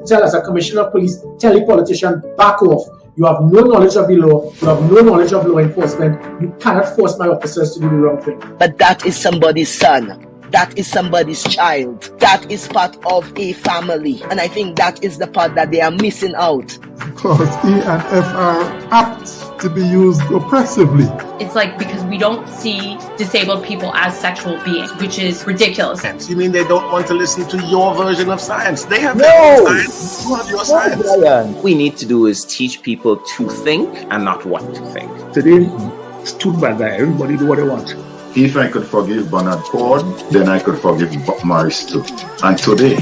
tell as a commissioner of police, tell a politician, back off. You have no knowledge of the law. You have no knowledge of law enforcement. You cannot force my officers to do the wrong thing. But that is somebody's son. That is somebody's child. That is part of a family. And I think that is the part that they are missing out. Because E and F are apt to be used oppressively. It's like because we don't see disabled people as sexual beings, which is ridiculous. You mean they don't want to listen to your version of science? They have their own science. You have your science. What we need to do is teach people to think and not what to think. Today, it's too bad that everybody do what they want. If I could forgive Bernard Ford, then I could forgive Bob Morris too. And today,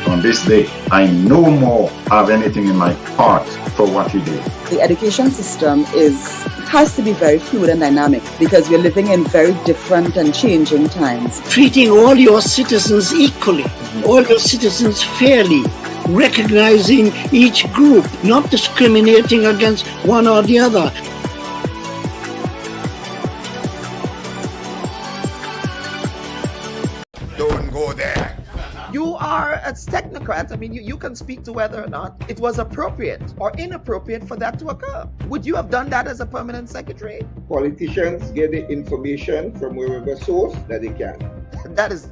on this day, I no more have anything in my heart for what he did. The education system has to be very fluid and dynamic because we're living in very different and changing times. Treating all your citizens equally, all your citizens fairly, recognizing each group, not discriminating against one or the other. You are a technocrat. I mean, you can speak to whether or not it was appropriate or inappropriate for that to occur. Would you have done that as a permanent secretary? Politicians get the information from wherever source that they can. That's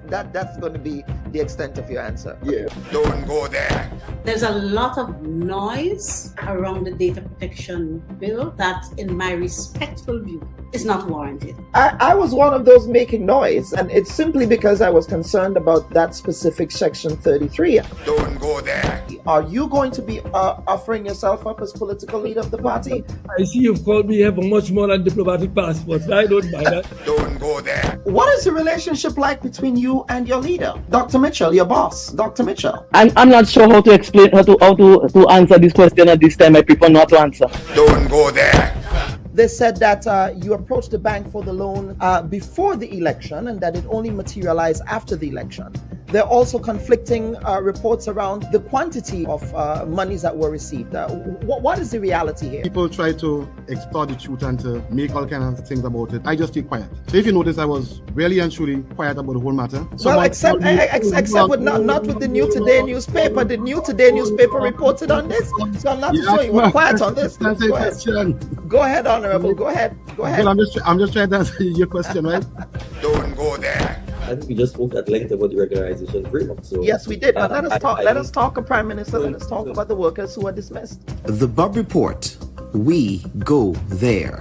going to be the extent of your answer. Yeah. Don't go there. There's a lot of noise around the data protection bill that, in my respectful view, is not warranted. I was one of those making noise, and it's simply because I was concerned about that specific section 33. Don't go there. Are you going to be offering yourself up as political leader of the party? I see you've called me here for much more than diplomatic passports. I don't mind that. Don't go there. What is the relationship like between you and your leader, Dr. Mitchell, your boss, Dr. Mitchell? I'm not sure how to explain how to answer this question at this time. I prefer not to answer. Don't go there. They said that you approached the bank for the loan before the election and that it only materialized after the election. There are also conflicting reports around the quantity of monies that were received. What is the reality here? People try to extort the truth and to make all kinds of things about it. I just stay quiet. So if you notice, I was really and truly quiet about the whole matter. Well, except with not with the New Today newspaper. The New Today newspaper reported on this. So I'm not too sure you were quiet on this. Go ahead, Honorable. Go ahead. Well, I'm just trying to answer your question, right? Don't go there. I think we just spoke at length about the regularization framework. So yes, we did. Let us talk. Let us talk, Prime Minister. Let us talk about the workers who are dismissed. The Bubb Report. We go there.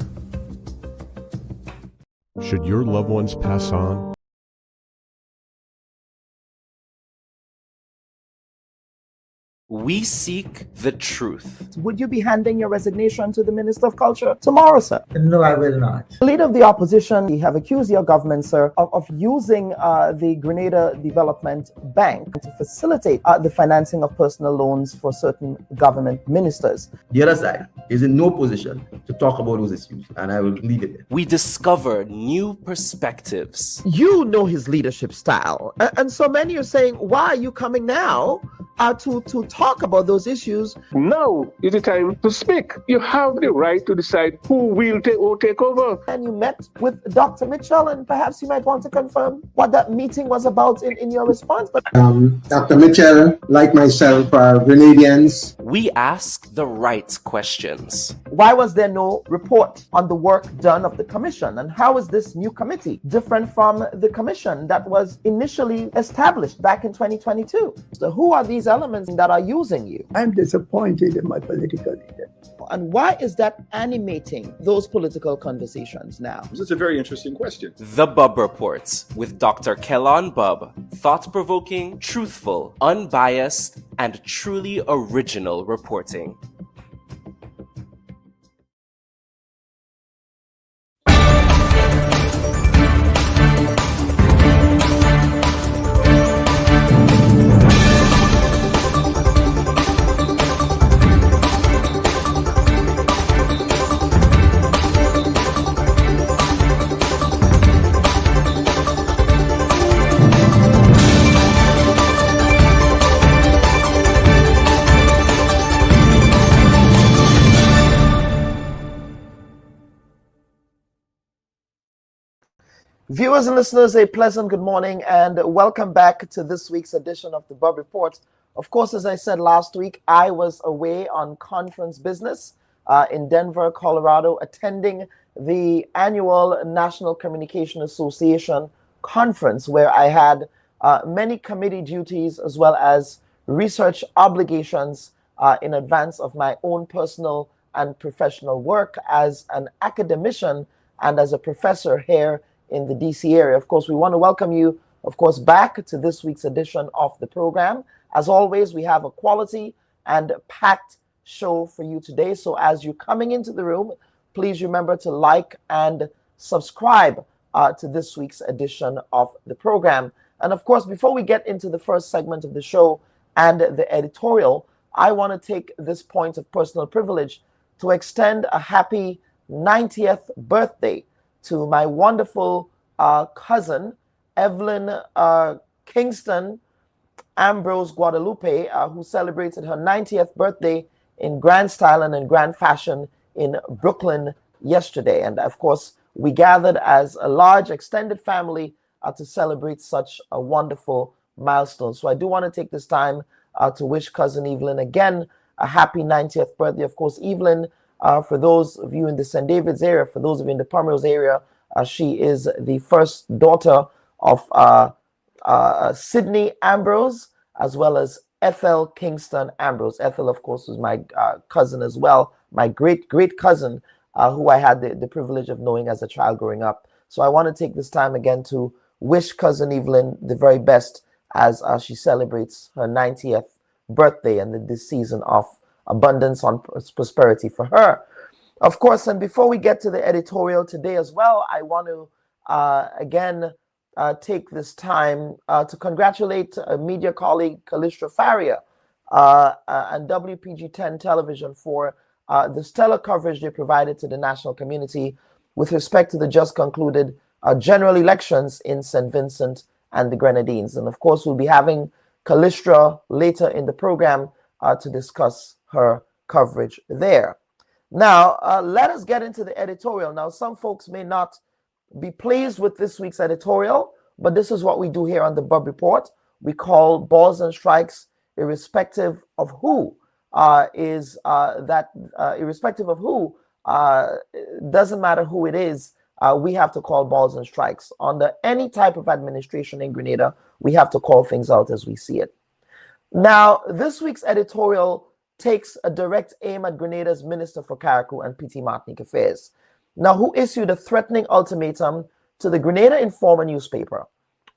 Should your loved ones pass on? We seek the truth. Would you be handing your resignation to the Minister of Culture tomorrow, sir? No, I will not. The leader of the opposition, you have accused your government, sir, of using the Grenada Development Bank to facilitate the financing of personal loans for certain government ministers. The other side is in no position to talk about those issues, and I will leave it there. We discover new perspectives. You know his leadership style, and so many are saying, why are you coming now to talk about those issues? Now is the time to speak. You have the right to decide who will take over. And you met with Dr. Mitchell, and perhaps you might want to confirm what that meeting was about in your response. But Dr. Mitchell, like myself, are Grenadians. We ask the right questions. Why was there no report on the work done of the commission? And how is this new committee different from the commission that was initially established back in 2022? So who are these elements that are using you? I'm disappointed in my political leader. And why is that animating those political conversations now? This is a very interesting question. The Bubb Reports with Dr. Kellon Bubb. Thought-provoking, truthful, unbiased, and truly original reporting. Viewers and listeners, a pleasant good morning and welcome back to this week's edition of the Bubb Report Of course, as I said last week, I was away on conference business in Denver, Colorado, attending the annual National Communication Association conference, where I had many committee duties as well as research obligations in advance of my own personal and professional work as an academician and as a professor here in the DC area. Of course, we want to welcome you, of course, back to this week's edition of the program. As always, we have a quality and packed show for you today. So as you're coming into the room, please remember to like and subscribe to this week's edition of the program. And of course, before we get into the first segment of the show and the editorial, I want to take this point of personal privilege to extend a happy 90th birthday to my wonderful cousin, Evelyn Kingston Ambrose Guadalupe, who celebrated her 90th birthday in grand style and in grand fashion in Brooklyn yesterday. And of course, we gathered as a large extended family to celebrate such a wonderful milestone. So I do want to take this time to wish cousin Evelyn again a happy 90th birthday. Of course, Evelyn, for those of you in the St. David's area, for those of you in the Primrose area, she is the first daughter of Sydney Ambrose, as well as Ethel Kingston Ambrose. Ethel, of course, was my cousin as well, my great cousin, who I had the privilege of knowing as a child growing up. So I want to take this time again to wish cousin Evelyn the very best as she celebrates her 90th birthday and this season of abundance and prosperity for her. Of course, and before we get to the editorial today as well, I want to again take this time to congratulate a media colleague, Callistra Faria, and WPG 10 Television for the stellar coverage they provided to the national community with respect to the just concluded general elections in St. Vincent and the Grenadines. And of course, we'll be having Callistra later in the program to discuss her coverage there. Now, let us get into the editorial. Now, some folks may not be pleased with this week's editorial, but this is what we do here on the Bubb Report. We call balls and strikes irrespective of who irrespective of who, doesn't matter who it is, we have to call balls and strikes. Under any type of administration in Grenada, we have to call things out as we see it. Now, this week's editorial takes a direct aim at Grenada's Minister for Carriacou and PT Martinique Affairs, now who issued a threatening ultimatum to the Grenada Informer newspaper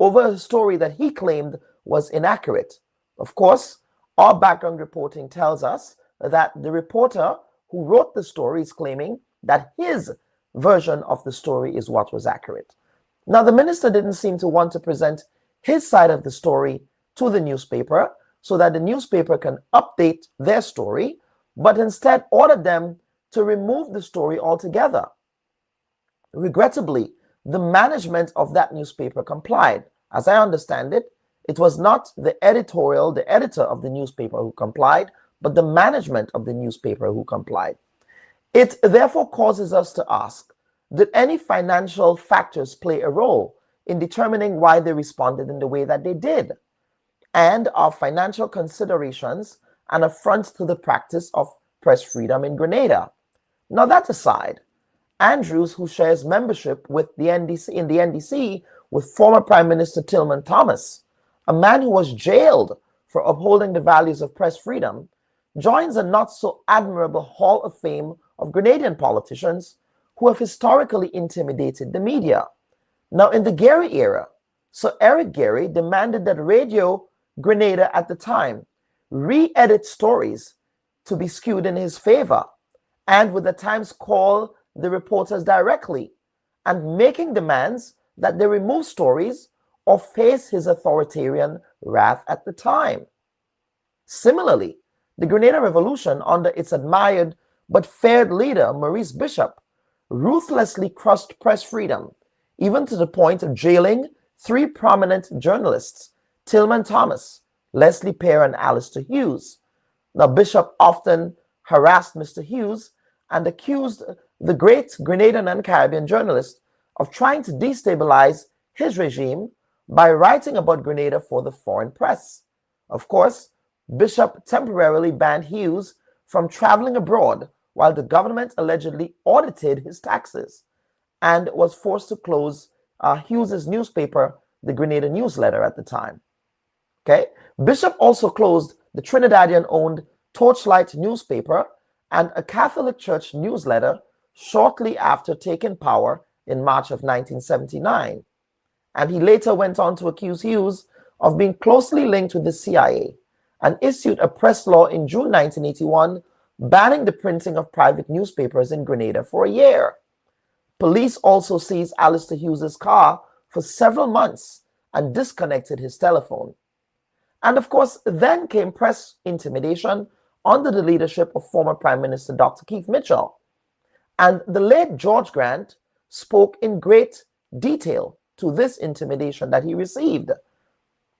over a story that he claimed was inaccurate. Of course, our background reporting tells us that the reporter who wrote the story is claiming that his version of the story is what was accurate. Now, the minister didn't seem to want to present his side of the story to the newspaper so that the newspaper can update their story, but instead ordered them to remove the story altogether. Regrettably, the management of that newspaper complied. As I understand it, it was not the editor of the newspaper who complied, but the management of the newspaper who complied. It therefore causes us to ask, did any financial factors play a role in determining why they responded in the way that they did? And are financial considerations an affront to the practice of press freedom in Grenada? Now, that aside, Andrews, who shares membership with the NDC with former Prime Minister Tillman Thomas, a man who was jailed for upholding the values of press freedom, joins a not so admirable hall of fame of Grenadian politicians who have historically intimidated the media. Now, in the Gary era, Sir Eric Gary demanded that Radio Grenada at the time re-edit stories to be skewed in his favor, and would at times call the reporters directly and making demands that they remove stories or face his authoritarian wrath at the time. Similarly, the Grenada Revolution, under its admired but feared leader, Maurice Bishop, ruthlessly crushed press freedom, even to the point of jailing 3 prominent journalists, Tillman Thomas, Leslie Pear, and Alistair Hughes. Now, Bishop often harassed Mr. Hughes and accused the great Grenadian and Caribbean journalist of trying to destabilize his regime by writing about Grenada for the foreign press. Of course, Bishop temporarily banned Hughes from traveling abroad while the government allegedly audited his taxes and was forced to close Hughes's newspaper, the Grenada Newsletter, at the time. Okay. Bishop also closed the Trinidadian-owned Torchlight newspaper and a Catholic Church newsletter shortly after taking power in March of 1979. And he later went on to accuse Hughes of being closely linked with the CIA and issued a press law in June 1981 banning the printing of private newspapers in Grenada for a year. Police also seized Alistair Hughes's car for several months and disconnected his telephone. And of course, then came press intimidation under the leadership of former Prime Minister Dr. Keith Mitchell. And the late George Grant spoke in great detail to this intimidation that he received.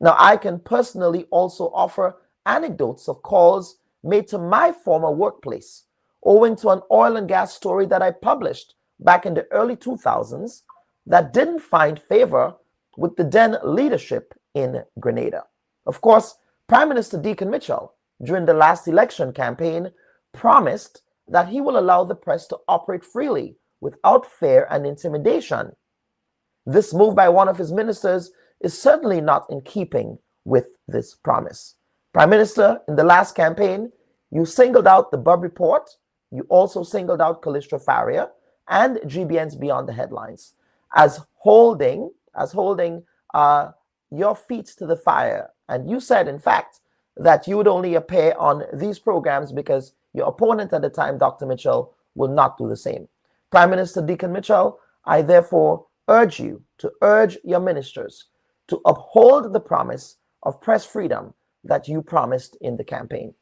Now, I can personally also offer anecdotes of calls made to my former workplace owing to an oil and gas story that I published back in the early 2000s that didn't find favor with the then leadership in Grenada. Of course, Prime Minister Deacon Mitchell, during the last election campaign, promised that he will allow the press to operate freely without fear and intimidation. This move by one of his ministers is certainly not in keeping with this promise. Prime Minister, in the last campaign, you singled out the Bubb report. You also singled out Calistro Faria and GBN's Beyond the Headlines as holding your feet to the fire. And you said, in fact, that you would only appear on these programs because your opponent at the time, Dr. Mitchell, will not do the same. Prime Minister Deacon Mitchell, I therefore urge you to urge your ministers to uphold the promise of press freedom that you promised in the campaign.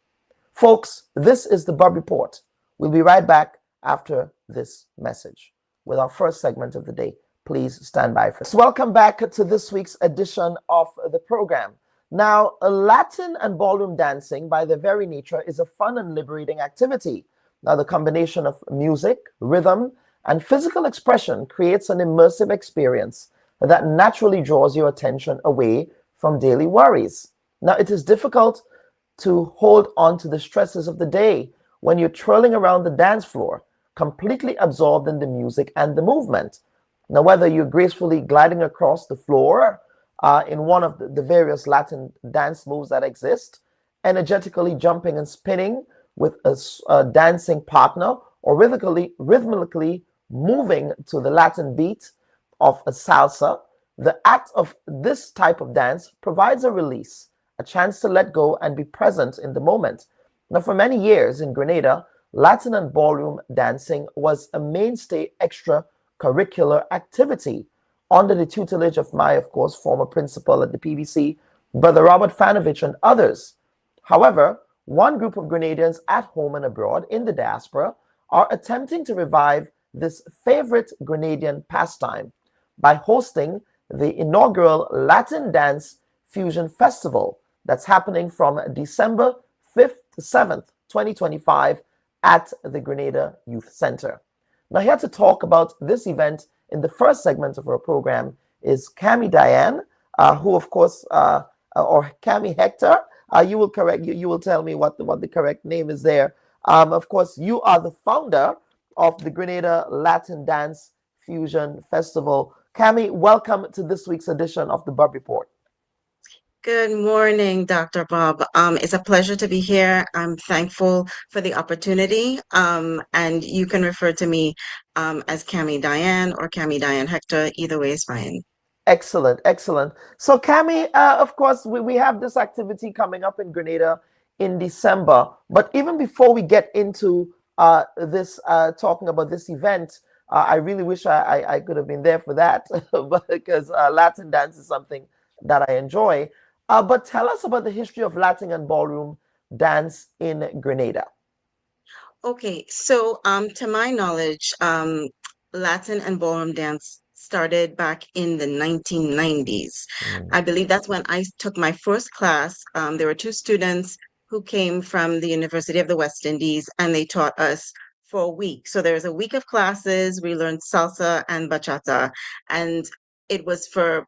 Folks, this is the Bubb Report. We'll be right back after this message with our first segment of the day. Please stand by for this. Welcome back to this week's edition of the program. Now, Latin and ballroom dancing, by their very nature, is a fun and liberating activity. Now, the combination of music, rhythm, and physical expression creates an immersive experience that naturally draws your attention away from daily worries. Now, it is difficult to hold on to the stresses of the day when you're twirling around the dance floor, completely absorbed in the music and the movement. Now, whether you're gracefully gliding across the floor in one of the various Latin dance moves that exist, energetically jumping and spinning with a dancing partner, or rhythmically moving to the Latin beat of a salsa, the act of this type of dance provides a release, a chance to let go and be present in the moment. Now, for many years in Grenada, Latin and ballroom dancing was a mainstay extracurricular activity under the tutelage of my, of course, former principal at the PBC, Brother Robert Fanovich, and others. However, one group of Grenadians at home and abroad in the diaspora are attempting to revive this favorite Grenadian pastime by hosting the inaugural Latin Dance Fusion Festival that's happening from December 5th to 7th, 2025 at the Grenada Youth Center. Now, here to talk about this event in the first segment of our program is Cami Diane, who, of course, or Cami Hector. You will tell me what the correct name is there. Of course, you are the founder of the Grenada Latin Dance Fusion Festival. Cami, welcome to this week's edition of the Bubb Report. Good morning, Dr. Bubb. It's a pleasure to be here. I'm thankful for the opportunity, and you can refer to me as Cami Diane or Cami Diane Hector. Either way is fine. Excellent, excellent. So, Cami, of course, we have this activity coming up in Grenada in December. But even before we get into this, talking about this event, I really wish I could have been there for that, because Latin dance is something that I enjoy. But tell us about the history of Latin and ballroom dance in Grenada. Okay, so to my knowledge, Latin and ballroom dance started back in the 1990s. I believe that's when I took my first class. There were two students who came from the University of the West Indies, and they taught us for a week. So there's a week of classes. We learned salsa and bachata, and it was for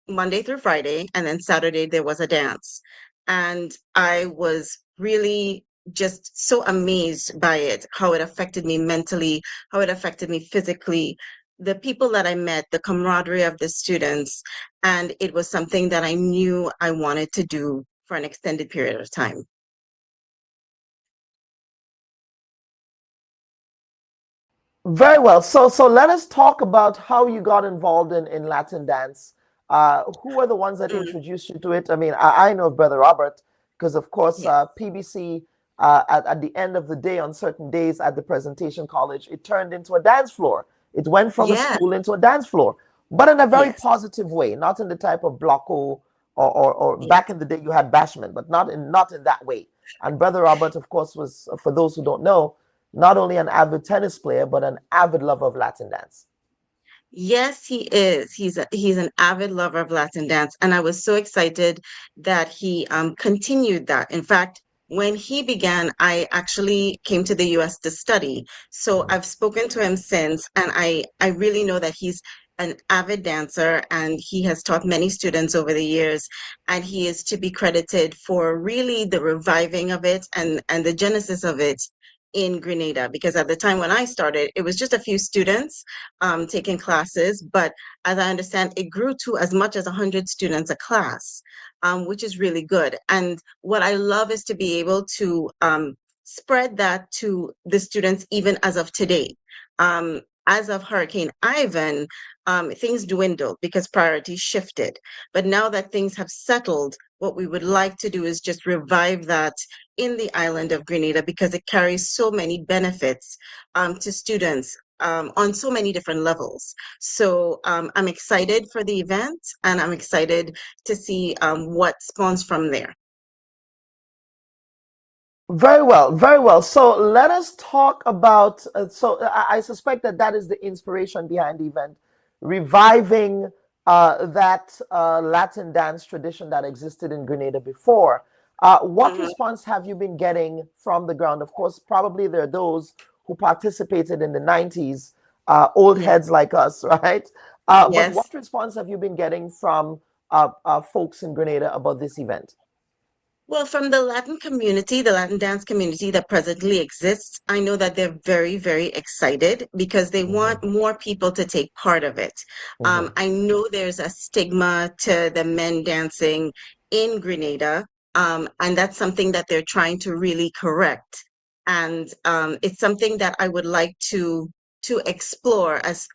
Monday through Friday, and then Saturday there was a dance. And I was really just so amazed by it, how it affected me mentally, how it affected me physically, the people that I met, the camaraderie of the students. And it was something that I knew I wanted to do for an extended period of time. Very well. So let us talk about how you got involved in Latin dance. Who were the ones that introduced you to it? I mean, I know of Brother Robert because, of course, PBC at the end of the day, on certain days at the presentation college, it turned into a dance floor. It went from a school into a dance floor, but in a very positive way, not in the type of blocko or back in the day you had bashment, but not in that way. And Brother Robert, of course, was, for those who don't know, not only an avid tennis player, but an avid lover of Latin dance. Yes, he is. He's an avid lover of Latin dance, and I was so excited that he continued that. In fact, when he began, I actually came to the U.S. to study. So I've spoken to him since, and I really know that he's an avid dancer, and he has taught many students over the years, and he is to be credited for really the reviving of it and the genesis of it in Grenada, because at the time when I started, it was just a few students taking classes, but as I understand, it grew to as much as 100 students a class, which is really good. And what I love is to be able to spread that to the students even as of today. As of Hurricane Ivan, things dwindled because priorities shifted. But now that things have settled, what we would like to do is just revive that in the island of Grenada, because it carries so many benefits to students on so many different levels. So I'm excited for the event, and I'm excited to see what spawns from there. Very well, very well. So let us talk about, I suspect that is the inspiration behind the event, reviving that Latin dance tradition that existed in Grenada before. What response have you been getting from the ground? Of course, probably there are those who participated in the 90s, old heads like us, right? But what response have you been getting from folks in Grenada about this event? Well, from the Latin community, the Latin dance community that presently exists, I know that they're very, very excited because they want more people to take part of it. I know there's a stigma to the men dancing in Grenada, and that's something that they're trying to really correct. And it's something that I would like to explore as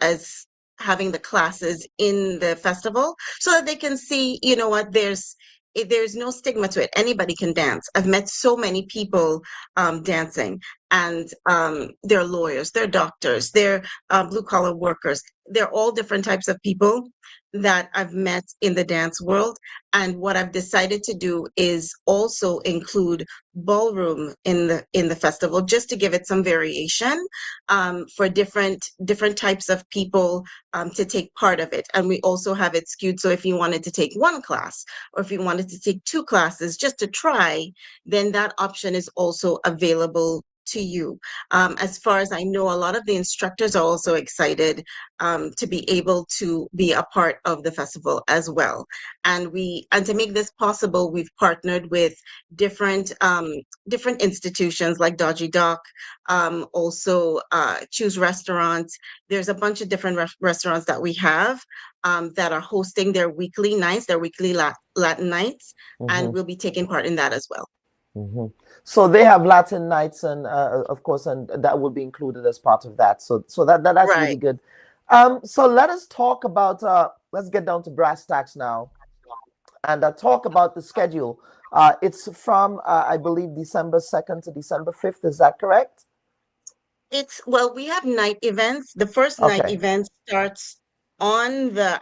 having the classes in the festival, so that they can see, you know what, there's no stigma to it. Anybody can dance. I've met so many people dancing, and they're lawyers, they're doctors, they're blue collar workers. They're all different types of people that I've met in the dance world. And what I've decided to do is also include ballroom in the festival, just to give it some variation for different types of people to take part of it. And we also have it skewed, so if you wanted to take one class, or if you wanted to take two classes just to try, then that option is also available to you. As far as I know, a lot of the instructors are also excited to be able to be a part of the festival as well. And to make this possible, we've partnered with different institutions like Dodgy Dock, also Choose Restaurants. There's a bunch of different restaurants that we have that are hosting their weekly nights, their weekly Latin nights, and we'll be taking part in that as well. So they have Latin nights, and of course, and that will be included as part of that. So that's really good. So let us talk about, let's get down to brass tacks now, and talk about the schedule. It's from, I believe, December 2nd to December 5th. Is that correct? Well, we have night events. The first night event starts on the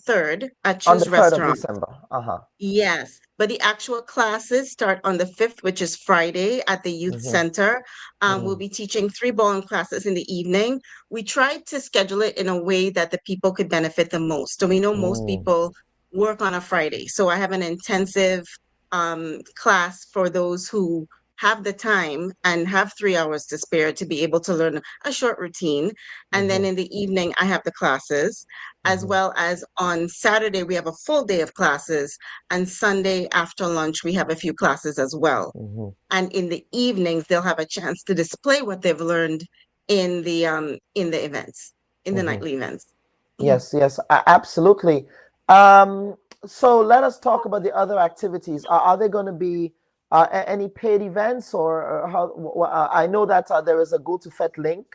3rd at Choose Restaurant. On the 3rd of December. Yes, but the actual classes start on the 5th, which is Friday at the Youth Center. We'll be teaching 3 ballroom classes in the evening. We tried to schedule it in a way that the people could benefit the most. So we know most people work on a Friday. So I have an intensive class for those who have the time and have 3 hours to spare to be able to learn a short routine. And then in the evening, I have the classes, as well as on Saturday, we have a full day of classes. And Sunday after lunch, we have a few classes as well. And in the evenings, they'll have a chance to display what they've learned in the events, in the nightly events. Yes, absolutely. So let us talk about the other activities. Are there going to be any paid events, or how? I know that there is a Go to Fet link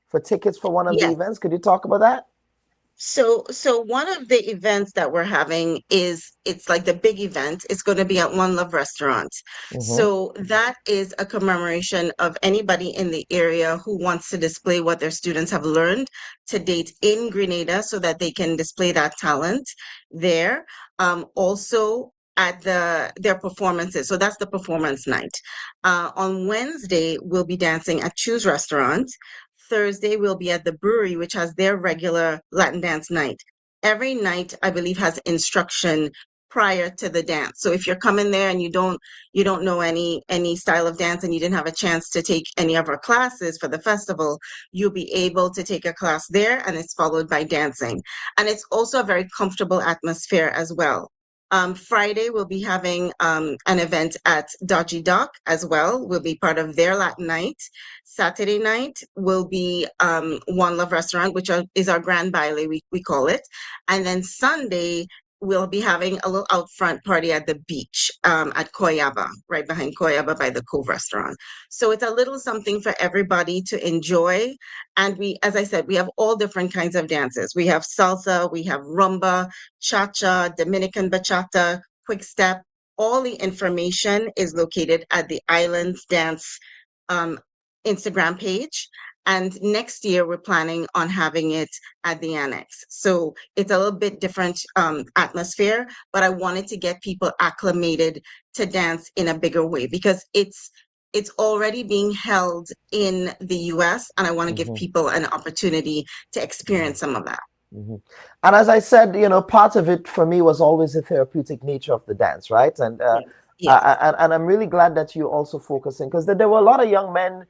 for tickets for one of the events. Could you talk about that? So one of the events that we're having it's like the big event. It's going to be at One Love Restaurant. So that is a commemoration of anybody in the area who wants to display what their students have learned to date in Grenada, so that they can display that talent there. Also at their performances. So that's the performance night. On Wednesday, we'll be dancing at Choose Restaurant. Thursday, we'll be at the brewery, which has their regular Latin dance night. Every night, I believe, has instruction prior to the dance. So if you're coming there and you don't know any style of dance and you didn't have a chance to take any of our classes for the festival, you'll be able to take a class there, and it's followed by dancing. And it's also a very comfortable atmosphere as well. Friday, we'll be having an event at Dodgy Dock as well. We'll be part of their Latin night. Saturday night will be One Love Restaurant, which is our grand baile, we call it. And then Sunday, we'll be having a little out front party at the beach at Koyaba, right behind Koyaba by the Cove Restaurant. So it's a little something for everybody to enjoy. And we, as I said, we have all different kinds of dances. We have salsa, we have rumba, cha-cha, Dominican bachata, quick step. All the information is located at the Islands Dance Instagram page. And next year, we're planning on having it at the Annex. So it's a little bit different atmosphere, but I wanted to get people acclimated to dance in a bigger way, because it's already being held in the US, and I want to give people an opportunity to experience some of that. And as I said, part of it for me was always the therapeutic nature of the dance, right? And and I'm really glad that you're also focusing, because there were a lot of young men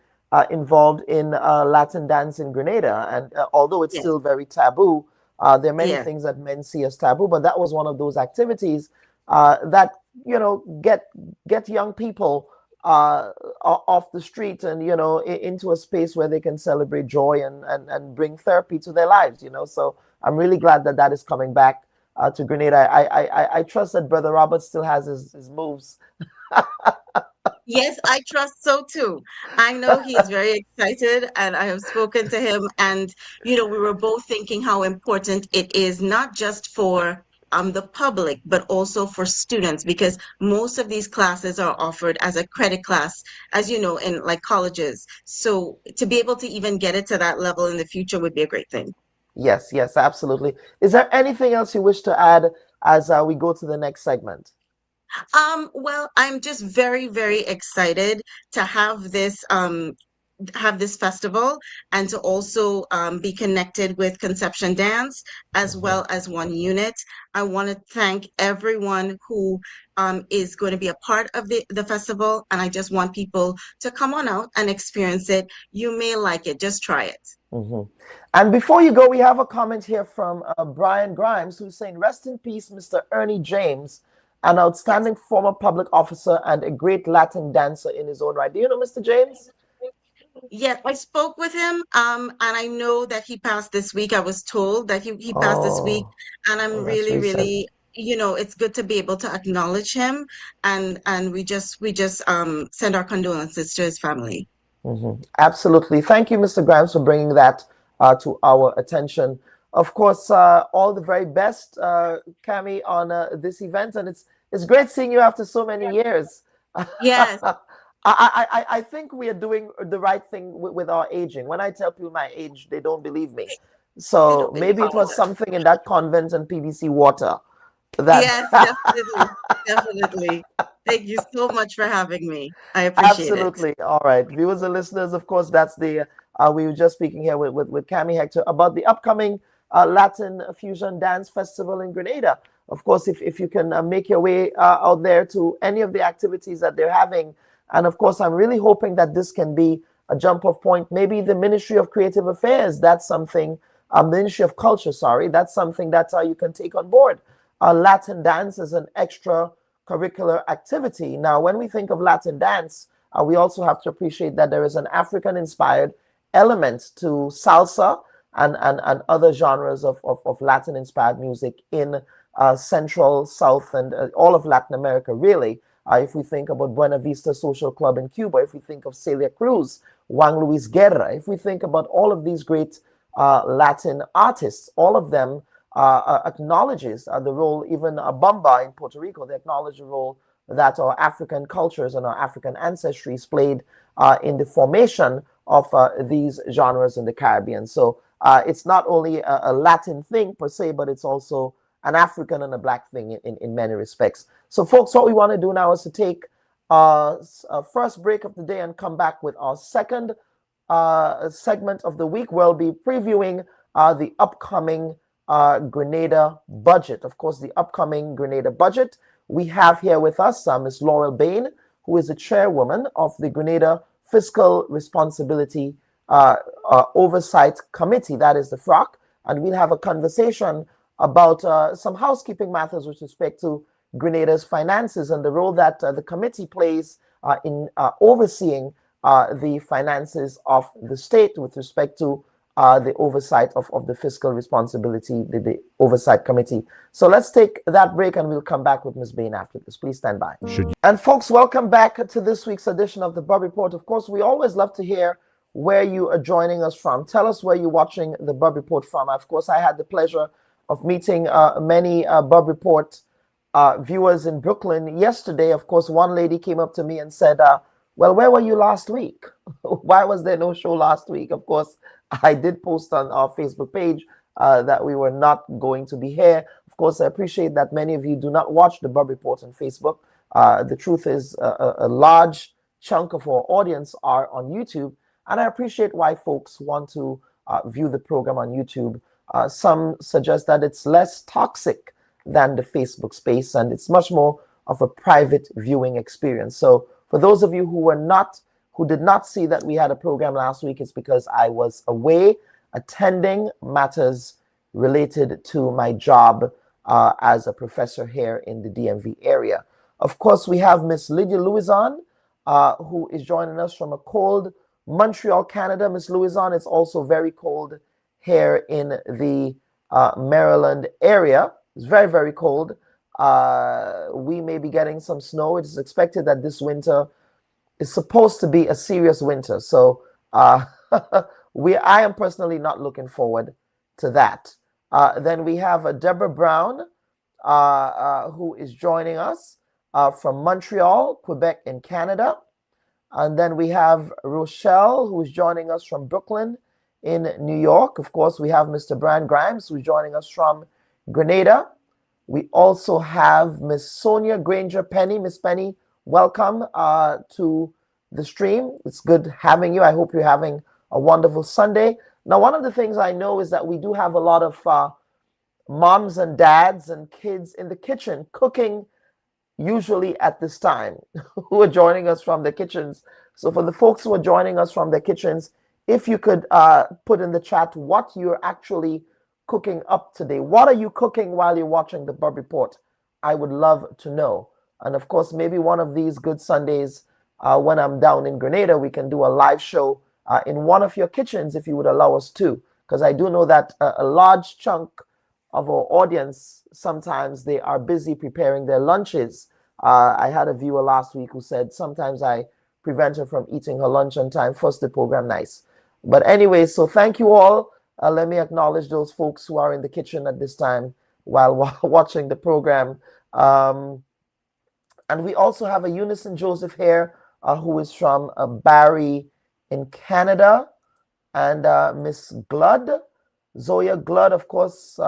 involved in Latin dance in Grenada, and although it's still very taboo, there are many things that men see as taboo, but that was one of those activities that get young people off the street and into a space where they can celebrate joy and bring therapy to their lives. So I'm really glad that is coming back to Grenada. I trust that Brother Robert still has his moves. Yes, I trust so too. I know he's very excited, and I have spoken to him, and we were both thinking how important it is, not just for the public, but also for students, because most of these classes are offered as a credit class, as you know, in like colleges. So to be able to even get it to that level in the future would be a great thing. Yes, absolutely. Is there anything else you wish to add as we go to the next segment? Well, I'm just very, very excited to have this festival, and to also be connected with Conception Dance as well as One Unit. I want to thank everyone who is going to be a part of the festival, and I just want people to come on out and experience it. You may like it, just try it. And before you go, we have a comment here from Brian Grimes, who's saying, "Rest in peace, Mr. Ernie James, an outstanding former public officer and a great Latin dancer in his own right." Do you know Mr. James? Yes, I spoke with him, and I know that he passed this week. I was told that he passed this week, and I'm really, it's good to be able to acknowledge him, and we just send our condolences to his family. Absolutely. Thank you, Mr. Grimes, for bringing that to our attention. Of course, all the very best, Cami, on this event, and it's great seeing you after so many years. Yes. I think we are doing the right thing with our aging. When I tell people my age, they don't believe me. So maybe it was something in that convent and PVC water. Yes, definitely. Thank you so much for having me. I appreciate it. Absolutely. All right. Viewers and listeners, of course, that's the, we were just speaking here with Cami Hector about the upcoming Latin Fusion Dance Festival in Grenada. Of course, if you can make your way out there to any of the activities that they're having, And of course, I'm really hoping that this can be a jump-off point. Maybe the Ministry of Creative Affairs, that's something, Ministry of Culture, sorry, that's something that you can take on board. Latin dance is an extracurricular activity. Now, when we think of Latin dance, we also have to appreciate that there is an African-inspired element to salsa and other genres of Latin-inspired music in Central, South, and all of Latin America, really. If we think about Buena Vista Social Club in Cuba, if we think of Celia Cruz, Juan Luis Guerra, if we think about all of these great Latin artists, all of them acknowledges the role, even Bamba in Puerto Rico, they acknowledge the role that our African cultures and our African ancestries played in the formation of these genres in the Caribbean. So it's not only a Latin thing per se, but it's also an African and a Black thing in many respects. So folks, what we want to do now is to take a first break of the day and come back with our second segment of the week. We'll be previewing the upcoming Grenada Budget. Of course, the upcoming Grenada Budget. We have here with us Ms. Laurel Bain, who is the chairwoman of the Grenada Fiscal Responsibility Oversight Committee, that is the FROC, and we'll have a conversation about some housekeeping matters with respect to Grenada's finances and the role that the committee plays in overseeing the finances of the state with respect to the oversight of the fiscal responsibility, the oversight committee. So let's take that break and we'll come back with Ms. Bain after this. Please stand by. And folks, welcome back to this week's edition of the Bubb Report. Of course, we always love to hear where you are joining us from. Tell us where you're watching the Bubb Report from. Of course, I had the pleasure of meeting many Bubb Report viewers in Brooklyn yesterday. Of course, one lady came up to me and said, well, where were you last week? Why was there no show last week? Of course, I did post on our Facebook page that we were not going to be here. Of course, I appreciate that many of you do not watch the Bubb Report on Facebook. The truth is a large chunk of our audience are on YouTube, and I appreciate why folks want to view the program on YouTube. Some suggest that it's less toxic than the Facebook space, and it's much more of a private viewing experience. So for those of you who did not see that we had a program last week, it's because I was away attending matters related to my job as a professor here in the DMV area. Of course, we have Miss Lydia Louison, who is joining us from a cold Montreal, Canada. Miss Louison, it's also very cold here in the Maryland area. It's very, very cold. We may be getting some snow. It is expected that this winter is supposed to be a serious winter. So I am personally not looking forward to that. Then we have Deborah Brown, who is joining us from Montreal, Quebec in Canada. And then we have Rochelle, who is joining us from Brooklyn in New York. Of course, we have Mr. Brian Grimes, who is joining us from Grenada. We also have Miss Sonia Granger Penny. Miss Penny, welcome to the stream. It's good having you. I hope you're having a wonderful Sunday. Now, one of the things I know is that we do have a lot of moms and dads and kids in the kitchen cooking, usually at this time, who are joining us from the kitchens. So for the folks who are joining us from the kitchens, if you could put in the chat what you're actually cooking up today. What are you cooking while you're watching the Bubb Report? I would love to know. And of course, maybe one of these good Sundays when I'm down in Grenada, we can do a live show in one of your kitchens if you would allow us to. Because I do know that a large chunk of our audience, sometimes they are busy preparing their lunches. I had a viewer last week who said sometimes I prevent her from eating her lunch on time. First, the program nice. But anyway, so thank you all. Let me acknowledge those folks who are in the kitchen at this time while watching the program. And we also have a Unison Joseph here, who is from Barrie in Canada. And Miss Gludd, Zoya Gludd, of course.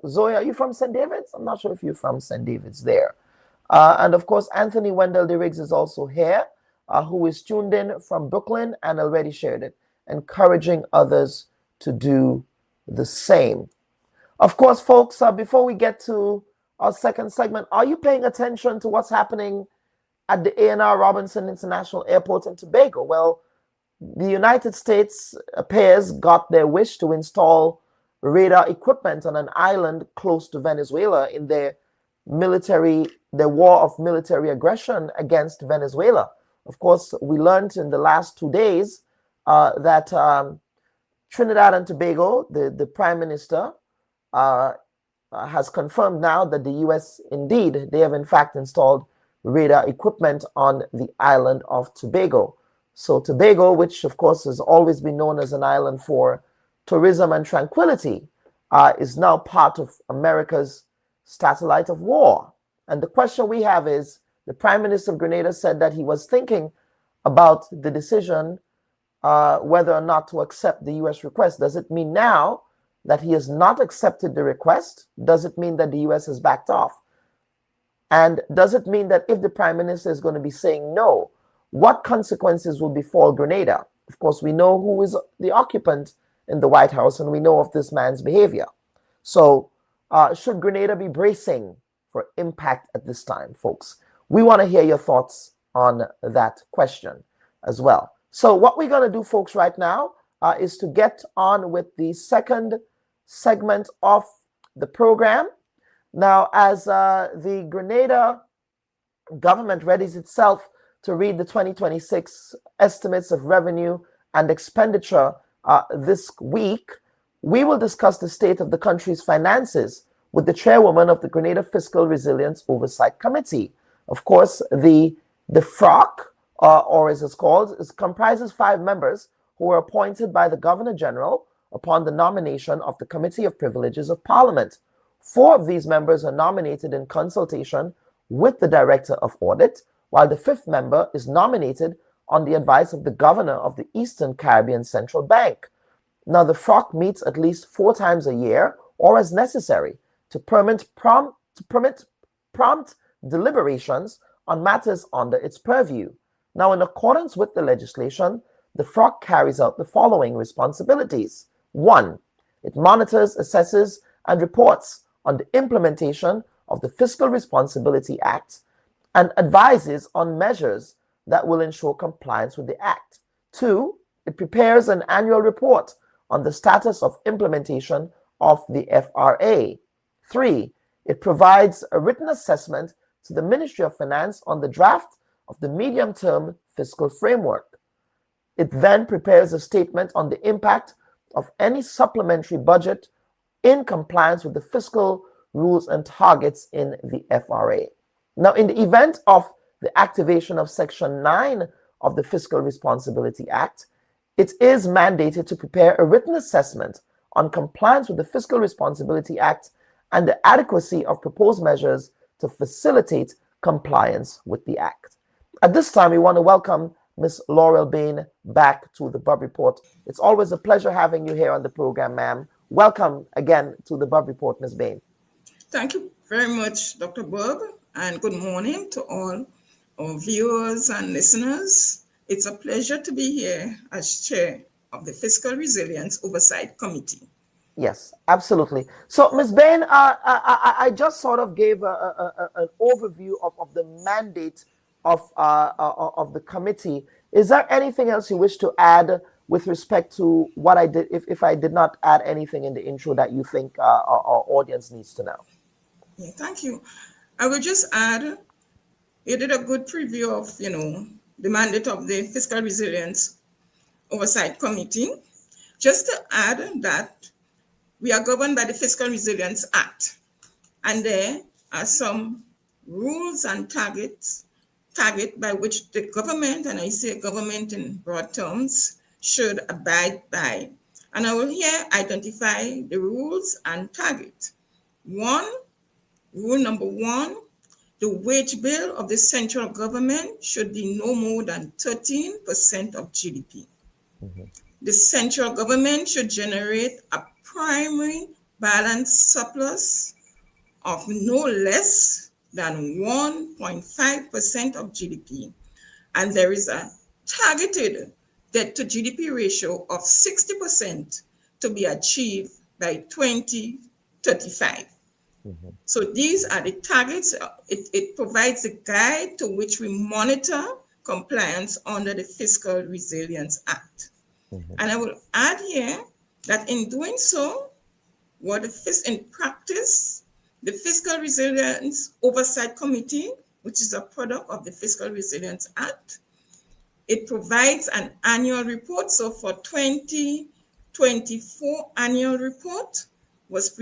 Zoya, are you from St. David's? I'm not sure if you're from St. David's there. And of course, Anthony Wendell DeRiggs is also here, who is tuned in from Brooklyn and already shared it, encouraging others to do the same. Of course, folks, before we get to our second segment, are you paying attention to what's happening at the A&R Robinson International Airport in Tobago? Well, the United States appears got their wish to install radar equipment on an island close to Venezuela in their war of military aggression against Venezuela. Of course, we learned in the last 2 days that Trinidad and Tobago, the Prime Minister, has confirmed now that the U.S. indeed, they have in fact installed radar equipment on the island of Tobago. So Tobago, which of course has always been known as an island for tourism and tranquility, is now part of America's satellite of war. And the question we have is, the Prime Minister of Grenada said that he was thinking about the decision whether or not to accept the U.S. request. Does it mean now that he has not accepted the request? Does it mean that the U.S. has backed off? And does it mean that if the Prime Minister is going to be saying no, what consequences will befall Grenada? Of course, we know who is the occupant in the White House, and we know of this man's behavior. So should Grenada be bracing for impact at this time, folks? We want to hear your thoughts on that question as well. So what we're going to do, folks, right now is to get on with the second segment of the program. Now, as the Grenada government readies itself to read the 2026 estimates of revenue and expenditure this week, we will discuss the state of the country's finances with the chairwoman of the Grenada Fiscal Resilience Oversight Committee. Of course, the FROC, or as it's called, comprises 5 members who were appointed by the Governor General upon the nomination of the Committee of Privileges of Parliament. 4 of these members are nominated in consultation with the Director of Audit, while the 5th member is nominated on the advice of the Governor of the Eastern Caribbean Central Bank. Now, the FROC meets at least 4 times a year or as necessary to permit prompt deliberations on matters under its purview. Now, in accordance with the legislation, the FROC carries out the following responsibilities. 1, it monitors, assesses, and reports on the implementation of the Fiscal Responsibility Act and advises on measures that will ensure compliance with the Act. 2, it prepares an annual report on the status of implementation of the FRA. 3, it provides a written assessment to the Ministry of Finance on the draft of the medium-term fiscal framework. It then prepares a statement on the impact of any supplementary budget in compliance with the fiscal rules and targets in the FRA. Now, in the event of the activation of Section 9 of the Fiscal Responsibility Act, it is mandated to prepare a written assessment on compliance with the Fiscal Responsibility Act and the adequacy of proposed measures to facilitate compliance with the Act. At this time, we want to welcome Ms. Laurel Bain back to the Bubb Report. It's always a pleasure having you here on the program, ma'am. Welcome again to the Bubb Report, Ms. Bain. Thank you very much, Dr. Bubb, and good morning to all our viewers and listeners. It's a pleasure to be here as chair of the Fiscal Resilience Oversight Committee. Yes, absolutely. So, Ms. Bain, I just sort of gave an overview of the mandate of the committee. Is there anything else you wish to add with respect to what I did, if I did not add anything in the intro that you think our audience needs to know? Yeah, thank you. I will just add, you did a good preview of, the mandate of the Fiscal Resilience Oversight Committee. Just to add that we are governed by the Fiscal Resilience Act, and there are some rules and target by which the government, and I say government in broad terms, should abide by. And I will here identify the rules and target. Rule number 1, the wage bill of the central government should be no more than 13% of GDP. Mm-hmm. The central government should generate a primary balance surplus of no less than 1.5% of GDP. And there is a targeted debt to GDP ratio of 60% to be achieved by 2035. So these are the targets. It provides a guide to which we monitor compliance under the Fiscal Resilience Act. And I will add here that in doing so, in practice, the Fiscal Resilience Oversight Committee, which is a product of the Fiscal Resilience Act, it provides an annual report. So for 2024 annual report was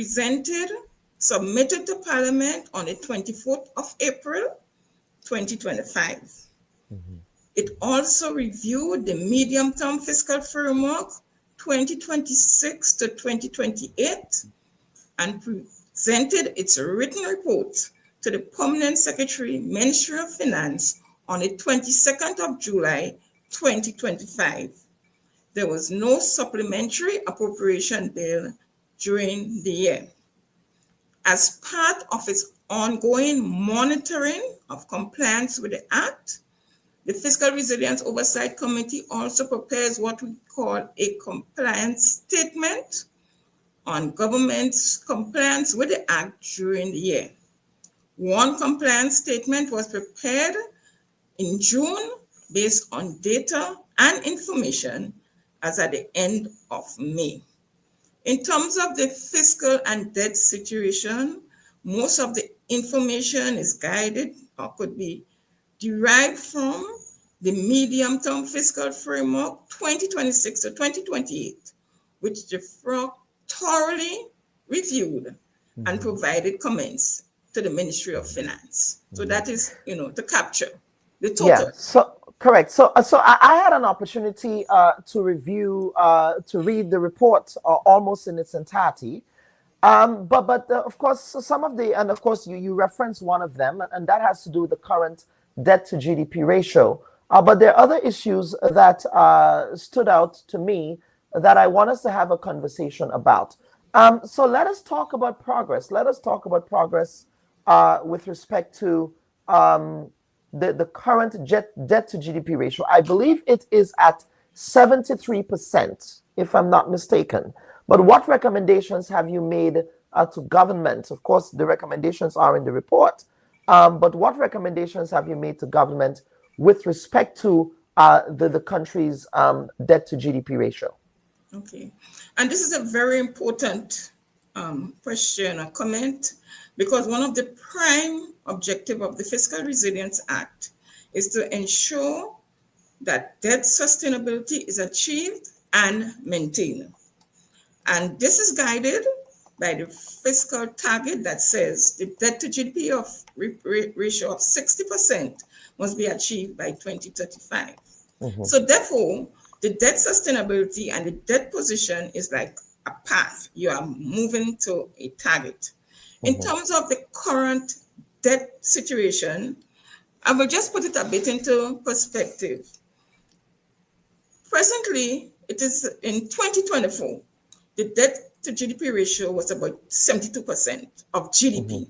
submitted to Parliament on the 24th of April, 2025. It also reviewed the medium-term fiscal framework 2026 to 2028 and presented its written report to the Permanent Secretary, Ministry of Finance on the 22nd of July, 2025. There was no supplementary appropriation bill during the year. As part of its ongoing monitoring of compliance with the Act, the Fiscal Resilience Oversight Committee also prepares what we call a compliance statement on government's compliance with the Act during the year. One compliance statement was prepared in June based on data and information as at the end of May. In terms of the fiscal and debt situation, most of the information is guided or could be derived from the medium-term fiscal framework 2026 to 2028, which the FROC thoroughly reviewed and provided comments to the Ministry of Finance. So that is, to capture the total. Yeah, so correct. So I had an opportunity to review, to read the report almost in its entirety. But of course, some of the, and of course you reference one of them, and that has to do with the current debt to GDP ratio. But there are other issues that stood out to me that I want us to have a conversation about. So let us talk about progress. Let us talk about progress with respect to the current debt to GDP ratio. I believe it is at 73%, if I'm not mistaken. But what recommendations have you made to government? Of course, the recommendations are in the report. But what recommendations have you made to government with respect to the country's debt to GDP ratio? Okay. And this is a very important question or comment, because one of the prime objectives of the Fiscal Resilience Act is to ensure that debt sustainability is achieved and maintained. And this is guided by the fiscal target that says the debt to GDP ratio of 60% must be achieved by 2035. So therefore, the debt sustainability and the debt position is like a path. You are moving to a target. In terms of the current debt situation, I will just put it a bit into perspective. Presently, it is in 2024, the debt to GDP ratio was about 72% of GDP.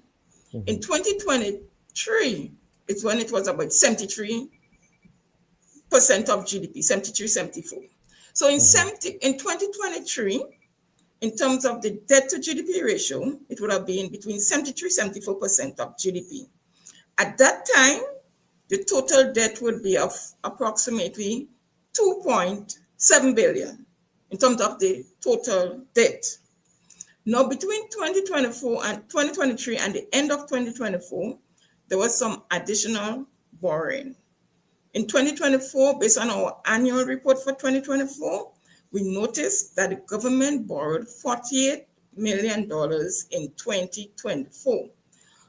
In 2023, it's when it was about 73% of GDP, 73, 74. So in 2023, in terms of the debt to GDP ratio, it would have been between 73, 74% of GDP. At that time, the total debt would be of approximately 2.7 billion in terms of the total debt. Now, between 2024 and 2023 and the end of 2024, there was some additional borrowing. In 2024, based on our annual report for 2024, we noticed that the government borrowed $48 million in 2024.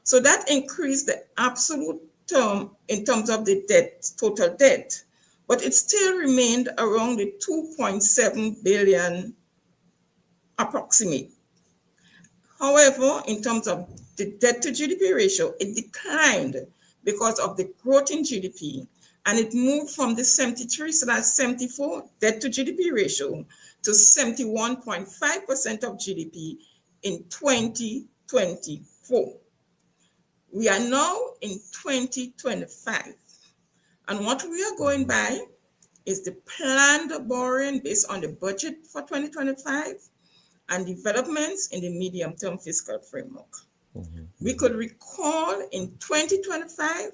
So that increased the absolute term in terms of the debt, total debt, but it still remained around the 2.7 billion approximate. However, in terms of the debt to GDP ratio, it declined because of the growth in GDP, and it moved from the 73/74 debt to GDP ratio to 71.5% of GDP in 2024. We are now in 2025, and what we are going by is the planned borrowing based on the budget for 2025 and developments in the medium-term fiscal framework. We could recall in 2025,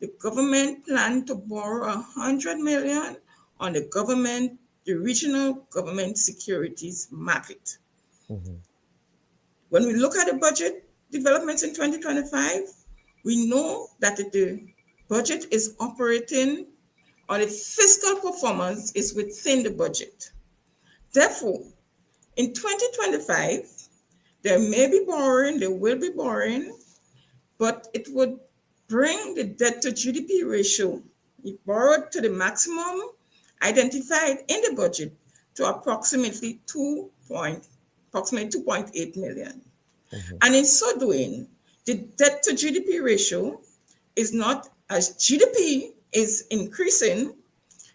the government planned to borrow 100 million on the regional government securities market. When we look at the budget developments in 2025, we know that the budget is operating, or the fiscal performance is within the budget. Therefore, in 2025, there may be borrowing, there will be borrowing, but it would bring the debt to GDP ratio, if borrowed to the maximum identified in the budget, to approximately 2.8 million. And in so doing, the debt to GDP ratio is not, as GDP is increasing,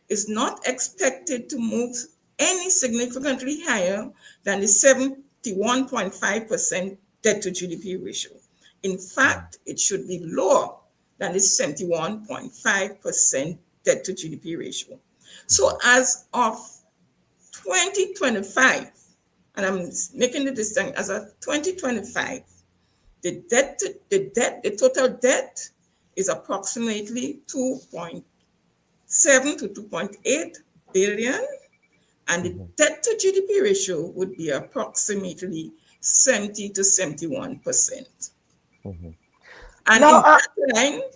is not expected to move any significantly higher than the 71.5% debt to GDP ratio. In fact, it should be lower than the 71.5% debt to GDP ratio. So as of 2025, and I'm making the distinction, as of 2025, the total debt is approximately 2.7 to 2.8 billion, and the debt to GDP ratio would be approximately 70 to 71%. And now,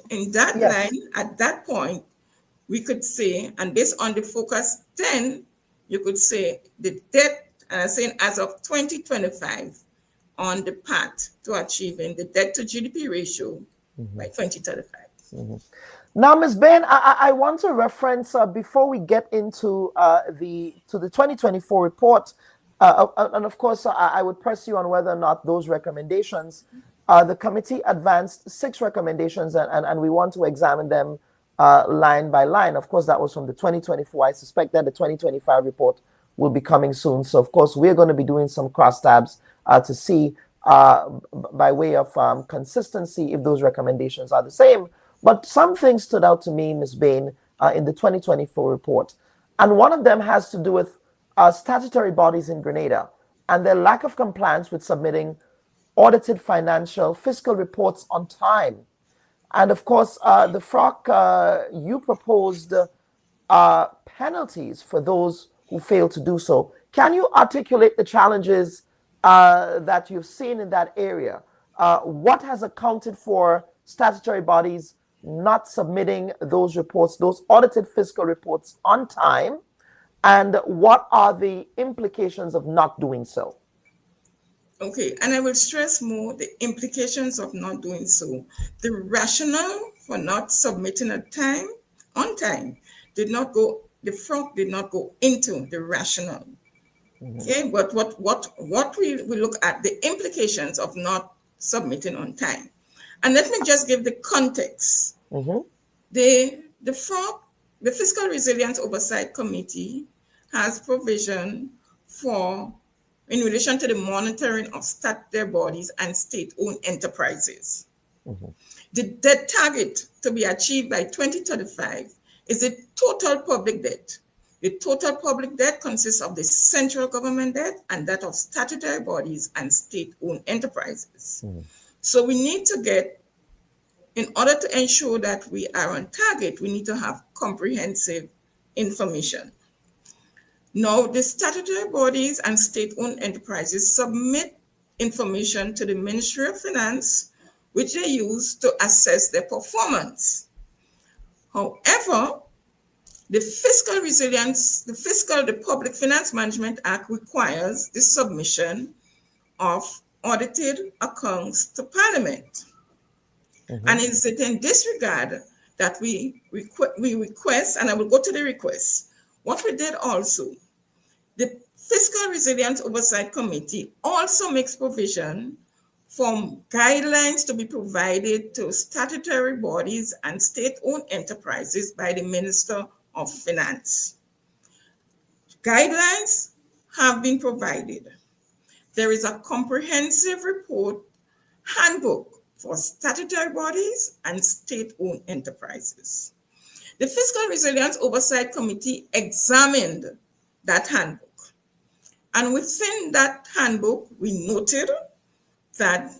in that line, at that point, we could say, and based on the focus 10, you could say the debt, and I'm saying as of 2025, on the path to achieving the debt to GDP ratio by 2035. Now, Ms. Bain, I want to reference, before we get into the 2024 report, and of course, I would press you on whether or not those recommendations, the committee advanced 6 recommendations, and we want to examine them line by line. Of course, that was from the 2024. I suspect that the 2025 report will be coming soon. So, of course, we're going to be doing some crosstabs to see, by way of consistency, if those recommendations are the same. But some things stood out to me, Ms. Bain, in the 2024 report. And one of them has to do with statutory bodies in Grenada and their lack of compliance with submitting audited financial fiscal reports on time. And of course, the FROC, you proposed penalties for those who fail to do so. Can you articulate the challenges that you've seen in that area? What has accounted for statutory bodies not submitting those reports, those audited fiscal reports on time? And what are the implications of not doing so? Okay, and I will stress more the implications of not doing so. The rationale for not submitting on time did not go, the FROC did not go into the rationale. Okay, but what we look at the implications of not submitting on time. And let me just give the context. The FROC, the Fiscal Resilience Oversight Committee, has provision for, in relation to the monitoring of statutory bodies and state-owned enterprises. The debt target to be achieved by 2035 is the total public debt. The total public debt consists of the central government debt and that of statutory bodies and state-owned enterprises. So we need to get, in order to ensure that we are on target, we need to have comprehensive information. Now, the statutory bodies and state-owned enterprises submit information to the Ministry of Finance, which they use to assess their performance. However, the Fiscal Resilience, the Public Finance Management Act requires the submission of audited accounts to Parliament. And it's in this regard that we request, and I will go to the request. What we did also, the Fiscal Resilience Oversight Committee also makes provision for guidelines to be provided to statutory bodies and state-owned enterprises by the Minister of Finance. Guidelines have been provided. There is a comprehensive report handbook for statutory bodies and state-owned enterprises. The Fiscal Resilience Oversight Committee examined that handbook. And within that handbook, we noted that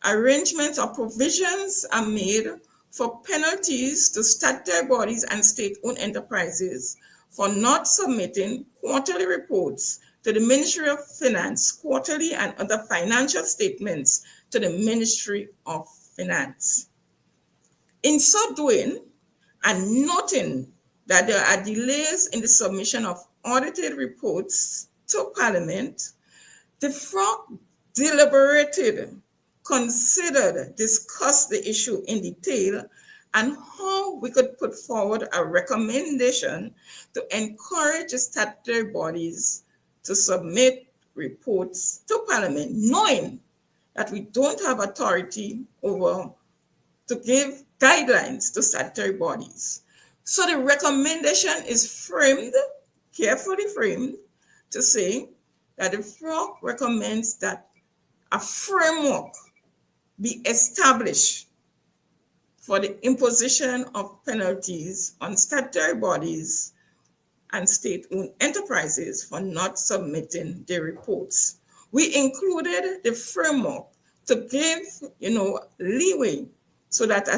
arrangements or provisions are made for penalties to statutory bodies and state-owned enterprises for not submitting quarterly reports to the Ministry of Finance, quarterly and other financial statements to the Ministry of Finance. In so doing, and noting that there are delays in the submission of audited reports to Parliament, the FROC deliberated, considered, discussed the issue in detail, and how we could put forward a recommendation to encourage the statutory bodies to submit reports to Parliament, knowing that we don't have authority over to give guidelines to statutory bodies. So the recommendation is framed, carefully framed, to say that the FROC recommends that a framework be established for the imposition of penalties on statutory bodies and state-owned enterprises for not submitting their reports. We included the framework to give, leeway so that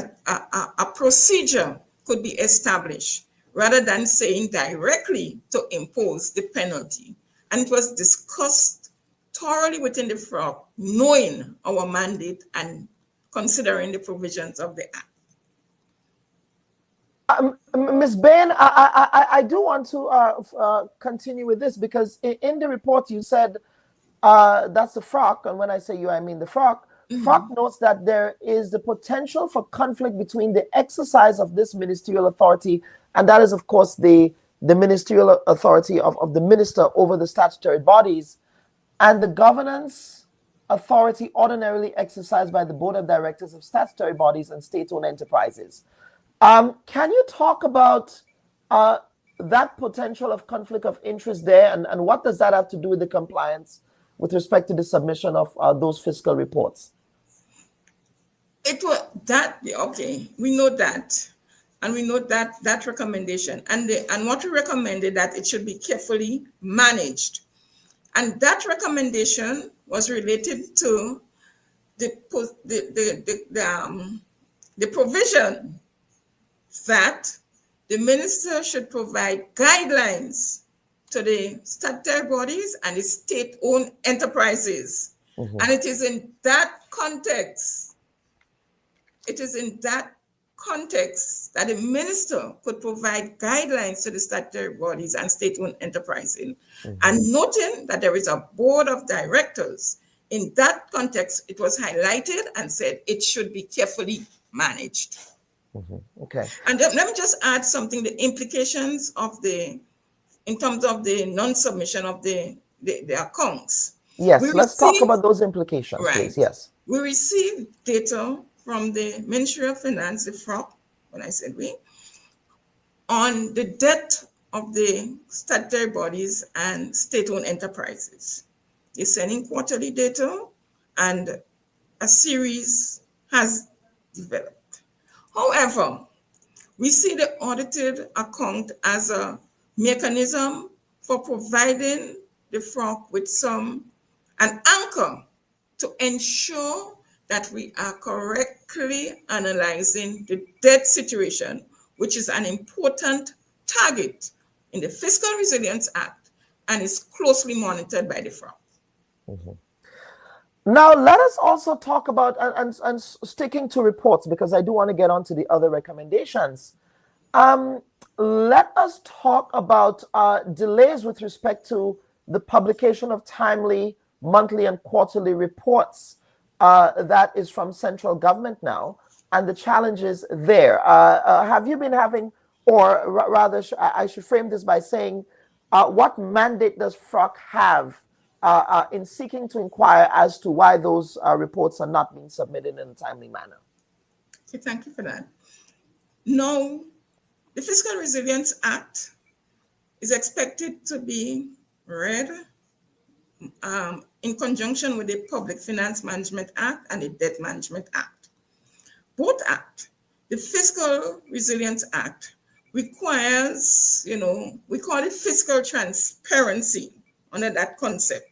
a procedure could be established rather than saying directly to impose the penalty. And it was discussed thoroughly within the FROC, knowing our mandate and considering the provisions of the Act. Ms. Bain, I do want to continue with this because in the report you said that's the FROC, and when I say you, I mean the FROC. FROC notes that there is the potential for conflict between the exercise of this ministerial authority, and that is, of course, the ministerial authority of the minister over the statutory bodies, and the governance authority ordinarily exercised by the board of directors of statutory bodies and state-owned enterprises. Can you talk about that potential of conflict of interest there, and what does that have to do with the compliance with respect to the submission of those fiscal reports? It was that, okay, we know that, and we know that recommendation, and what we recommended that it should be carefully managed, and that recommendation was related to the provision that the minister should provide guidelines to the statutory bodies and the state-owned enterprises. And it is in that context, that the minister could provide guidelines to the statutory bodies and state-owned enterprises. And noting that there is a board of directors, in that context, it was highlighted and said it should be carefully managed. Okay. And let me just add something, the implications of in terms of the non-submission of the accounts. Yes, let's talk about those implications, please. Yes. We received data from the Ministry of Finance, the FROC, when I said we, on the debt of the statutory bodies and state-owned enterprises. They're sending quarterly data, and a series has developed. However, we see the audited account as a mechanism for providing the FROC with an anchor to ensure that we are correctly analyzing the debt situation, which is an important target in the Fiscal Resilience Act and is closely monitored by the FROC. Now, let us also talk about, and sticking to reports, because I do want to get on to the other recommendations. Let us talk about delays with respect to the publication of timely monthly and quarterly reports that is from central government now, and the challenges there. Have you been having, or rather, I should frame this by saying, what mandate does FROC have in seeking to inquire as to why those reports are not being submitted in a timely manner? Okay, thank you for that. No, the Fiscal Resilience Act is expected to be read in conjunction with the Public Finance Management Act and the Debt Management Act. Both acts, the Fiscal Resilience Act requires, we call it fiscal transparency under that concept,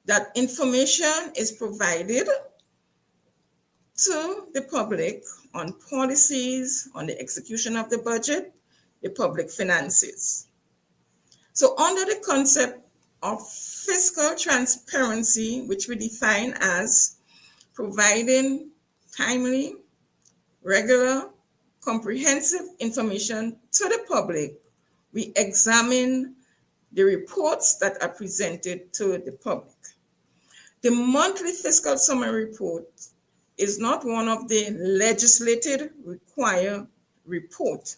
that information is provided to the public on policies, on the execution of the budget, the public finances. So under the concept of fiscal transparency, which we define as providing timely, regular, comprehensive information to the public, we examine the reports that are presented to the public. The monthly fiscal summary report is not one of the legislated required report.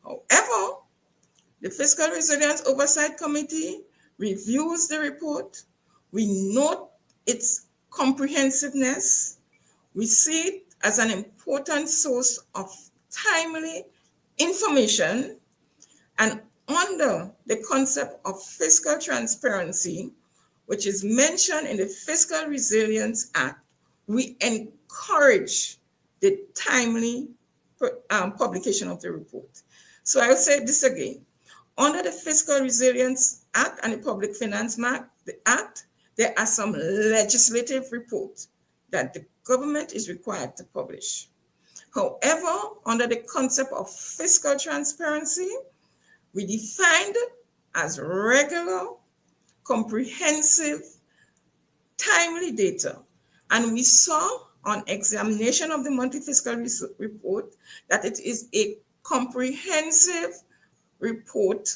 However, the Fiscal Resilience Oversight Committee reviews the report. We note its comprehensiveness. We see it as an important source of timely information. And under the concept of fiscal transparency, which is mentioned in the Fiscal Resilience Act, we encourage the timely publication of the report. So I'll say this again. Under the Fiscal Resilience Act and the Public Finance Act, there are some legislative reports that the government is required to publish. However, under the concept of fiscal transparency, we defined as regular, comprehensive, timely data. And we saw on examination of the monthly fiscal report that it is a comprehensive report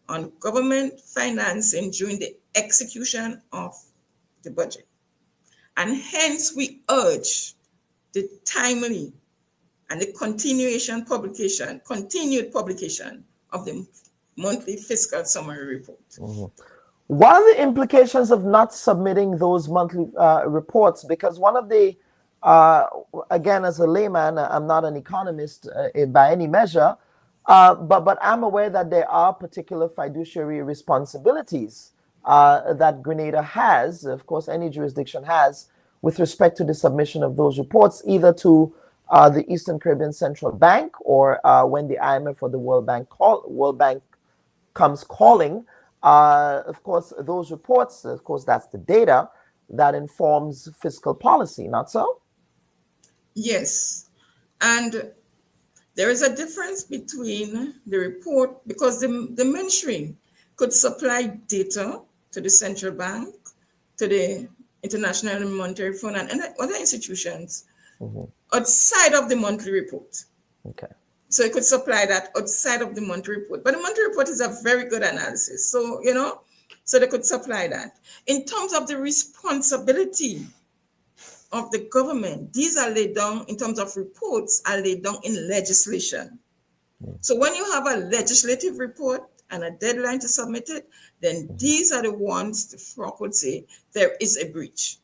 on government financing during the execution of the budget. And hence we urge the timely and the continued publication of the monthly fiscal summary report. Mm-hmm. What are the implications of not submitting those monthly reports? Because one of the, again, as a layman, I'm not an economist by any measure, but I'm aware that there are particular fiduciary responsibilities that Grenada has, of course, any jurisdiction has, with respect to the submission of those reports, either to the Eastern Caribbean Central Bank or when the IMF or the World Bank comes calling. Of course, those reports, of course, that's the data that informs fiscal policy, not so? Yes. And there is a difference between the report, because the ministry could supply data to the central bank, to the International Monetary Fund, and other institutions outside of the monthly report. Okay. So it could supply that outside of the monthly report. But the monthly report is a very good analysis. So, so they could supply that. In terms of the responsibility of the government, these are laid down in terms of reports, are laid down in legislation. So when you have a legislative report and a deadline to submit it, then these are the ones the FROC would say there is a breach.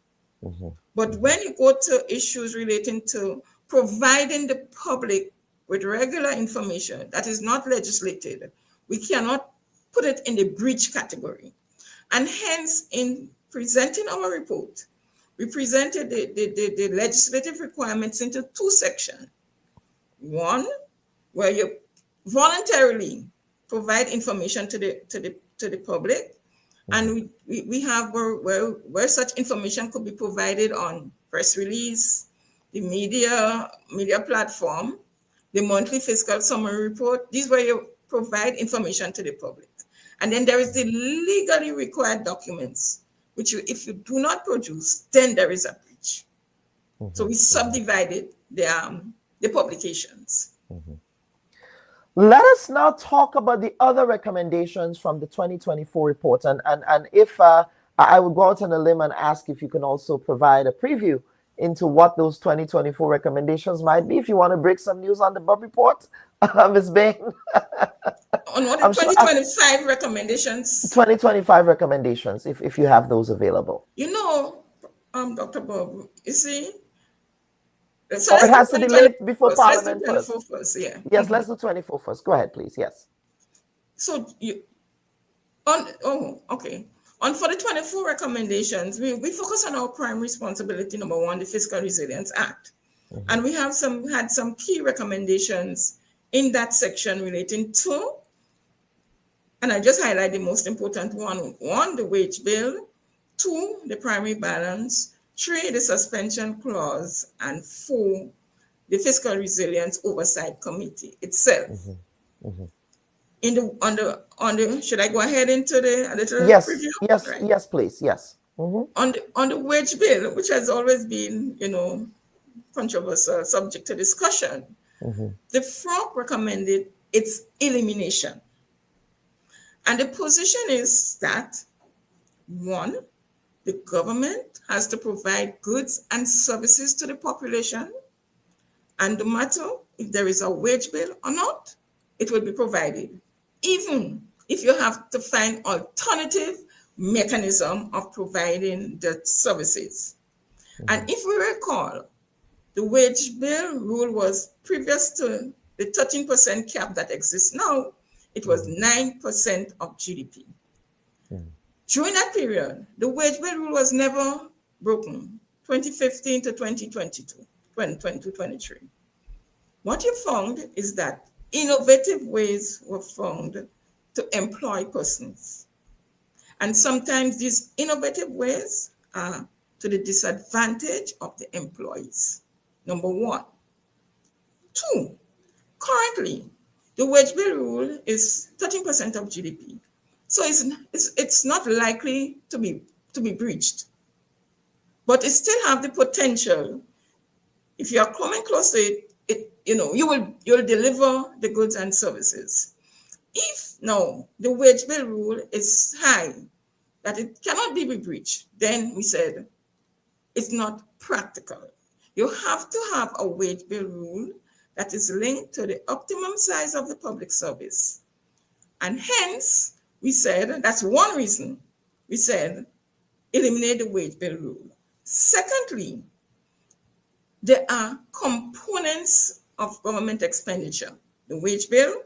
But when you go to issues relating to providing the public with regular information that is not legislated, we cannot put it in the breach category. And hence, in presenting our report, we presented the legislative requirements into two sections. One, where you voluntarily provide information to the public, and we have where such information could be provided on press release, the media platform, the monthly fiscal summary report. These where you provide information to the public. And then there is the legally required documents, which if you do not produce, then there is a breach. So we subdivided the publications. Let us now talk about the other recommendations from the 2024 report. And if I would go out on a limb and ask if you can also provide a preview into what those 2024 recommendations might be. If you want to break some news on the Bubb report, Ms. Bain. On what the 2025 recommendations? 2025 recommendations, if you have those available. Dr. Bubb, you see, so it has to be late before Parliament first. Yeah. Yes, let's do 24 first. Go ahead, please. Yes. So okay. For the 24 recommendations, we focus on our prime responsibility, number one, the Fiscal Resilience Act. And we have had some key recommendations in that section relating to, and I just highlight the most important one, the wage bill, two, the primary balance, 3, the suspension clause, and 4, the Fiscal Resilience Oversight Committee itself. In the should I go ahead into the little yes, preview? Yes, right. Yes, please, yes. On the wage bill, which has always been, controversial, subject to discussion, the FROC recommended its elimination. And the position is that, 1, the government has to provide goods and services to the population, and no matter if there is a wage bill or not, it will be provided, even if you have to find alternative mechanism of providing the services. And if we recall, the wage bill rule was previous to the 13% cap that exists now, it was 9% of GDP. During that period, the wage bill rule was never broken, 2015 to 2022, 2023. What you found is that innovative ways were found to employ persons. And sometimes these innovative ways are to the disadvantage of the employees. Number 1. 2, currently, the wage bill rule is 13% of GDP. So it's not likely to be breached. But it still have the potential. If you are coming close to it, you'll deliver the goods and services. If now the wage bill rule is high, that it cannot be breached, then we said it's not practical. You have to have a wage bill rule that is linked to the optimum size of the public service. And hence, we said, that's one reason we said, eliminate the wage bill rule. Secondly, there are components of government expenditure. The wage bill,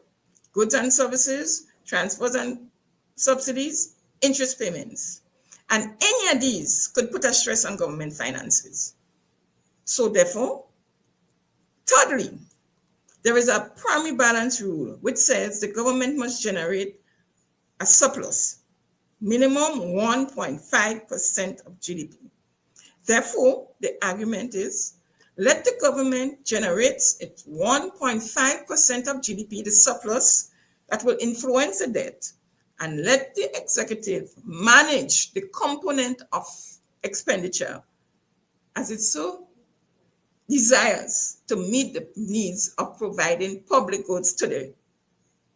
goods and services, transfers and subsidies, interest payments. And any of these could put a stress on government finances. So therefore, thirdly, there is a primary balance rule which says the government must generate a surplus, minimum 1.5% of GDP. Therefore, the argument is, let the government generate its 1.5% of GDP, the surplus that will influence the debt, and let the executive manage the component of expenditure as it so desires to meet the needs of providing public goods to the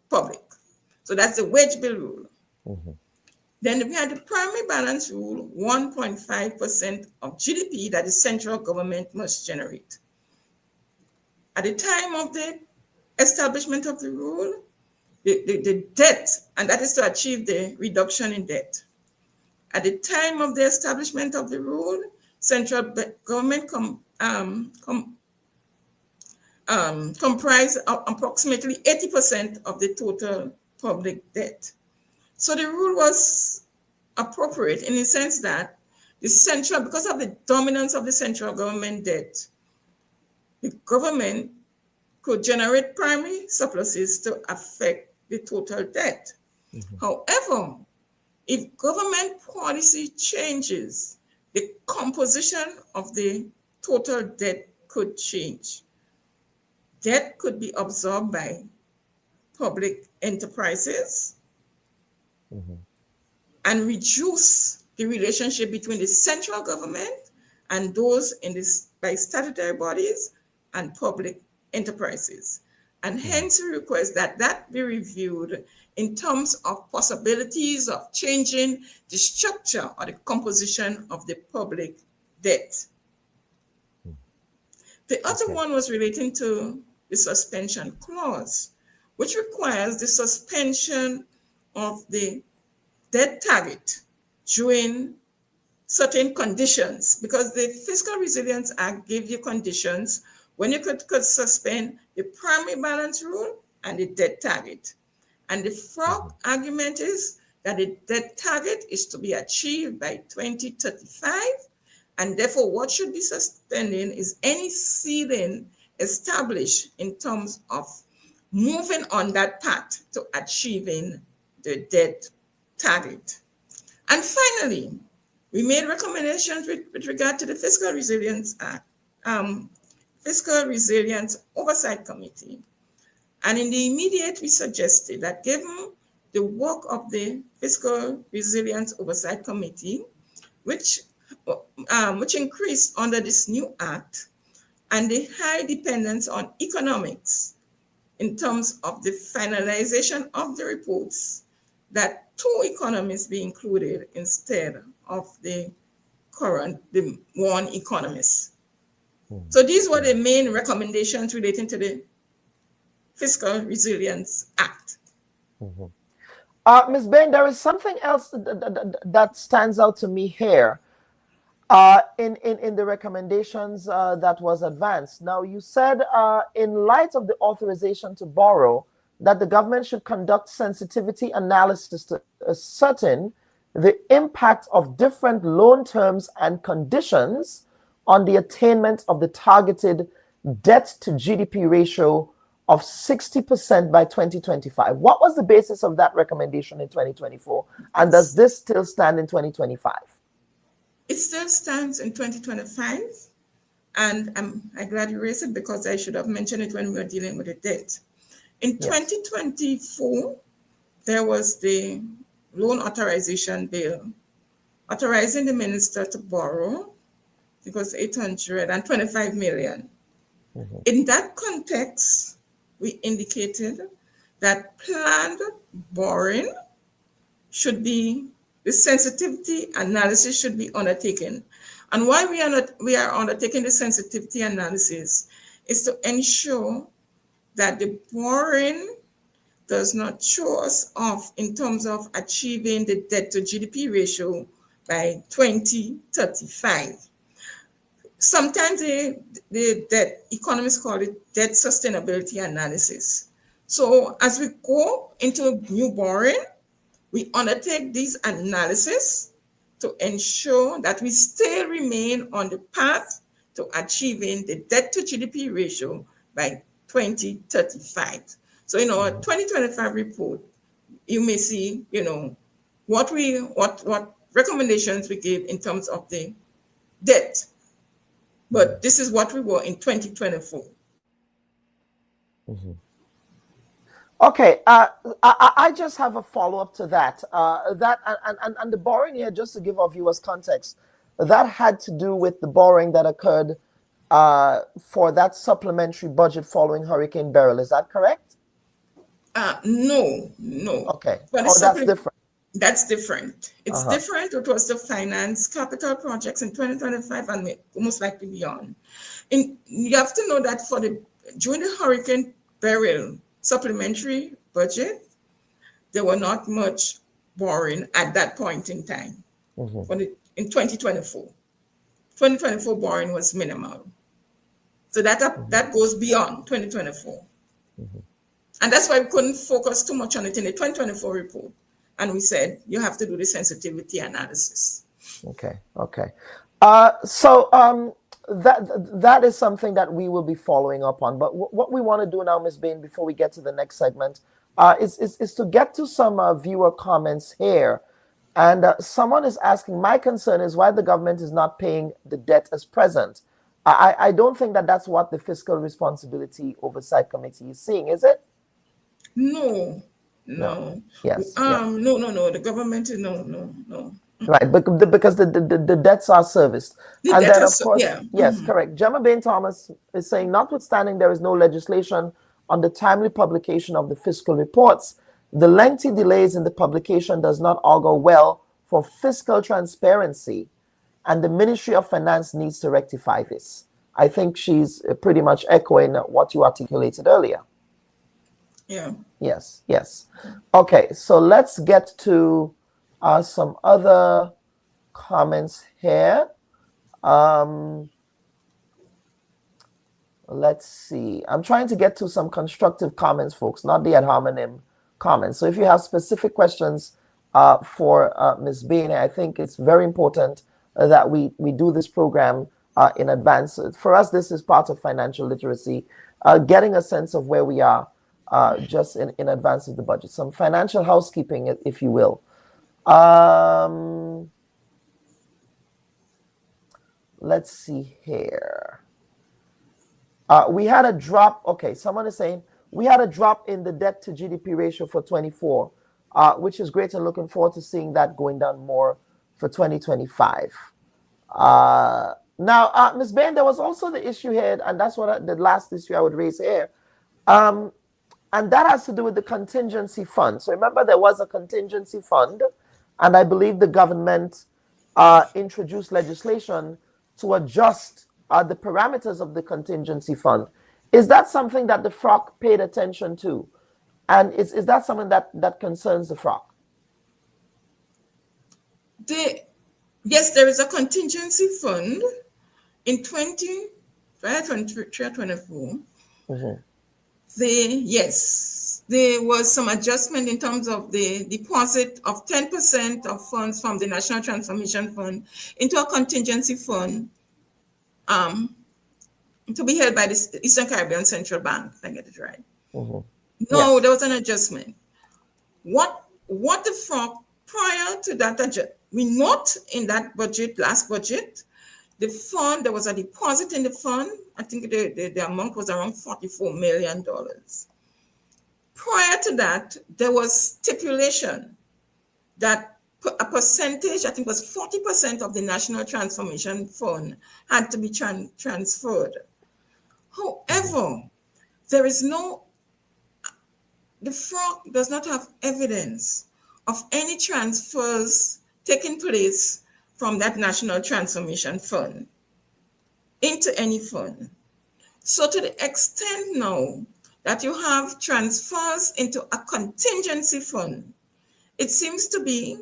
public. So that's the wage bill rule. Then we had the primary balance rule, 1.5% of GDP that the central government must generate. At the time of the establishment of the rule, the debt, and that is to achieve the reduction in debt. At the time of the establishment of the rule, central government comprised approximately 80% of the total public debt. So the rule was appropriate in the sense that the central, because of the dominance of the central government debt, the government could generate primary surpluses to affect the total debt. However, if government policy changes, the composition of the total debt could change. Debt could be absorbed by public enterprises and reduce the relationship between the central government and those by statutory bodies and public enterprises. And hence we request that that be reviewed in terms of possibilities of changing the structure or the composition of the public debt. The other one was relating to the suspension clause, which requires the suspension of the debt target during certain conditions, because the Fiscal Resilience Act gives you conditions when you could suspend the primary balance rule and the debt target. And the FROG argument is that the debt target is to be achieved by 2035, and therefore what should be suspending is any ceiling established in terms of moving on that path to achieving the debt target. And finally, We made recommendations with regard to the Fiscal Resilience Act, Fiscal Resilience Oversight Committee. And in the immediate, we suggested that given the work of the Fiscal Resilience Oversight Committee, which increased under this new act, and the high dependence on economics in terms of the finalization of the reports, that 2 economists be included instead of the one economist. So these were the main recommendations relating to the Fiscal Resilience Act. Ms. Bain, there is something else that stands out to me here in the recommendations that was advanced. Now, you said in light of the authorization to borrow, that the government should conduct sensitivity analysis to ascertain the impact of different loan terms and conditions on the attainment of the targeted debt to GDP ratio of 60% by 2025. What was the basis of that recommendation in 2024? And does this still stand in 2025? It still stands in 2025. And I'm glad you raised it, because I should have mentioned it when we were dealing with the debt. In 2024, there was the loan authorization bill authorizing the minister to borrow. It was 825 million. In that context, we indicated that planned borrowing should be, the sensitivity analysis should be undertaken. And why we are undertaking the sensitivity analysis is to ensure that the borrowing does not show us off in terms of achieving the debt to GDP ratio by 2035. Sometimes the debt, economists call it debt sustainability analysis. So as we go into new borrowing, we undertake these analysis to ensure that we still remain on the path to achieving the debt to GDP ratio by 2035. So in our 2025 report, you may see, what recommendations we gave in terms of the debt. But this is what we were in 2024. Okay, I just have a follow-up to that. And the borrowing here, just to give our viewers context, that had to do with the borrowing that occurred for that supplementary budget following Hurricane Beryl. Is that correct? No. Okay. But that's different. That's different. It's different. It was to finance capital projects in 2025 and most likely beyond. And you have to know that during the Hurricane Beryl supplementary budget, there were not much borrowing at that point in time. In 2024. 2024 borrowing was minimal. So that goes beyond 2024. And that's why we couldn't focus too much on it in the 2024 report. And we said, you have to do the sensitivity analysis. Okay. So that is something that we will be following up on. But what we want to do now, Ms. Bain, before we get to the next segment, is to get to some viewer comments here. And someone is asking, my concern is why the government is not paying the debt as present. I don't think that's what the Fiscal Responsibility Oversight Committee is seeing, is it? No. Yes. No. The government is no. Right, because the debts are serviced. And then, of course, yes, correct. Gemma Bain Thomas is saying, notwithstanding there is no legislation on the timely publication of the fiscal reports, the lengthy delays in the publication does not augur well for fiscal transparency, and the Ministry of Finance needs to rectify this. I think she's pretty much echoing what you articulated earlier. Yeah. Yes. Okay, so let's get to some other comments here. Let's see. I'm trying to get to some constructive comments, folks, not the ad hominem comments. So if you have specific questions for Ms. Bain, I think it's very important that we do this program in advance. For us, this is part of financial literacy, getting a sense of where we are just in advance of the budget. Some financial housekeeping, if you will. let's see here. We had a drop. Okay, someone is saying we had a drop in the debt to GDP ratio for 24, which is great, and looking forward to seeing that going down more for 2025. Now, Ms. Bain, there was also the issue here, and that's what the last issue I would raise here. And that has to do with the contingency fund. So remember, there was a contingency fund, and I believe the government introduced legislation to adjust the parameters of the contingency fund. Is that something that the FROC paid attention to? And is that something that concerns the FROC? Yes, there is a contingency fund in 2023-24. There was some adjustment in terms of the deposit of 10% of funds from the National Transformation Fund into a contingency fund to be held by the Eastern Caribbean Central Bank, if I get it right. No, there was an adjustment. What the FROC prior to that adjustment, we note in that budget, last budget, the fund, there was a deposit in the fund. I think the amount was around $44 million. Prior to that, there was stipulation that a percentage, I think it was 40% of the National Transformation Fund had to be transferred. However, there is the FROC does not have evidence of any transfers taking place from that National Transformation Fund into any fund. So to the extent now that you have transfers into a contingency fund, it seems to be,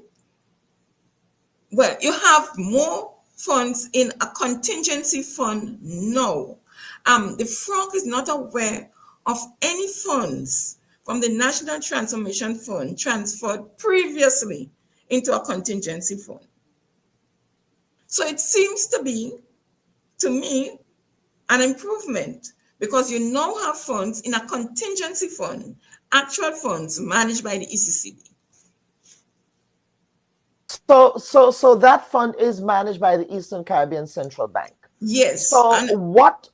well, you have more funds in a contingency fund now. The FROC is not aware of any funds from the National Transformation Fund transferred previously into a contingency fund. So it seems to be, to me, an improvement because you now have funds in a contingency fund, actual funds managed by the ECCB. So that fund is managed by the Eastern Caribbean Central Bank. Yes. So what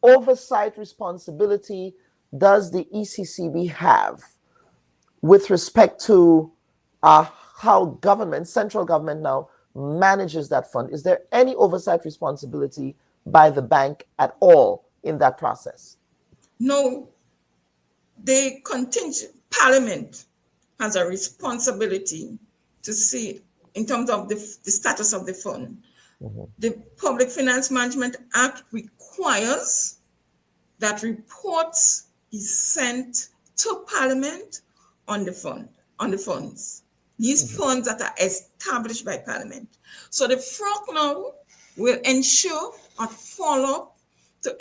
oversight responsibility does the ECCB have with respect to how central government now manages that fund? Is there any oversight responsibility by the bank at all in that process? No. The Parliament has a responsibility to see in terms of the status of the fund. The Public Finance Management Act requires that reports be sent to Parliament on the funds. These funds that are established by Parliament. So the FROC now will ensure or follow up to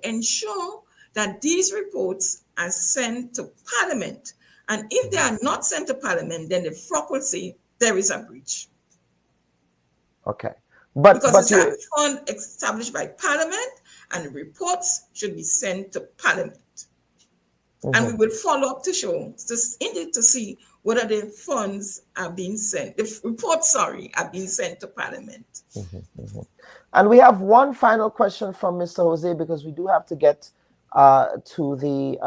ensure that these reports are sent to Parliament. And if they are not sent to Parliament, then the FROC will say there is a breach. Okay. Because it's a fund established by Parliament and the reports should be sent to Parliament. And we will follow up to see whether the funds are being sent, the reports, are being sent to Parliament. And we have one final question from Mr. Jose, because we do have to get to the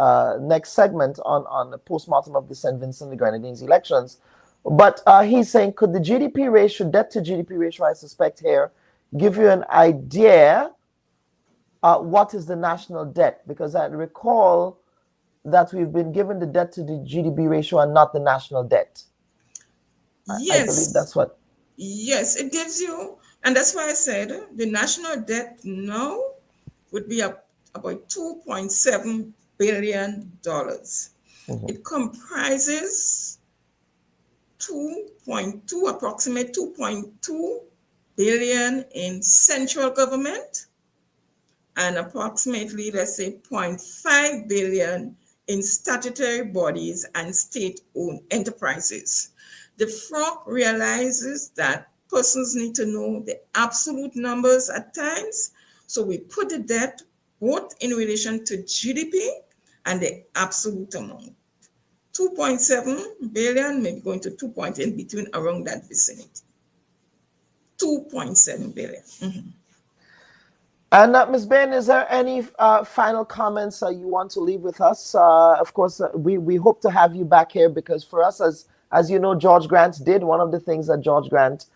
next segment on the postmortem of the St. Vincent and the Grenadines elections. But he's saying, could the GDP ratio, debt to GDP ratio, I suspect here, give you an idea what is the national debt? Because I recall that we've been given the debt to the GDP ratio and not the national debt. Yes. I believe that's what. Yes, it gives you, and that's why I said the national debt now would be about $2.7 billion. It comprises approximate 2.2 billion in central government and approximately, let's say, 0.5 billion in statutory bodies and state-owned enterprises. The FROC realizes that persons need to know the absolute numbers at times, so we put the debt both in relation to GDP and the absolute amount. 2.7 billion, maybe going to 2.8 between around that vicinity. 2.7 billion. Mm-hmm. And Ms. Bain, is there any final comments you want to leave with us? Of course, we hope to have you back here because for us, as you know, George Grant did, one of the things that George Grant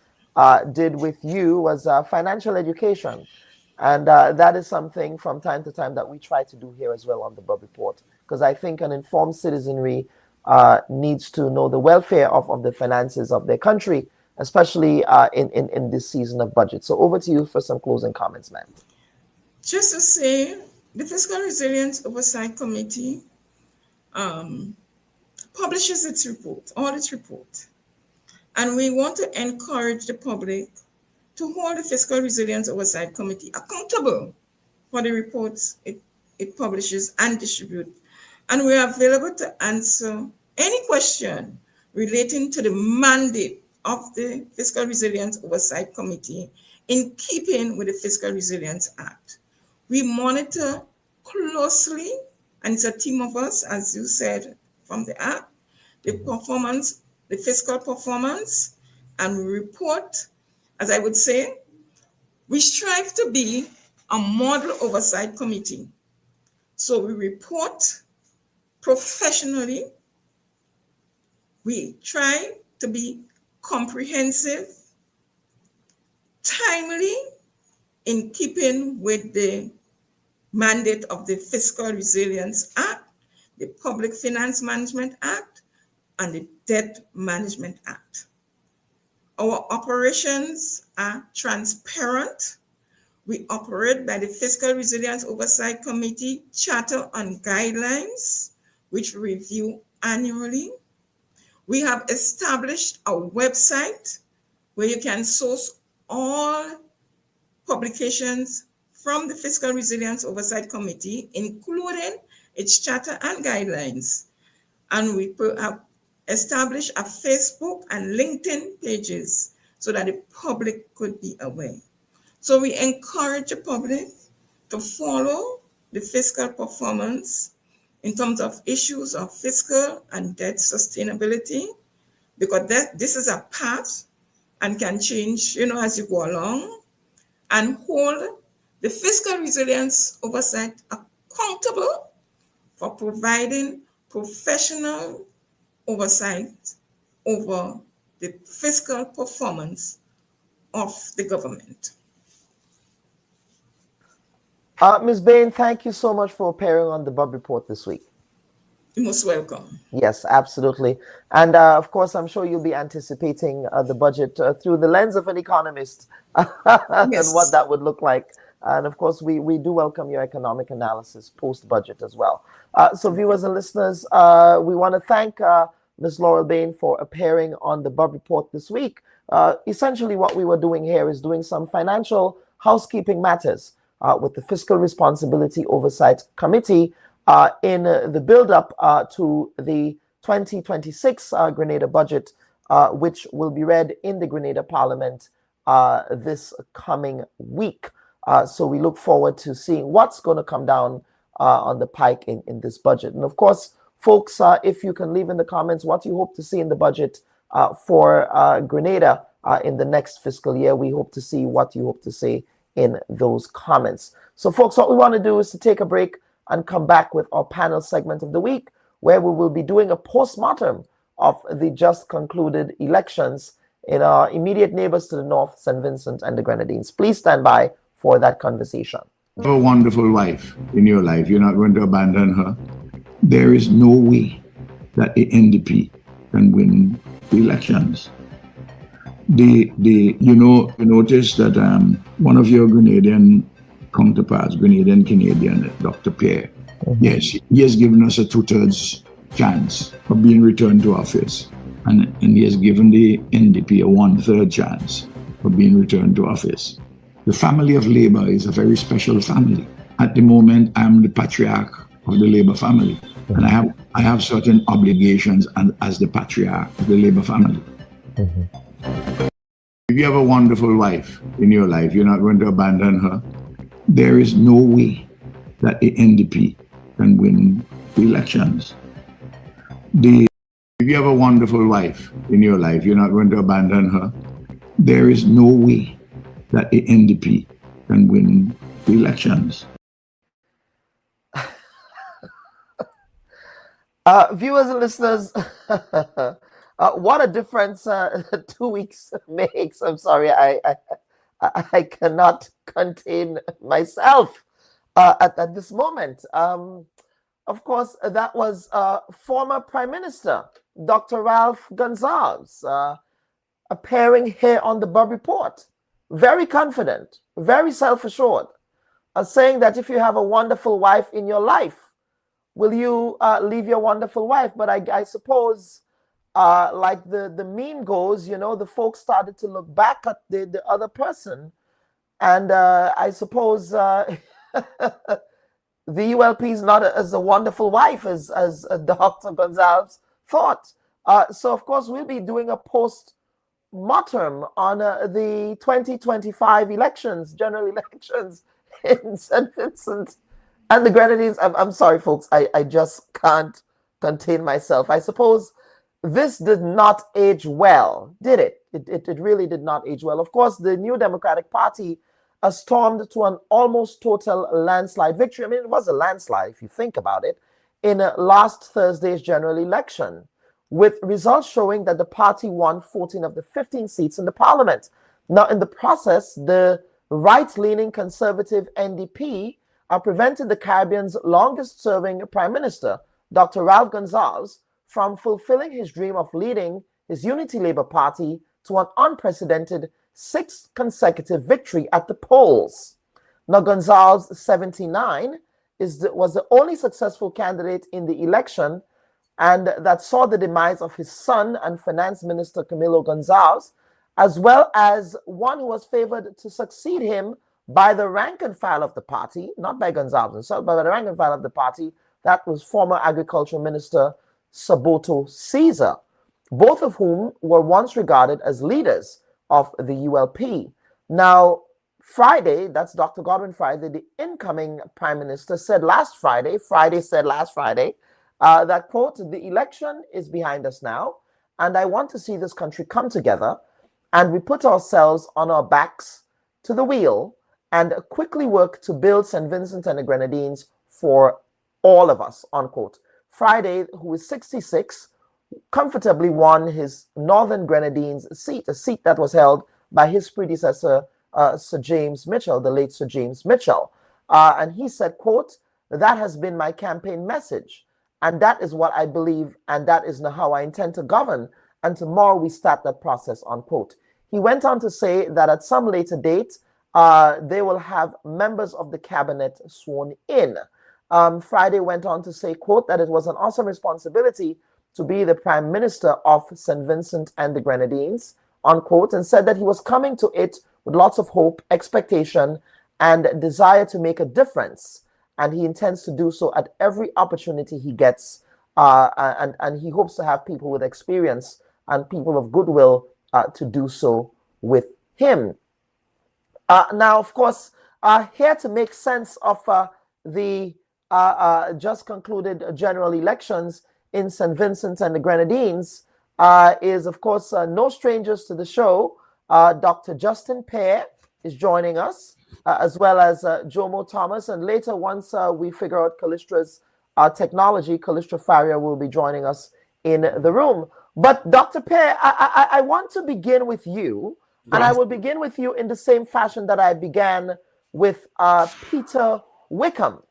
did with you was financial education. And that is something from time to time that we try to do here as well on the Bubb Report, because I think an informed citizenry needs to know the welfare of the finances of their country, especially in this season of budget. So over to you for some closing comments, ma'am. Just to say, the Fiscal Resilience Oversight Committee publishes its report, all its report. And we want to encourage the public to hold the Fiscal Resilience Oversight Committee accountable for the reports it publishes and distributes. And we are available to answer any question relating to the mandate of the Fiscal Resilience Oversight Committee in keeping with the Fiscal Resilience Act. We monitor closely, and it's a team of us, as you said, from the Act, the performance, the fiscal performance, and we report, as I would say, we strive to be a model oversight committee. So we report professionally. We try to be comprehensive, timely, in keeping with the mandate of the Fiscal Resilience Act, the Public Finance Management Act, and the Debt Management Act. Our operations are transparent. We operate by the Fiscal Resilience Oversight Committee Charter and Guidelines, which we review annually. We have established a website where you can source all publications from the Fiscal Resilience Oversight Committee, including its charter and guidelines. And we have established a Facebook and LinkedIn pages so that the public could be aware. So we encourage the public to follow the fiscal performance in terms of issues of fiscal and debt sustainability, because this is a path and can change, as you go along, and hold the Fiscal Resilience Oversight accountable for providing professional oversight over the fiscal performance of the government. Ms. Bain, thank you so much for appearing on the Bubb Report this week. You're most welcome. Yes, absolutely. And of course, I'm sure you'll be anticipating the budget through the lens of an economist and what that would look like. And of course, we do welcome your economic analysis post-budget as well. So viewers and listeners, we want to thank Ms. Laurel Bain for appearing on the Bubb Report this week. Essentially, what we were doing here is doing some financial housekeeping matters with the Fiscal Responsibility Oversight Committee in the build-up to the 2026 Grenada Budget, which will be read in the Grenada Parliament this coming week. So we look forward to seeing what's going to come down on the pike in this budget. And of course, folks, if you can leave in the comments what you hope to see in the budget for Grenada in the next fiscal year, we hope to see what you hope to see in those comments. So folks, what we want to do is to take a break and come back with our panel segment of the week, where we will be doing a postmortem of the just concluded elections in our immediate neighbors to the north, St. Vincent and the Grenadines. Please stand by for that conversation. You have a wonderful wife in your life. You're not going to abandon her. There is no way that the NDP can win the elections. You notice that one of your Grenadian counterparts, Grenadian Canadian, Dr. Pierre, yes, he has given us a 2/3 chance of being returned to office. And he has given the NDP a 1/3 chance of being returned to office. The family of Labour is a very special family. At the moment, I'm the patriarch of the Labour family. And I have certain obligations as the patriarch of the Labour family. If you have a wonderful wife in your life, you're not going to abandon her. There is no way that the NDP can win the elections. If you have a wonderful wife in your life, you're not going to abandon her. There is no way that the NDP can win the elections. Viewers and listeners, what a difference 2 weeks makes. I'm sorry, I cannot contain myself at this moment. Of course, that was former Prime Minister, Dr. Ralph Gonsalves, appearing here on the Bubb Report, very confident, very self-assured, saying that if you have a wonderful wife in your life, will you leave your wonderful wife? But I suppose, like the meme goes, you know, the folks started to look back at the other person. And I suppose the ULP is not as a wonderful wife as Dr. Gonsalves thought. So, of course, we'll be doing a post-mortem on the 2025 elections, general elections in St. Vincent and the Grenadines. I'm sorry, folks. I just can't contain myself. I suppose this did not age well, did it? It really did not age well. Of course, the New Democratic Party stormed to an almost total landslide victory. I mean, it was a landslide, if you think about it, in last Thursday's general election, with results showing that the party won 14 of the 15 seats in the parliament. Now, in the process, the right-leaning conservative NDP prevented the Caribbean's longest-serving prime minister, Dr. Ralph Gonsalves, from fulfilling his dream of leading his Unity Labour Party to an unprecedented 6th consecutive victory at the polls. Now, Gonsalves, 79, was the only successful candidate in the election, and that saw the demise of his son and finance minister Camilo Gonsalves, as well as one who was favored to succeed him by the rank and file of the party, not by Gonsalves himself, but by the rank and file of the party. That was former Agriculture Minister Saboto Caesar, both of whom were once regarded as leaders of the ULP. Now, Friday, that's Dr. Godwin Friday, the incoming Prime Minister, said last Friday, that, quote, the election is behind us now, and I want to see this country come together, and we put ourselves on our backs to the wheel and quickly work to build St. Vincent and the Grenadines for all of us, unquote. Friday, who is 66, comfortably won his Northern Grenadines seat, a seat that was held by his predecessor, Sir James Mitchell, the late Sir James Mitchell. And he said, quote, that has been my campaign message, and that is what I believe, and that is how I intend to govern, and tomorrow we start that process, unquote. He went on to say that at some later date, they will have members of the cabinet sworn in. Friday went on to say, quote, that it was an awesome responsibility to be the Prime Minister of St. Vincent and the Grenadines, unquote, and said that he was coming to it with lots of hope, expectation, and desire to make a difference. And he intends to do so at every opportunity he gets. And he hopes to have people with experience and people of goodwill to do so with him. Now, of course, here to make sense of the just concluded general elections in St. Vincent and the Grenadines is, of course, no strangers to the show. Dr. Justin Pear is joining us, as well as Jomo Thomas. And later, once we figure out Callistra's technology, Callistra Faria will be joining us in the room. But Dr. Pear, I want to begin with you. Right. And I will begin with you in the same fashion that I began with Peter Wickham.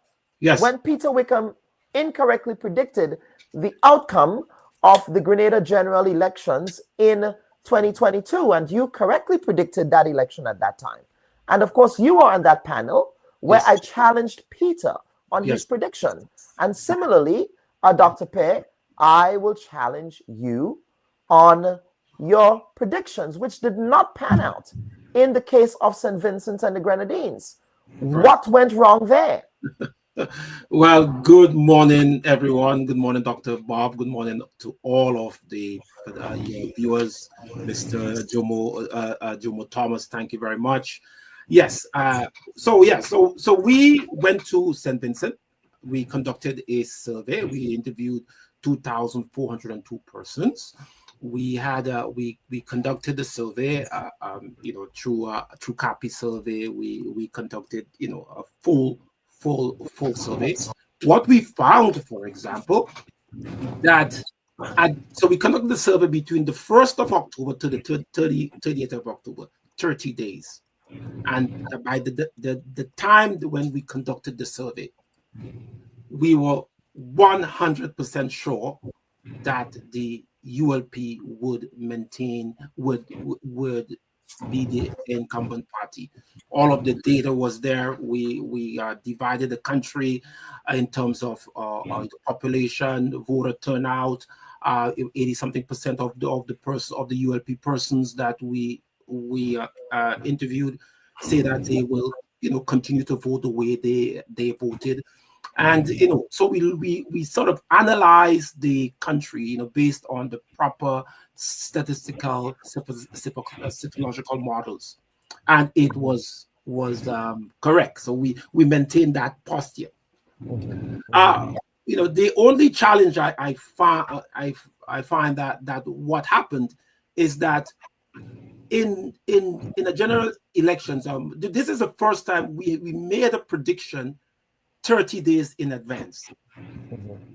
Yes. When Peter Wickham incorrectly predicted the outcome of the Grenada general elections in 2022, and you correctly predicted that election at that time. And of course, you were on that panel where I challenged Peter on his prediction. And similarly, Dr. Pear, I will challenge you on your predictions, which did not pan out in the case of St. Vincent and the Grenadines. What went wrong there? Well, good morning, everyone. Good morning, Dr. Bob. Good morning to all of the viewers. Mr. Jomo Thomas, thank you very much. Yes. So we went to St. Vincent. We conducted a survey. We interviewed 2,402 persons. we had we conducted the survey, through copy survey. We conducted, a full survey. What we found, for example, that so we conducted the survey between the 1st of October to the 30th of October, 30 days. And by the time when we conducted the survey, we were 100% sure that the ULP would be the incumbent party. All of the data was there. We divided the country in terms of the population, voter turnout. 80-something% of the ULP persons that we interviewed say that they will continue to vote the way they voted. And so we sort of analyze the country based on the proper statistical psychological models, and it was correct. So we maintain that posture. The only challenge I find that what happened is that in the general elections, this is the first time we made a prediction 30 days in advance.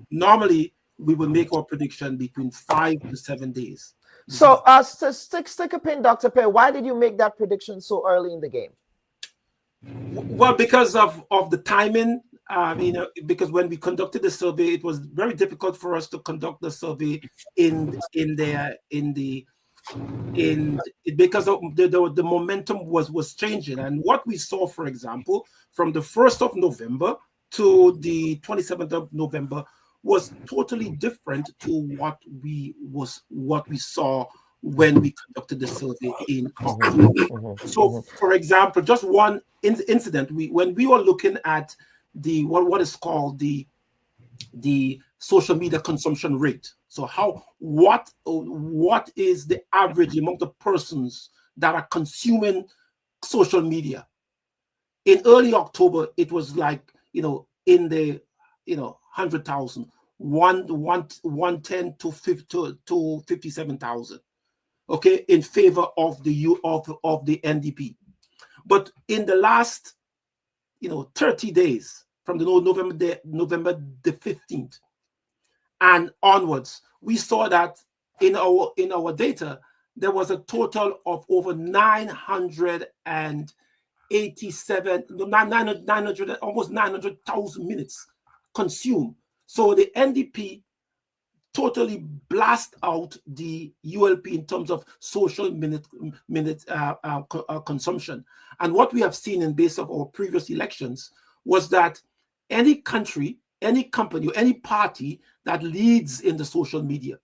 Normally, we will make our prediction between 5 to 7 days. So, stick a pin, Dr. Perry. Why did you make that prediction so early in the game? Well, because of the timing. Because when we conducted the survey, it was very difficult for us to conduct the survey because of the momentum was changing. And what we saw, for example, from the 1st of November to the 27th of November was totally different to what we saw when we conducted the survey in October. So, for example, just one incident, when we were looking at the what is called the social media consumption rate. So what is the average among the persons that are consuming social media? In early October, it was like, in the 100,000, 110 to 57,000. Okay, in favor of the NDP. But in the last 30 days, from the November the 15th and onwards, we saw that in our data there was a total of over almost 900,000 minutes consumed. So the NDP totally blast out the ULP in terms of social minute consumption. And what we have seen in base of our previous elections was that any country, any company, or any party that leads in the social media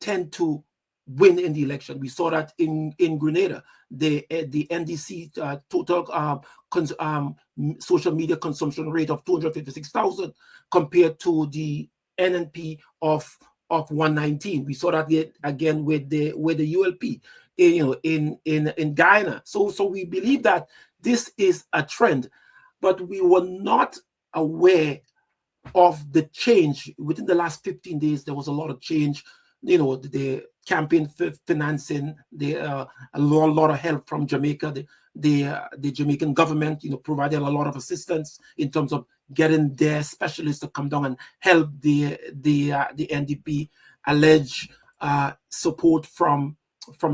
tend to win in the election. We saw that in Grenada, the NDC total social media consumption rate of 256,000 compared to the NNP of 119. We saw that again with the ULP, in Guyana. So we believe that this is a trend, but we were not aware of the change within the last 15 days. There was a lot of change. The campaign financing, a lot of help from Jamaica. The Jamaican government, provided a lot of assistance in terms of getting their specialists to come down and help the NDP. Alleged support from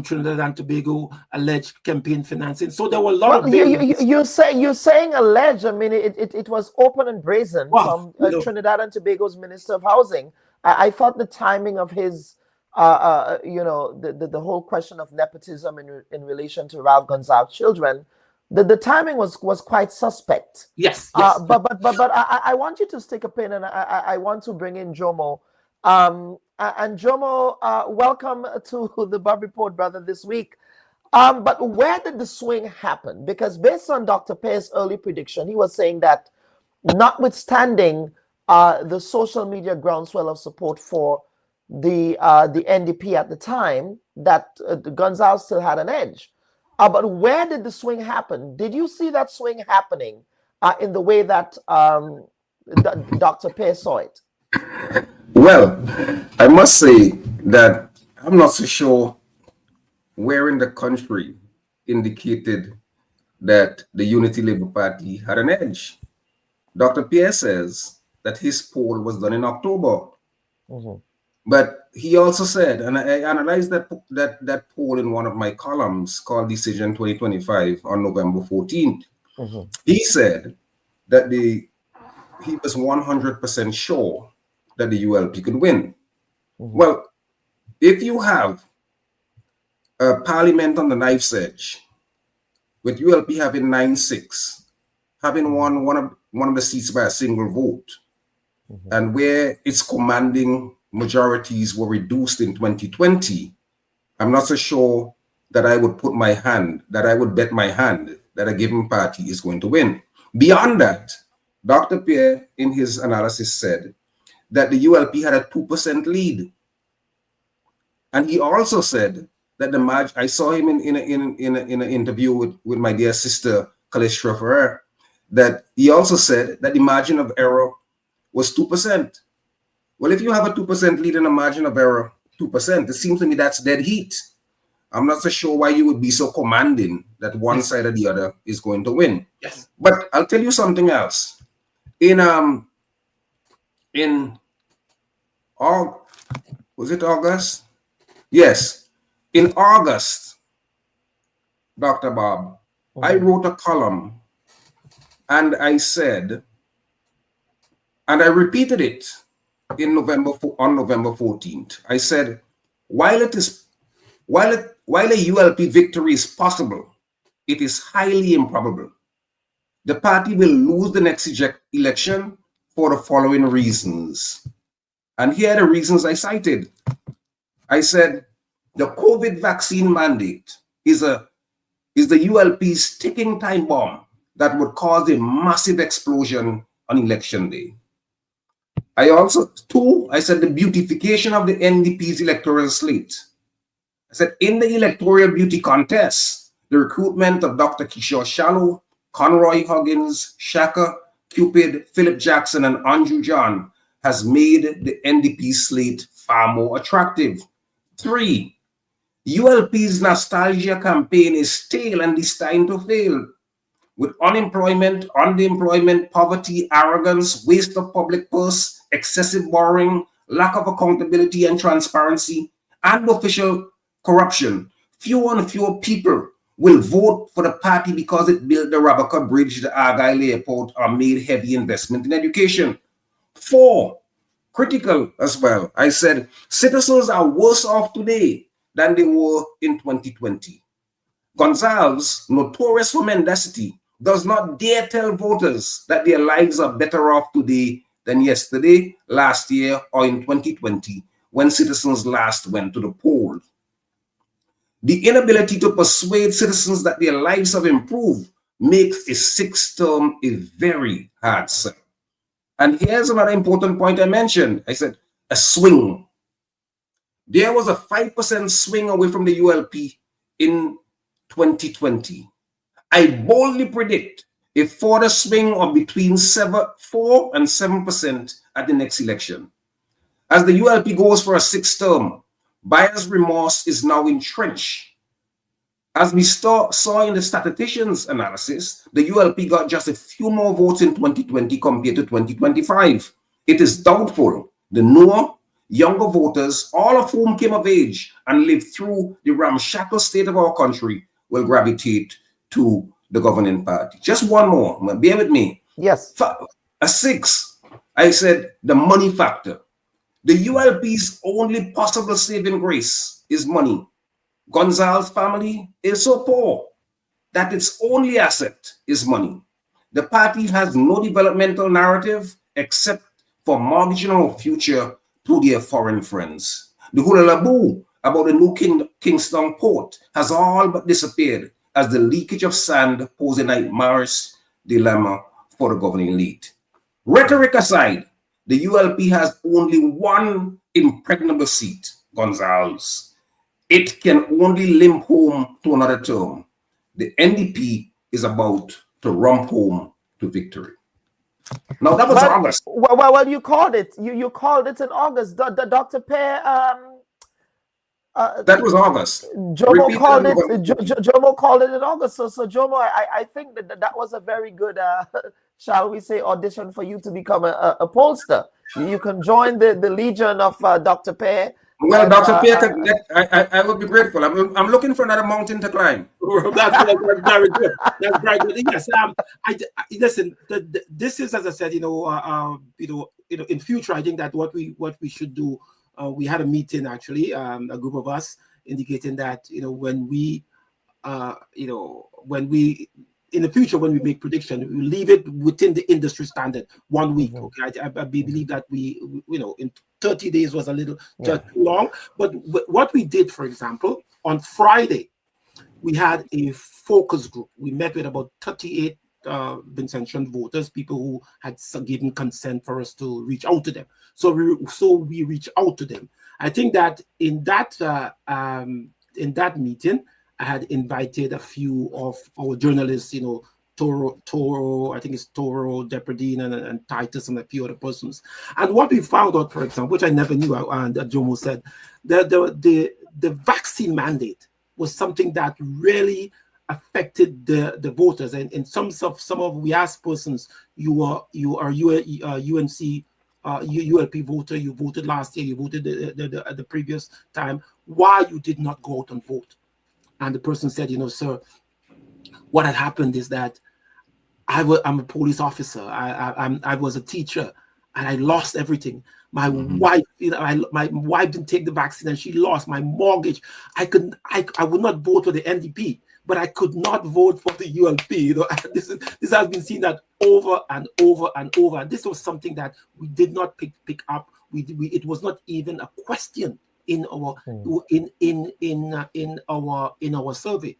Trinidad and Tobago, alleged campaign financing. So there were a lot of. You're saying alleged. I mean, it was open and brazen from Trinidad and Tobago's Minister of Housing. I thought the timing of his, the whole question of nepotism in relation to Ralph Gonzalez's children, the timing was quite suspect. Yes. But I want you to stick a pin, and I want to bring in Jomo. And Jomo, welcome to the Bubb Report, brother, this week. But where did the swing happen? Because based on Dr. Perry's early prediction, he was saying that notwithstanding the social media groundswell of support for the NDP at the time, that Gonzalez still had an edge. But where did the swing happen? Did you see that swing happening in the way that Dr. Perry saw it? Well, I must say that I'm not so sure where in the country indicated that the Unity Labour Party had an edge. Dr. Pierre says that his poll was done in October. But he also said, and I analyzed that poll in one of my columns called Decision 2025 on November 14th. He said that he was 100% sure that the ULP could win. Well, if you have a parliament on the knife's edge, with ULP having 9-6, having won one of the seats by a single vote, and where its commanding majorities were reduced in 2020, I'm not so sure that I would bet my hand that a given party is going to win. Beyond that, Dr. Pierre, in his analysis, said that the ULP had a 2% lead. And he also said that the margin, I saw him in an interview with my dear sister, Kalistra Ferrer, that he also said that the margin of error was 2%. Well, if you have a 2% lead and a margin of error 2%, it seems to me that's dead heat. I'm not so sure why you would be so commanding that one side or the other is going to win. Yes. But I'll tell you something else. Was it August? Yes. In August, Dr. Bob, I wrote a column and I said, and I repeated it on November 14th. I said, while a ULP victory is possible, it is highly improbable. The party will lose the next election for the following reasons. And here are the reasons I cited. I said, the COVID vaccine mandate is the ULP's ticking time bomb that would cause a massive explosion on election day. I said the beautification of the NDP's electoral slate. I said in the electoral beauty contest, the recruitment of Dr. Kishore Shallow, Conroy Huggins, Shaka, Cupid, Philip Jackson, and Andrew John has made the NDP slate far more attractive. 3, ULP's nostalgia campaign is stale and destined to fail. With unemployment, underemployment, poverty, arrogance, waste of public purse, excessive borrowing, lack of accountability and transparency, and official corruption, fewer and fewer people will vote for the party because it built the Rabaka Bridge, the Argyle Airport, or made heavy investment in education. 4, critical as well, I said, citizens are worse off today than they were in 2020. Gonzalez, notorious for mendacity, does not dare tell voters that their lives are better off today than yesterday, last year, or in 2020, when citizens last went to the poll. The inability to persuade citizens that their lives have improved makes a 6th term a very hard sell. And here's another important point I mentioned. I said, a swing. There was a 5% swing away from the ULP in 2020. I boldly predict a further swing of between 4 and 7% at the next election. As the ULP goes for a 6th term, buyer's remorse is now entrenched. As we saw in the statisticians' analysis, the ULP got just a few more votes in 2020 compared to 2025. It is doubtful the newer, younger voters, all of whom came of age and lived through the ramshackle state of our country, will gravitate to the governing party. Just one more, bear with me. Yes. A 6, I said the money factor. The ULP's only possible saving grace is money. Gonzalez's family is so poor that its only asset is money. The party has no developmental narrative except for mortgaging our future to their foreign friends. The hula-la-boo about the new Kingston port has all but disappeared as the leakage of sand poses a nightmarish dilemma for the governing elite. Rhetoric aside, the ULP has only one impregnable seat, Gonzalez. It can only limp home to another term. The NDP is about to romp home to victory. Now that was August. Well, you called it. You called it in August. Dr. Pear, That was August. Jomo called it in August. So Jomo, I think that was a very good, shall we say, audition for you to become a pollster. You can join the legion of Dr. Pear. Well, Dr. Pear, I would be grateful. I'm looking for another mountain to climb. That's very good. That's very good. Yes, listen. This is, as I said, in future, I think that what we should do. We had a meeting actually, a group of us indicating that when we in the future when we make prediction, we leave it within the industry standard 1 week. Okay, I believe that we in 30 days was a little too long. But what we did, for example, on Friday, we had a focus group. We met with about 38 Vincentian voters, people who had given consent for us to reach out to them. So we reach out to them. I think that in that meeting, I had invited a few of our journalists, Toro, I think it's Toro, Depredine, and Titus, and a few other persons. And what we found out, for example, which I never knew, and Jomo said, the vaccine mandate was something that really affected the voters. And in some of we asked persons, you are UNC ULP voter, you voted last year, you voted the previous time, why you did not go out and vote? And the person said, sir, what had happened is that I'm a police officer, I was a teacher, and I lost everything. My wife, my wife didn't take the vaccine and she lost my mortgage. I would not vote for the NDP, but I could not vote for the ULP. This has been seen that over and over and over. And this was something that we did not pick up. It was not even a question in our in our survey.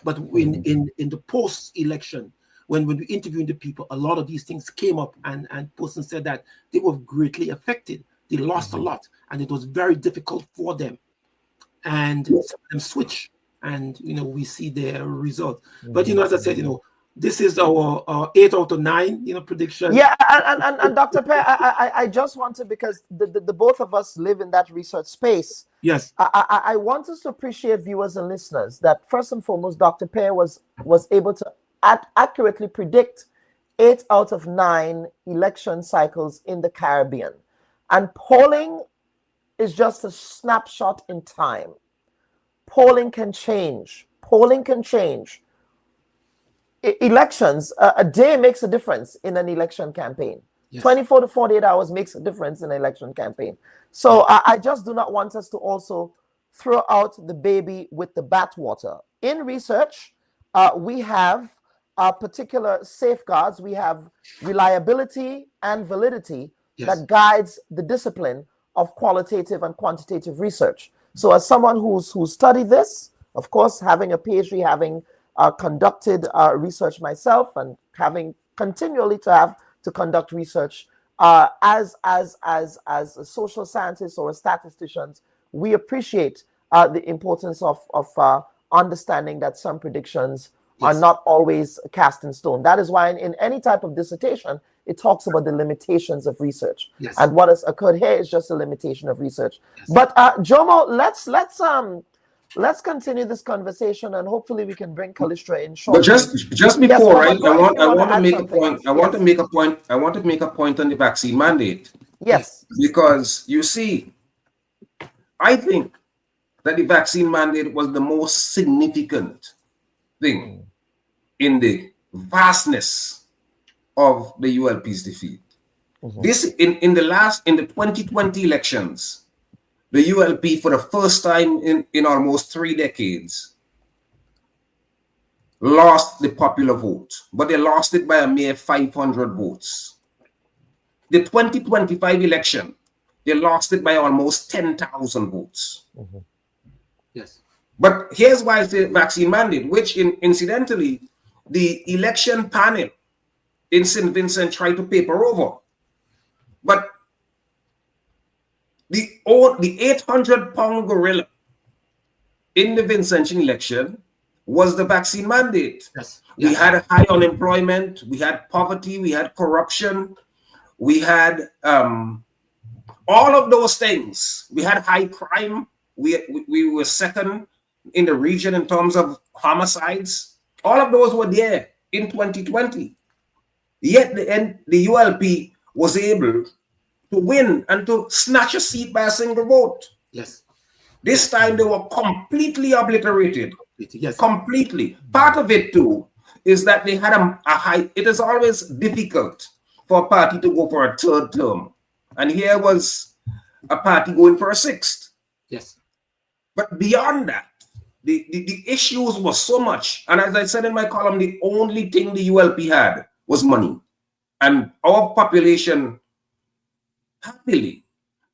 But in the post-election, when we interviewed the people, a lot of these things came up, and persons said that they were greatly affected. They lost a lot, and it was very difficult for them. And some of them switch, and we see their result. But as I said, this is our 8 out of 9 prediction. Yeah, and Dr. Pear, I just wanted, because the both of us live in that research space. Yes, I want us to appreciate, viewers and listeners, that first and foremost, Dr. Pear was able to accurately predict 8 out of 9 election cycles in the Caribbean. And polling is just a snapshot in time. Polling can change. Elections, a day makes a difference in an election campaign. Yes. 24 to 48 hours makes a difference in an election campaign. So I just do not want us to also throw out the baby with the bathwater. In research, we have particular safeguards. We have reliability and validity that guides the discipline of qualitative and quantitative research. So as someone who's studied this, of course, having a PhD, having conducted research myself, and having continually to conduct research as a social scientists or statisticians, we appreciate the importance of understanding that some predictions are not always cast in stone. That is why in any type of dissertation, it talks about the limitations of research. Yes. And what has occurred here is just a limitation of research. Yes. But Jomo, let's continue this conversation, and hopefully we can bring Callistra in shortly. But just before, right? I want to make a point. I want to make a point. I want to make a point on the vaccine mandate. Yes. Because you see, I think that the vaccine mandate was the most significant thing in the vastness of the ULP's defeat. This in the 2020 elections, the ULP, for the first time in almost 3 decades, lost the popular vote, but they lost it by a mere 500 votes. The 2025 election, they lost it by almost 10,000 votes. Yes. But here's why it's the vaccine mandate, which incidentally, the election panel in St. Vincent tried to paper over. But the 800-pound gorilla in the Vincentian election was the vaccine mandate. Yes. We had high unemployment, we had poverty, we had corruption, we had all of those things. We had high crime, we were second in the region in terms of homicides. All of those were there in 2020. Yet the ULP was able to win and to snatch a seat by a single vote. Yes. This time they were completely obliterated. Yes. Completely. Part of it too is that they had a high. It is always difficult for a party to go for a third term. And here was a party going for a sixth. Yes. But beyond that, the issues were so much. And as I said in my column, the only thing the ULP had was money. And our population happily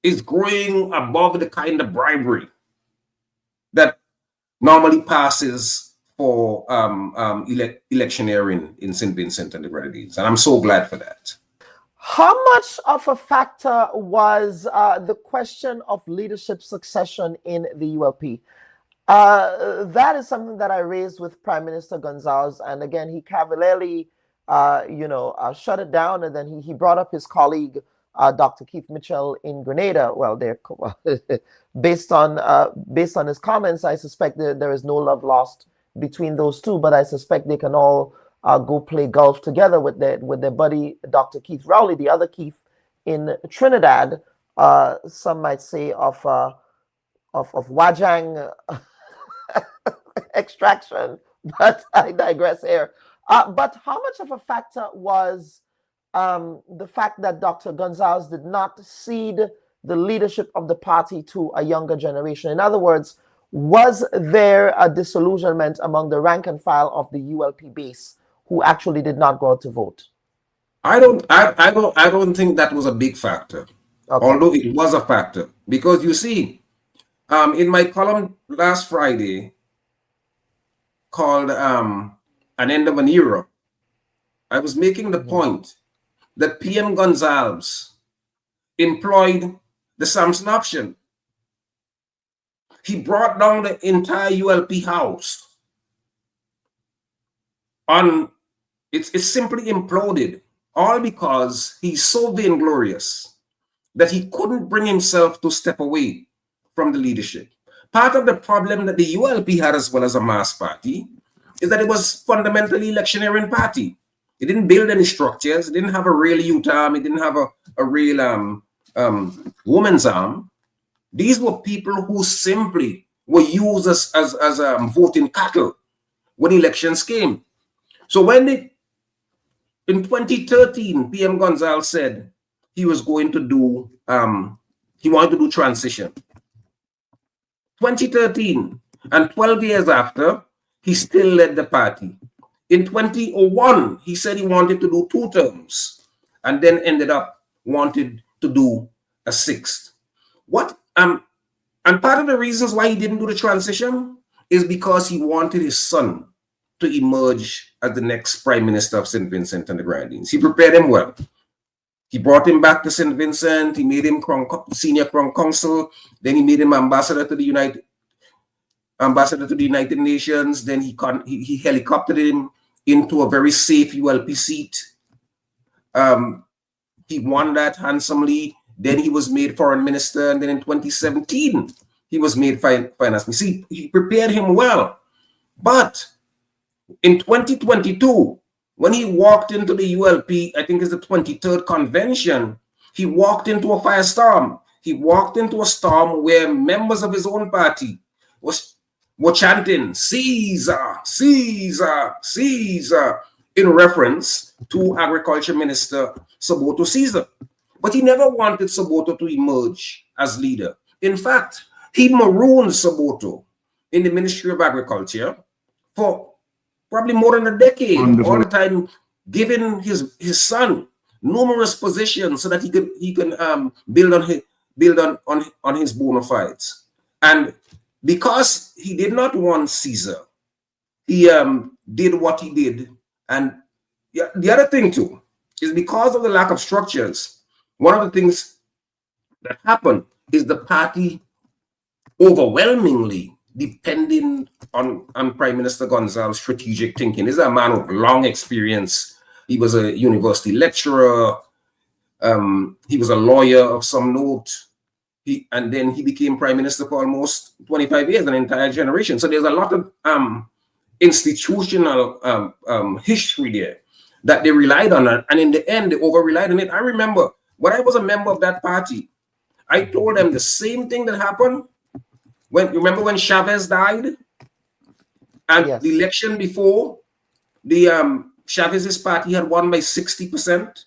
is growing above the kind of bribery that normally passes for electioneering in St. Vincent and the Grenadines. And I'm so glad for that. How much of a factor was the question of leadership succession in the ULP? That is something that I raised with Prime Minister Gonzalez, and again, he cavalierly, shut it down, and then he brought up his colleague, Dr. Keith Mitchell in Grenada. Well, based on his comments, I suspect that there is no love lost between those two, but I suspect they can all go play golf together with their buddy Dr. Keith Rowley, the other Keith in Trinidad. Some might say of Wajang extraction, but I digress here. But how much of a factor was the fact that Dr. Gonzalez did not cede the leadership of the party to a younger generation? In other words, was there a disillusionment among the rank and file of the ULP base who actually did not go out to vote? I don't think that was a big factor, okay. Although it was a factor, because you see, in my column last Friday called An End of an Era, I was making the point that PM Gonzalez employed the Samson option. He brought down the entire ULP house. It's simply imploded, all because he's so vainglorious that he couldn't bring himself to step away from the leadership. Part of the problem that the ULP had, as well as a mass party, is that it was fundamentally electioneering party. It didn't build any structures. It didn't have a real youth arm. It didn't have a real women's arm. These were people who simply were used as voting cattle when elections came. So when in 2013, PM Gonzalez said he was going to do, he wanted to do transition. 2013, and 12 years after, he still led the party. In 2001, he said he wanted to do 2 terms, and then ended up wanted to do a 6th. And part of the reasons why he didn't do the transition is because he wanted his son to emerge as the next Prime Minister of St. Vincent and the Grenadines. He prepared him well. He brought him back to St. Vincent. He made him senior Crown Counsel. Then he made him ambassador to the United Nations. Then he helicoptered him into a very safe ULP seat. He won that handsomely. Then he was made foreign minister, and then in 2017 he was made finance minister. See, he prepared him well, but in 2022, when he walked into the ULP, I think it's the 23rd convention, he walked into a firestorm. He walked into a storm where members of his own party were chanting, "Caesar, Caesar, Caesar," in reference to Agriculture Minister Soboto Caesar. But he never wanted Soboto to emerge as leader. In fact, he marooned Soboto in the Ministry of Agriculture for probably more than a decade. Wonderful. All the time giving his son numerous positions so that he can build on his bona fides. And because he did not want Caesar, he did what he did. And the other thing too is because of the lack of structures, one of the things that happened is the party overwhelmingly depending on Prime Minister Gonzalez's strategic thinking. He's a man with long experience. He was a university lecturer. He was a lawyer of some note. And then he became prime minister for almost 25 years, an entire generation. So there's a lot of institutional history there that they relied on, and in the end, they over-relied on it. I remember when I was a member of that party, I told them the same thing that happened remember when Chavez died? And the election before, the Chavez's party had won by 60%.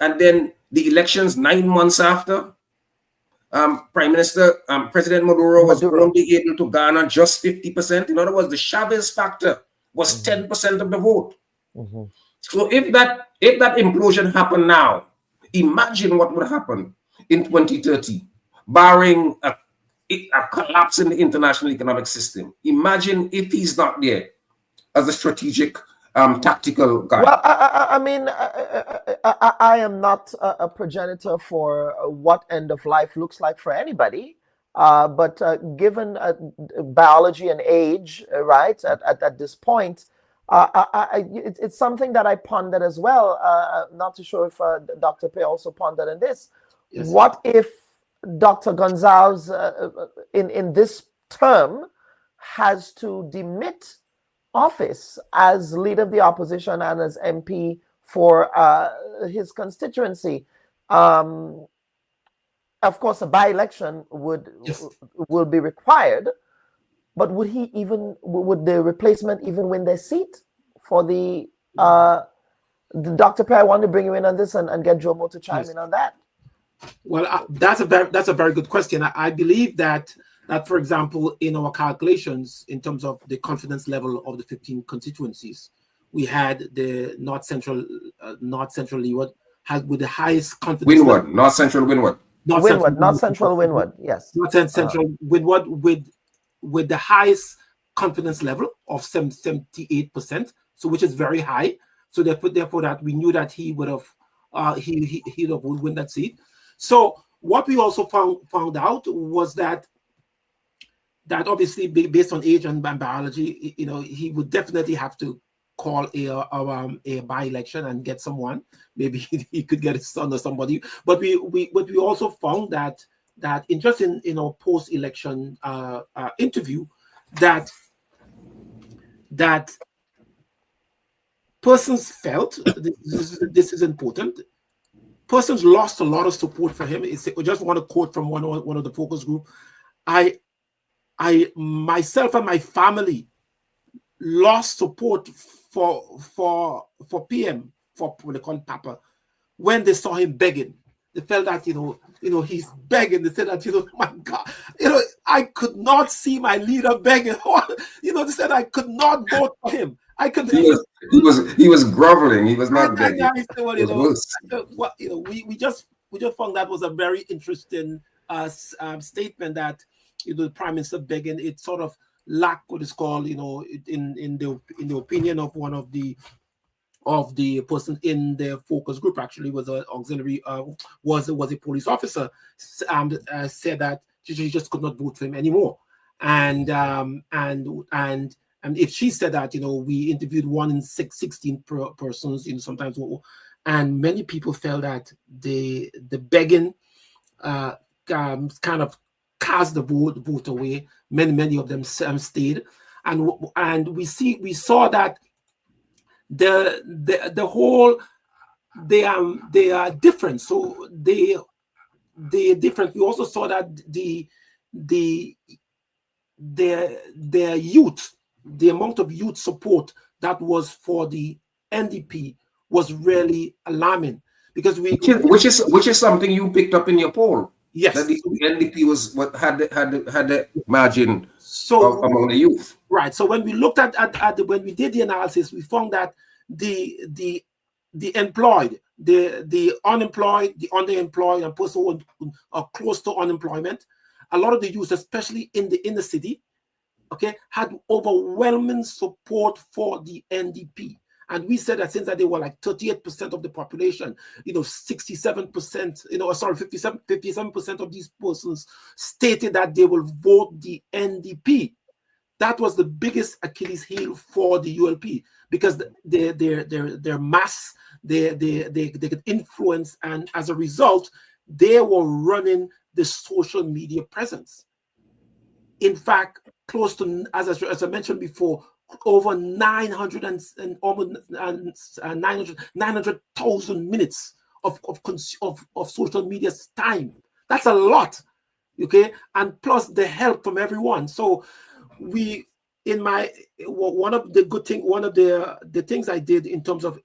And then the elections 9 months after, President Maduro was only able to garner just 50%. In other words, the Chavez factor was 10% of the vote. So if that implosion happened now, imagine what would happen in 2030, barring a collapse in the international economic system. Imagine if he's not there as a strategic, tactical guy. Well, I mean, I am not a progenitor for what end of life looks like for anybody. But given biology and age, right, at this point, it's something that I pondered as well. Not too sure if Dr. Pei also pondered in this. Yes. What if Dr. Gonzalez, in this term, has to demit office as leader of the opposition and as MP for his constituency? Of course, a by-election will be required, but would the replacement even win their seat for the Dr. Pei? I want to bring you in on this and get Jomo to chime in on that. Well, that's a very good question. I believe that for example, in our calculations in terms of the confidence level of the 15 constituencies, we had the North Central Leeward with the highest confidence. Windward, level. North Central Windward. North Central Windward, yes. North Central Windward with the highest confidence level of 78%, so which is very high. So therefore that we knew that he would have would win that seat. So what we also found out was that obviously based on age and biology, he would definitely have to call a by-election and get someone. Maybe he could get his son or somebody. But we also found that in our post-election interview that persons felt this is important. Persons lost a lot of support for him. I just want to quote from one of the focus group. I myself and my family lost support for PM, for what they call Papa, when they saw him begging. They felt that he's begging. They said that my God, I could not see my leader begging. They said I could not vote for him. I could. He was groveling. He was not begging. We just found that was a very interesting statement that the Prime Minister begging. It sort of lacked what is called, in the opinion of one of the person in the focus group, actually was an auxiliary, was a police officer, said that she just could not vote for him anymore, and if she said that, we interviewed 1 in 16 persons, sometimes, and many people felt that the begging kind of cast the vote away. Many of them stayed, and we saw that the whole they are different. So they're different. We also saw that their youth, the amount of youth support that was for the NDP was really alarming, because which is something you picked up in your poll. Yes, that the NDP was what had the margin among the youth. Right. So when we looked at when we did the analysis, we found that the employed, the unemployed, the underemployed, and people who are close to unemployment, a lot of the youth, especially in the inner city, had overwhelming support for the NDP. And we said that since that they were like 38% of the population, 67%, 57% of these persons stated that they will vote the NDP. That was the biggest Achilles heel for the ULP, because their mass, they could influence, and as a result, they were running the social media presence. In fact, close to, as I mentioned before, over 900,000 minutes of social media time. That's a lot, okay? And plus the help from everyone. So one of the things I did in terms of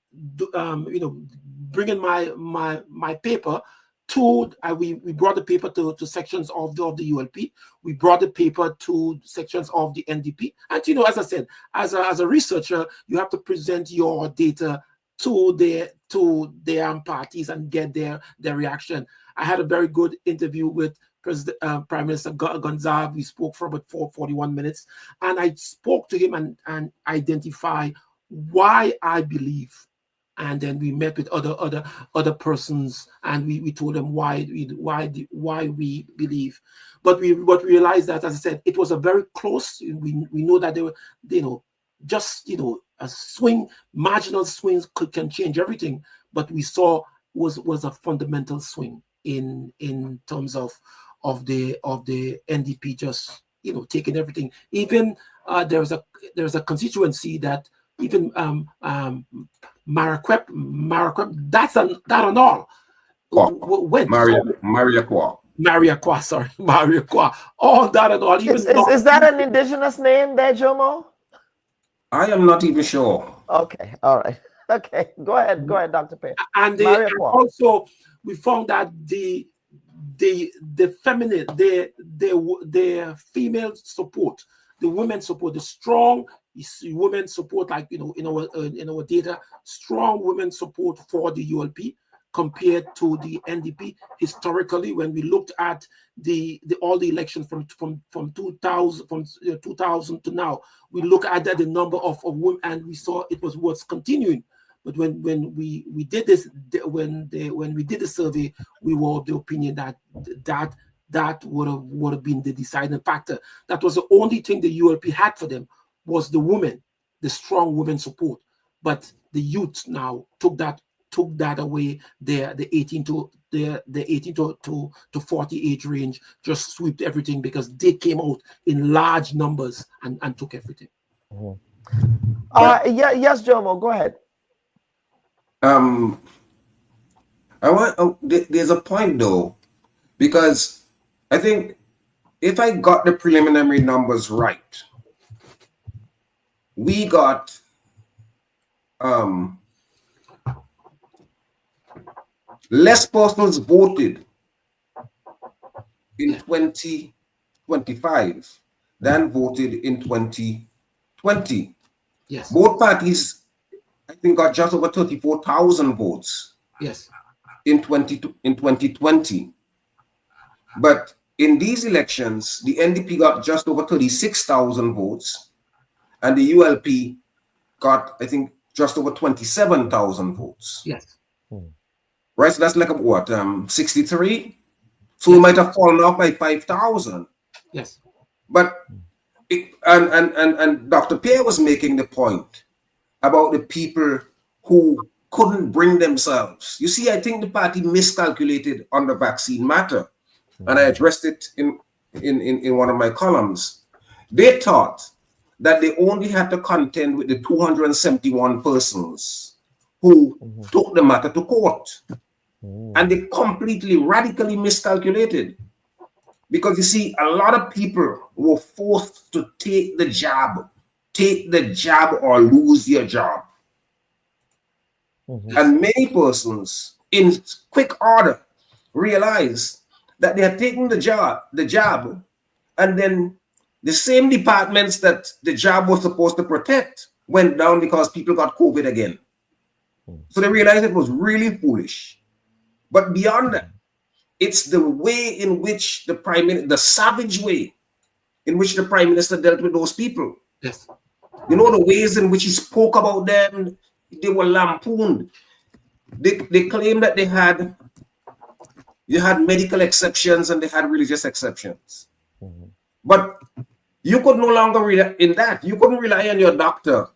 bringing my paper to, we brought the paper to sections of the ULP. We brought the paper to sections of the NDP. And as I said, as a researcher, you have to present your data to their parties and get their reaction. I had a very good interview with Prime Minister Gonzalez. We spoke for about 41 minutes, and I spoke to him and identify why I believe. And then we met with other persons, and we told them why we believe. But we realized that, as I said, it was a very close. We know that they were, just a swing, marginal swings can change everything. But we saw was a fundamental swing in terms of the NDP just taking everything. Even there's a constituency that even Mariquep, that and all. Mariaqua, all that and all. Is that an indigenous name there, Jomo? I am not even sure. Okay, all right. Okay, go ahead, Dr. Perry. And also, we found that the feminine, their female support, the women support, the strong women support, like in our data, strong women support for the ULP compared to the NDP. Historically, when we looked at all the elections from 2000 to now, we look at the number of women, and we saw it was continuing. But when we did this, when we did the survey, we were of the opinion that would have been the deciding factor. That was the only thing the ULP had for them, was the women, the strong women support. But the youth now took that away. The 18 to 40 age range just swept everything, because they came out in large numbers and took everything. Yes, Jomo, go ahead. There's a point though, because I think if I got the preliminary numbers right, we got less persons voted in 2025 than voted in 2020. Yes. Both parties, I think, got just over 34,000 votes. Yes. In 2020. But in these elections, the NDP got just over 36,000 votes, and the ULP got, I think, just over 27,000 votes. Yes. Right, so that's like what, 63? So we might have fallen off by 5,000. Yes. But and Dr. Pierre was making the point about the people who couldn't bring themselves. You see, I think the party miscalculated on the vaccine matter, and I addressed it in one of my columns. They thought that they only had to contend with the 271 persons who took the matter to court. And they completely, radically miscalculated. Because you see, a lot of people were forced to take the jab or lose their job. And many persons, in quick order, realized that they had taken the jab, and then the same departments that the jab was supposed to protect went down because people got COVID again. So they realized it was really foolish. But beyond that, it's the way in which the savage way in which the Prime Minister dealt with those people. Yes. You know, the ways in which he spoke about them, they were lampooned. They claimed that they had medical exceptions and they had religious exceptions. But you could no longer rely in that. You couldn't rely on your doctor,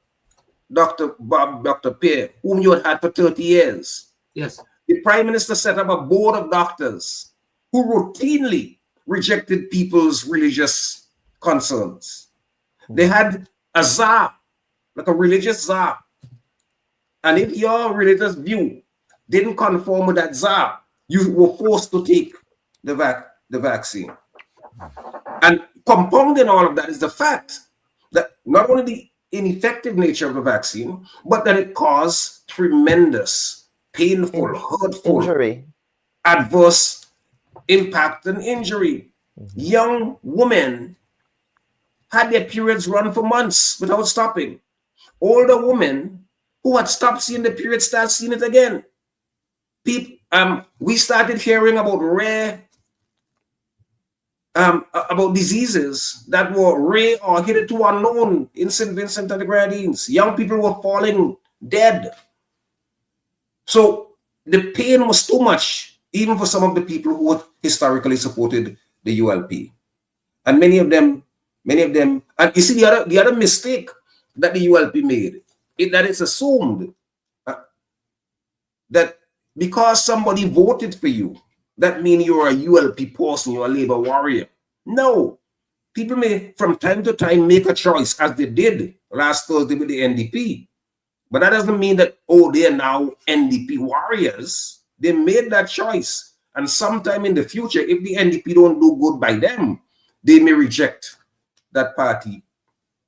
Dr. Bubb, Dr. Pierre, whom you had for 30 years. Yes. The Prime Minister set up a board of doctors who routinely rejected people's religious concerns. They had a czar, like a religious czar. And if your religious view didn't conform with that czar, you were forced to take the vaccine. And compounding all of that is the fact that not only the ineffective nature of the vaccine, but that it caused tremendous, painful, hurtful, injury, adverse impact and injury. Young women had their periods run for months without stopping. Older women who had stopped seeing the period start seeing it again. We started hearing about rare about diseases that were rare or hitherto unknown in St. Vincent and the Grenadines. Young people were falling dead. So the pain was too much, even for some of the people who had historically supported the ULP. And many of them, and you see the other mistake that the ULP made, that it's assumed that because somebody voted for you, that means you're a ULP person, you're a labor warrior. No. People may, from time to time, make a choice, as they did last Thursday with the NDP. But that doesn't mean that, oh, they are now NDP warriors. They made that choice. And sometime in the future, if the NDP don't do good by them, they may reject that party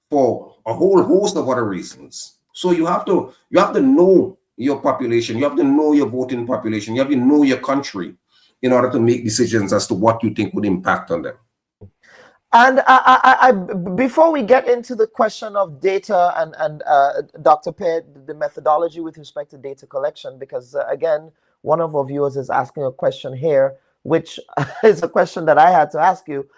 for a whole host of other reasons. So you have to know your population. You have to know your voting population. You have to know your country in order to make decisions as to what you think would impact on them. And I before we get into the question of data and Dr. Pear, the methodology with respect to data collection, because again, one of our viewers is asking a question here, which is a question that I had to ask you.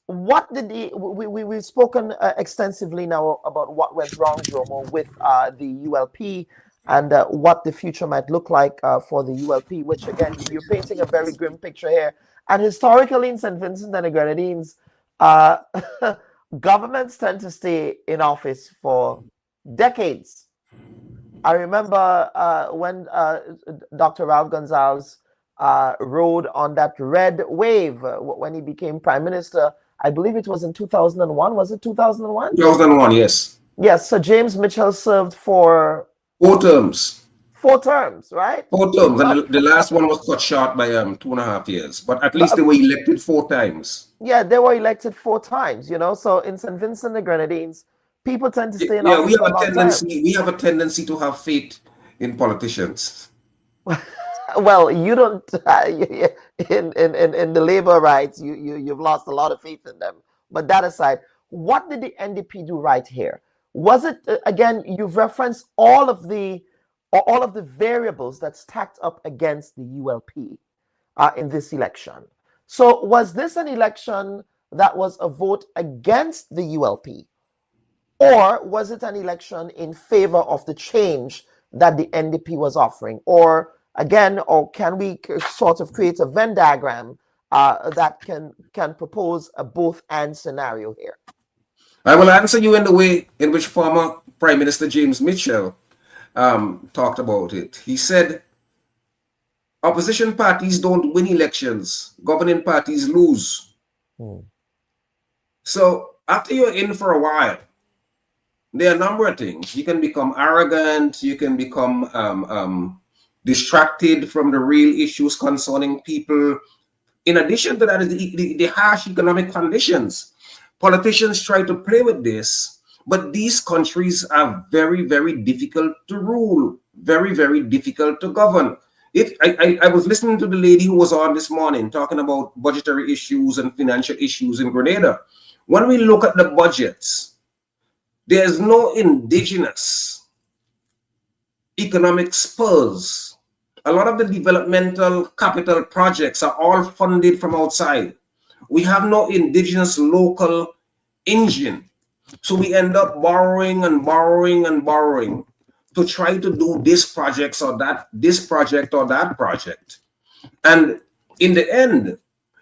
What did we've spoken extensively now about what went wrong, Jomo, with the ULP and what the future might look like for the ULP, which again, you're painting a very grim picture here. And historically in St. Vincent and the Grenadines, governments tend to stay in office for decades. I remember when Dr. Ralph Gonzalez rode on that red wave when he became prime minister. I believe it was in 2001. Was it 2001? 2001, yes. Yes, Sir James Mitchell served for 4 terms. 4 terms, right? 4 terms, and the last one was cut short by 2.5 years. But at least they were elected 4 times. Yeah, they were elected 4 times. You know, so in St. Vincent and the Grenadines, people tend to stay in office for a long time. We have a tendency to have faith in politicians. Well, you don't. In the labor rights, you've lost a lot of faith in them. But that aside, what did the NDP do right here? Was it again? You've referenced all of the variables that stacked up against the ULP in this election. So was this an election that was a vote against the ULP, or was it an election in favor of the change that the NDP was offering? Or again, or can we sort of create a Venn diagram that can propose a both and scenario here? I will answer you in the way in which former Prime Minister James Mitchell talked about it. He said, opposition parties don't win elections, governing parties lose. So after you're in for a while, there are a number of things. You can become arrogant, you can become distracted from the real issues concerning people. In addition to that is the harsh economic conditions. Politicians try to play with this, but these countries are very, very difficult to rule, very, very difficult to govern. I was listening to the lady who was on this morning talking about budgetary issues and financial issues in Grenada. When we look at the budgets, there's no indigenous economic spurs. A lot of the developmental capital projects are all funded from outside. We have no indigenous local engine. So we end up borrowing and borrowing and borrowing to try to do this project or that project. And in the end,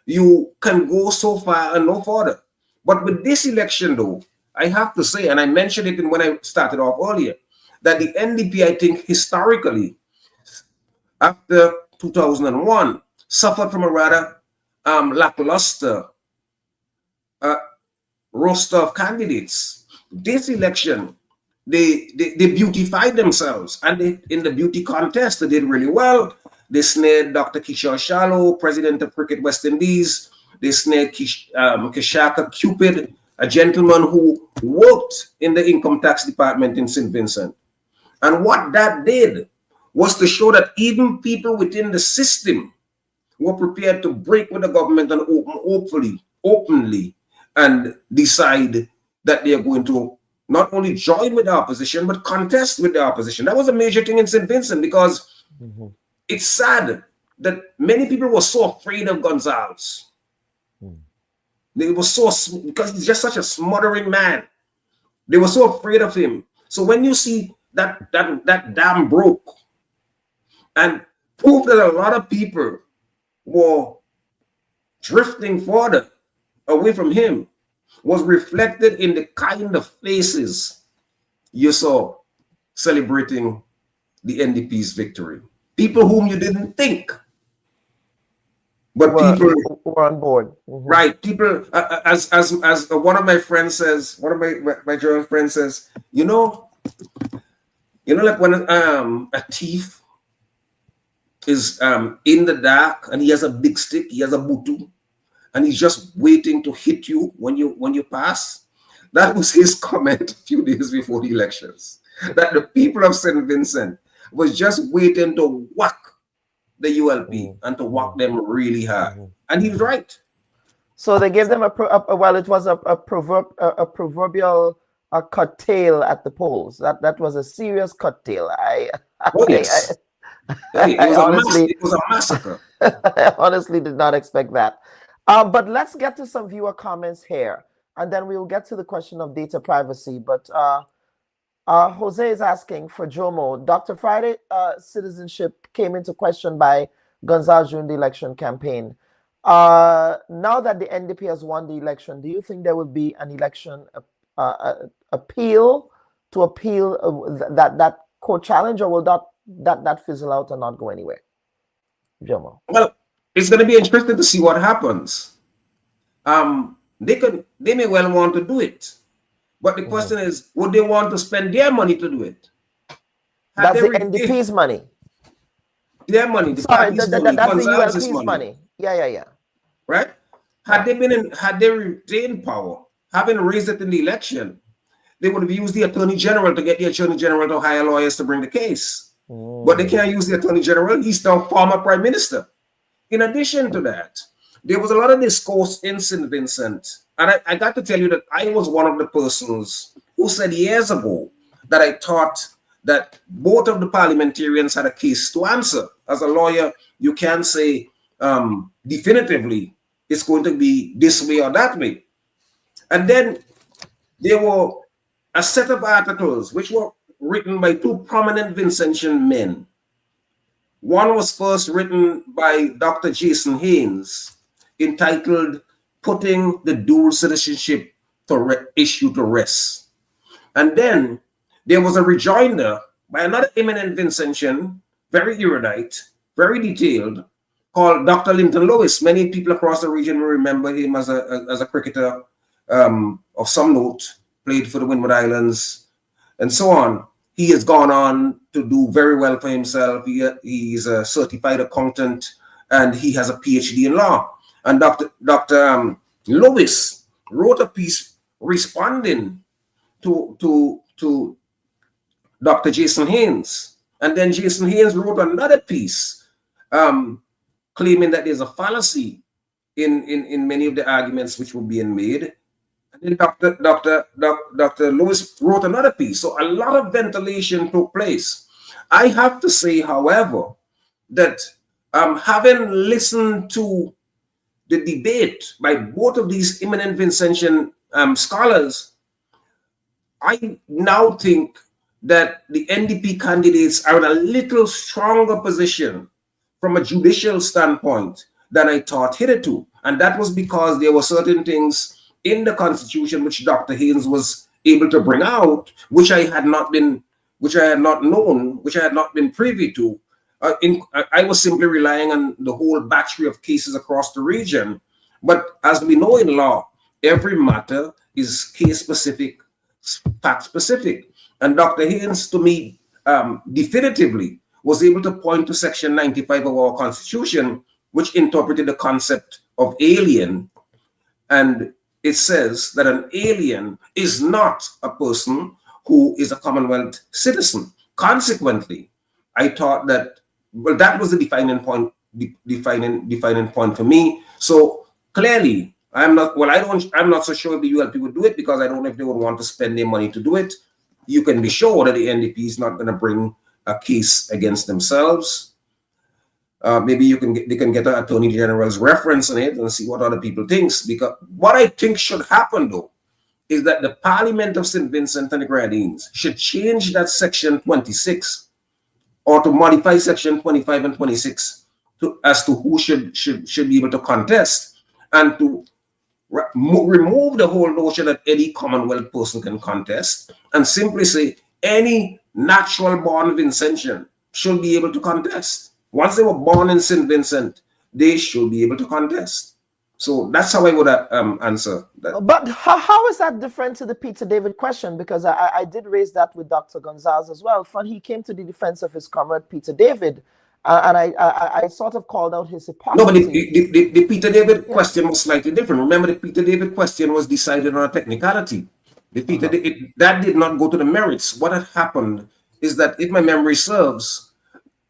you can go so far and no further. But with this election, though, I have to say, and I mentioned it when I started off earlier, that the NDP, I think, historically, after 2001, suffered from a rather lackluster roster of candidates. This election, they beautified themselves, and in the beauty contest, they did really well. They snared Dr. Kishore Shallow, president of Cricket West Indies. They snared Kishaka Cupid, a gentleman who worked in the income tax department in St. Vincent. And what that did was to show that even people within the system were prepared to break with the government and openly and decide that they are going to not only join with the opposition, but contest with the opposition. That was a major thing in St. Vincent, because it's sad that many people were so afraid of Gonzalez. They were so, because he's just such a smothering man. They were so afraid of him. So when you see that dam broke and prove that a lot of people were drifting further away from him, was reflected in the kind of faces you saw celebrating the NDP's victory. People whom you didn't think, but people were on board. Right? People, as one of my friends says, one of my German friends says, you know, like when a thief is in the dark and he has a big stick, he has a butu, and he's just waiting to hit you when you pass. That was his comment a few days before the elections, that the people of St. Vincent was just waiting to whack the ULP and to whack them really hard. And he was right. So they gave them well, it was a proverbial cut tail at the polls. That was a serious cut tail. It was a massacre. I honestly did not expect that. But let's get to some viewer comments here, and then we'll get to the question of data privacy. But Jose is asking for Jomo. Dr. Friday citizenship came into question by Gonzalez during the election campaign. Now that the NDP has won the election, do you think there will be an election appeal to appeal that court challenge, or will that fizzle out and not go anywhere? Jomo. Well, it's going to be interesting to see what happens. They may well want to do it, but the question is, would they want to spend their money to do it? That's the NDP's money. Their money. Sorry, that's the ULP's money. Yeah. Right? Had they retained power, having raised it in the election, they would have used the Attorney General to get the Attorney General to hire lawyers to bring the case. But they can't use the Attorney General. He's now former Prime Minister. In addition to that, there was a lot of discourse in St. Vincent. And I got to tell you that I was one of the persons who said years ago that I thought that both of the parliamentarians had a case to answer. As a lawyer, you can't say definitively it's going to be this way or that way. And then there were a set of articles which were written by two prominent Vincentian men. One was first written by Dr. Jason Haynes, entitled Putting the Dual Citizenship Issue to Rest. And then there was a rejoinder by another eminent Vincentian, very erudite, very detailed, called Dr. Linton Lewis. Many people across the region will remember him as a cricketer of some note, played for the Windward Islands, and so on. He has gone on to do very well for himself. He's a certified accountant, and he has a PhD in law. And Dr. Lewis wrote a piece responding to Dr. Jason Haynes. And then Jason Haynes wrote another piece claiming that there's a fallacy in many of the arguments which were being made. And then Dr. Lewis wrote another piece. So a lot of ventilation took place. I have to say, however, that having listened to the debate by both of these eminent Vincentian scholars, I now think that the NDP candidates are in a little stronger position from a judicial standpoint than I thought hitherto. And that was because there were certain things in the Constitution which Dr. Haynes was able to bring out, which I had not known, which I had not been privy to. I was simply relying on the whole battery of cases across the region. But as we know in law, every matter is case specific, fact specific. And Dr. Haynes, to me, definitively was able to point to Section 95 of our Constitution, which interpreted the concept of alien. And it says that an alien is not a person who is a Commonwealth citizen. Consequently, I thought that, well, that was the defining point for me. So clearly, I'm not so sure if the ULP would do it, because I don't know if they would want to spend their money to do it. You can be sure that the NDP is not going to bring a case against themselves. Maybe they can get an Attorney General's reference on it and see what other people think. Because what I think should happen, though, is that the Parliament of St. Vincent and the Grenadines should change that Section 26, or to modify Section 25 and 26 as to who should be able to contest, and to remove the whole notion that any Commonwealth person can contest, and simply say any natural born Vincentian should be able to contest. Once they were born in St. Vincent, they should be able to contest. So that's how I would answer that. But how is that different to the Peter David question? Because I did raise that with Dr. Gonzalez as well. When he came to the defense of his comrade Peter David, and I sort of called out his hypocrisy. No, but the Peter David question was slightly different. Remember, the Peter David question was decided on a technicality. That did not go to the merits. What had happened is that, if my memory serves,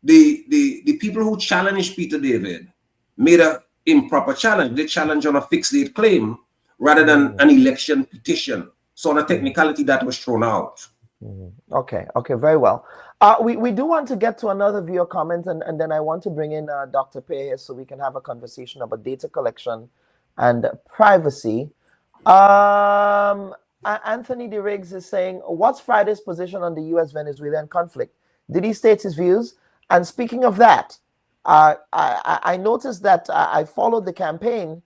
the people who challenged Peter David made an improper challenge. They challenged on a fixed date claim rather than an election petition. So on a technicality, that was thrown out. Okay, very well. We do want to get to another viewer comment, and then I want to bring in Dr. Pei here so we can have a conversation about data collection and privacy. Anthony De Riggs is saying, what's Friday's position on the US-Venezuelan conflict? Did he state his views? And speaking of that, I noticed that I followed the campaign.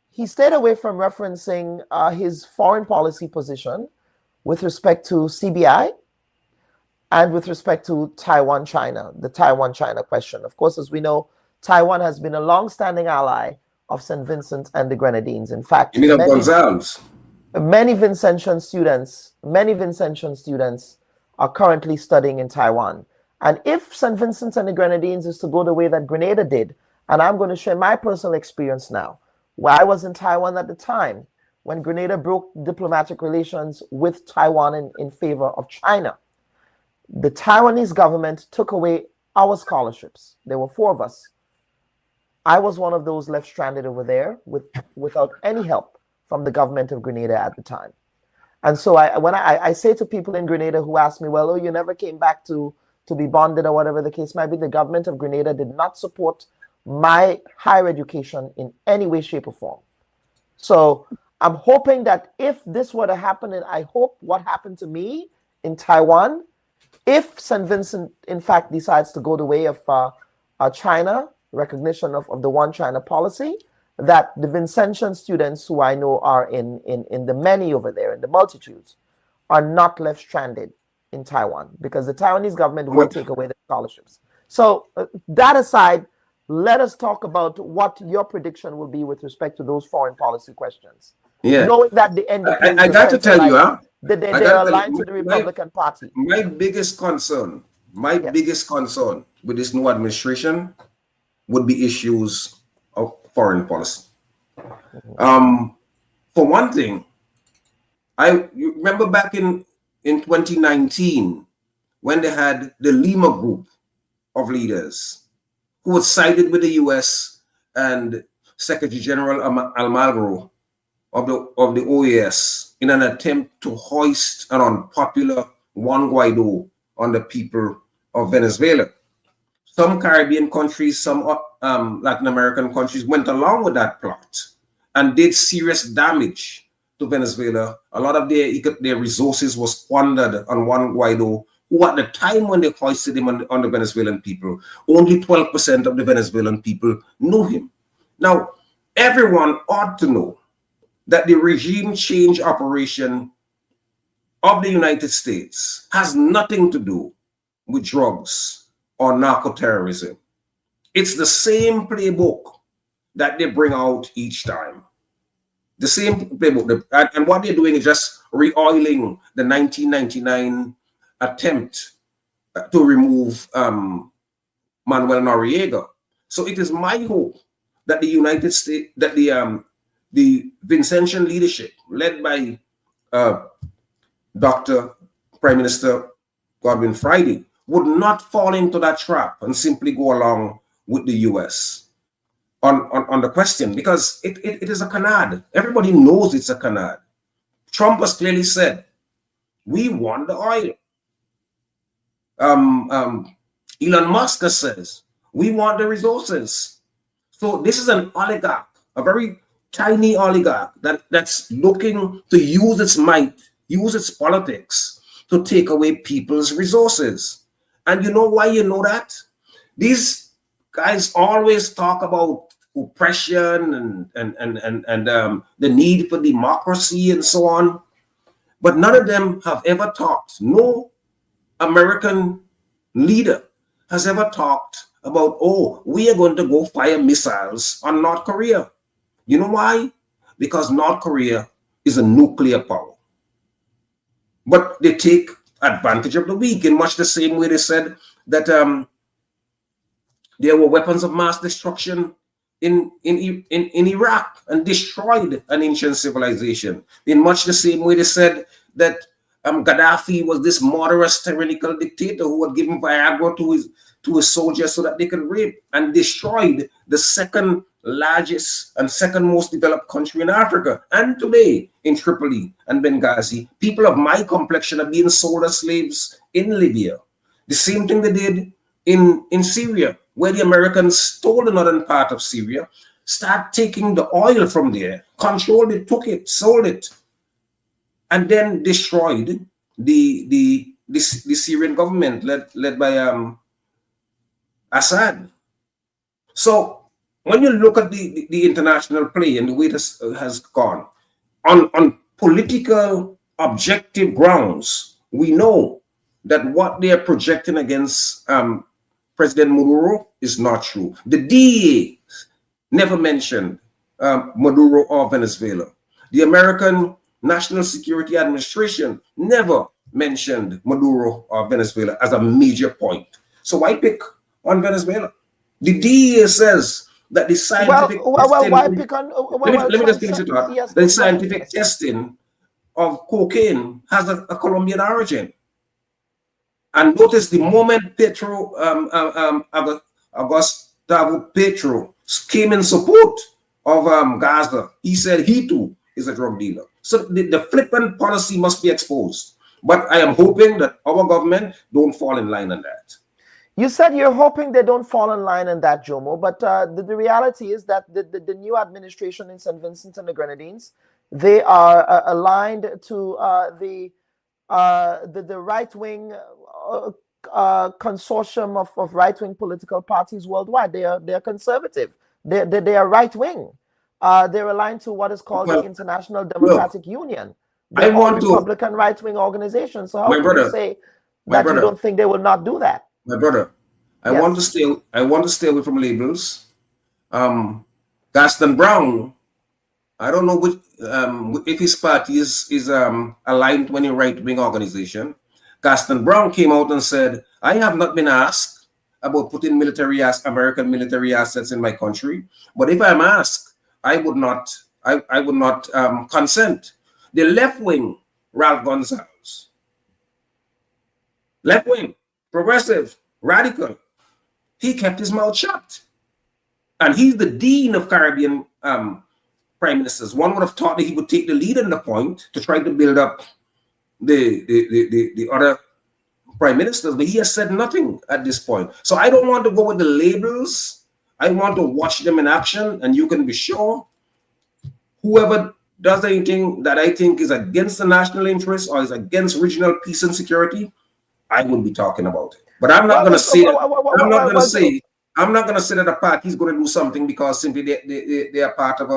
He stayed away from referencing his foreign policy position with respect to CBI and with respect to Taiwan, China, the Taiwan-China question. Of course, as we know, Taiwan has been a long-standing ally of St. Vincent and the Grenadines. In fact, many Vincentian students are currently studying in Taiwan. And if St. Vincent and the Grenadines is to go the way that Grenada did, and I'm going to share my personal experience now, where I was in Taiwan at the time when Grenada broke diplomatic relations with Taiwan in favor of China. The Taiwanese government took away our scholarships. There were 4 of us. I was one of those left stranded over there without any help from the government of Grenada at the time. And so when I say to people in Grenada who ask me, well, you never came back to be bonded or whatever the case might be, the government of Grenada did not support my higher education in any way, shape, or form. So I'm hoping that if this were to happen, and I hope what happened to me in Taiwan, if St. Vincent, in fact, decides to go the way of China, recognition of the one China policy, that the Vincentian students who I know are in the many over there, in the multitudes, are not left stranded in Taiwan, because the Taiwanese government will take away the scholarships. So that aside, let us talk about what your prediction will be with respect to those foreign policy questions. Yeah. Knowing that the NDP, I got to tell you, that they're aligned to the Republican Party. My biggest concern with this new administration would be issues of foreign policy. For one thing, you remember back in 2019, when they had the Lima group of leaders who had sided with the US and Secretary General Almagro of the OAS in an attempt to hoist an unpopular Juan Guaido on the people of Venezuela. Some Caribbean countries, some Latin American countries went along with that plot and did serious damage to Venezuela. A lot of their resources was squandered on Juan Guaido, who at the time when they hoisted him on the Venezuelan people, only 12% of the Venezuelan people knew him. Now, everyone ought to know that the regime change operation of the United States has nothing to do with drugs, or narco-terrorism. It's the same playbook that they bring out each time. The same playbook. And what they're doing is just re-oiling the 1999 attempt to remove Manuel Noriega. So it is my hope that the United States, that the Vincentian leadership led by Dr. Prime Minister Godwin Friday would not fall into that trap and simply go along with the US on the question, because it is a canard. Everybody knows it's a canard. Trump has clearly said, we want the oil. Elon Musk says, we want the resources. So this is an oligarch, a very tiny oligarch that's looking to use its might, use its politics to take away people's resources. And you know why you know that? These guys always talk about oppression and the need for democracy and so on. But none of them have ever talked, no American leader has ever talked about, oh, we are going to go fire missiles on North Korea. You know why? Because North Korea is a nuclear power. But they take advantage of the weak in much the same way they said that there were weapons of mass destruction in Iraq and destroyed an ancient civilization. In much the same way they said that Gaddafi was this murderous, tyrannical dictator who had given Viagra to his soldiers so that they could rape, and destroyed the second largest and second most developed country in Africa. And today, in Tripoli and Benghazi, people of my complexion are being sold as slaves in Libya. The same thing they did in Syria, where the Americans stole the northern part of Syria, start taking the oil from there, controlled it, took it, sold it, and then destroyed the Syrian government led by Assad. So when you look at the international play and the way it has gone, on political objective grounds, we know that what they are projecting against President Maduro is not true. The DEA never mentioned Maduro or Venezuela. The American National Security Administration never mentioned Maduro or Venezuela as a major point. So why pick on Venezuela? The DEA says that the scientific let me just finish it up. Yes, the scientific testing of cocaine has a Colombian origin. And notice the moment Gustavo Petro came in support of Gaza, he said he too is a drug dealer. So the flippant policy must be exposed. But I am hoping that our government don't fall in line on that. You said you're hoping they don't fall in line on that, Jomo, but the reality is that the new administration in St. Vincent and the Grenadines, they are aligned to the right-wing consortium of right-wing political parties worldwide. They are conservative. They are right-wing. They're aligned to what is called the International Democratic Union. They're all Republican right-wing organizations. So how can you say that you don't think they will not do that? My brother, I want to stay away from labels. Gaston Brown, I don't know which if his party is aligned to any right-wing organization. Gaston Brown came out and said, I have not been asked about putting American military assets in my country, but if I'm asked, I would not consent. The left-wing Ralph Gonsalves, left-wing, progressive, radical, he kept his mouth shut. And he's the dean of Caribbean prime ministers. One would have thought that he would take the lead on the point to try to build up the other prime ministers, but he has said nothing at this point. So I don't want to go with the labels. I want to watch them in action, and you can be sure whoever does anything that I think is against the national interest or is against regional peace and security, I will be talking about it. But I'm not going to say I'm not going to say that a party is going to do something because simply they are part of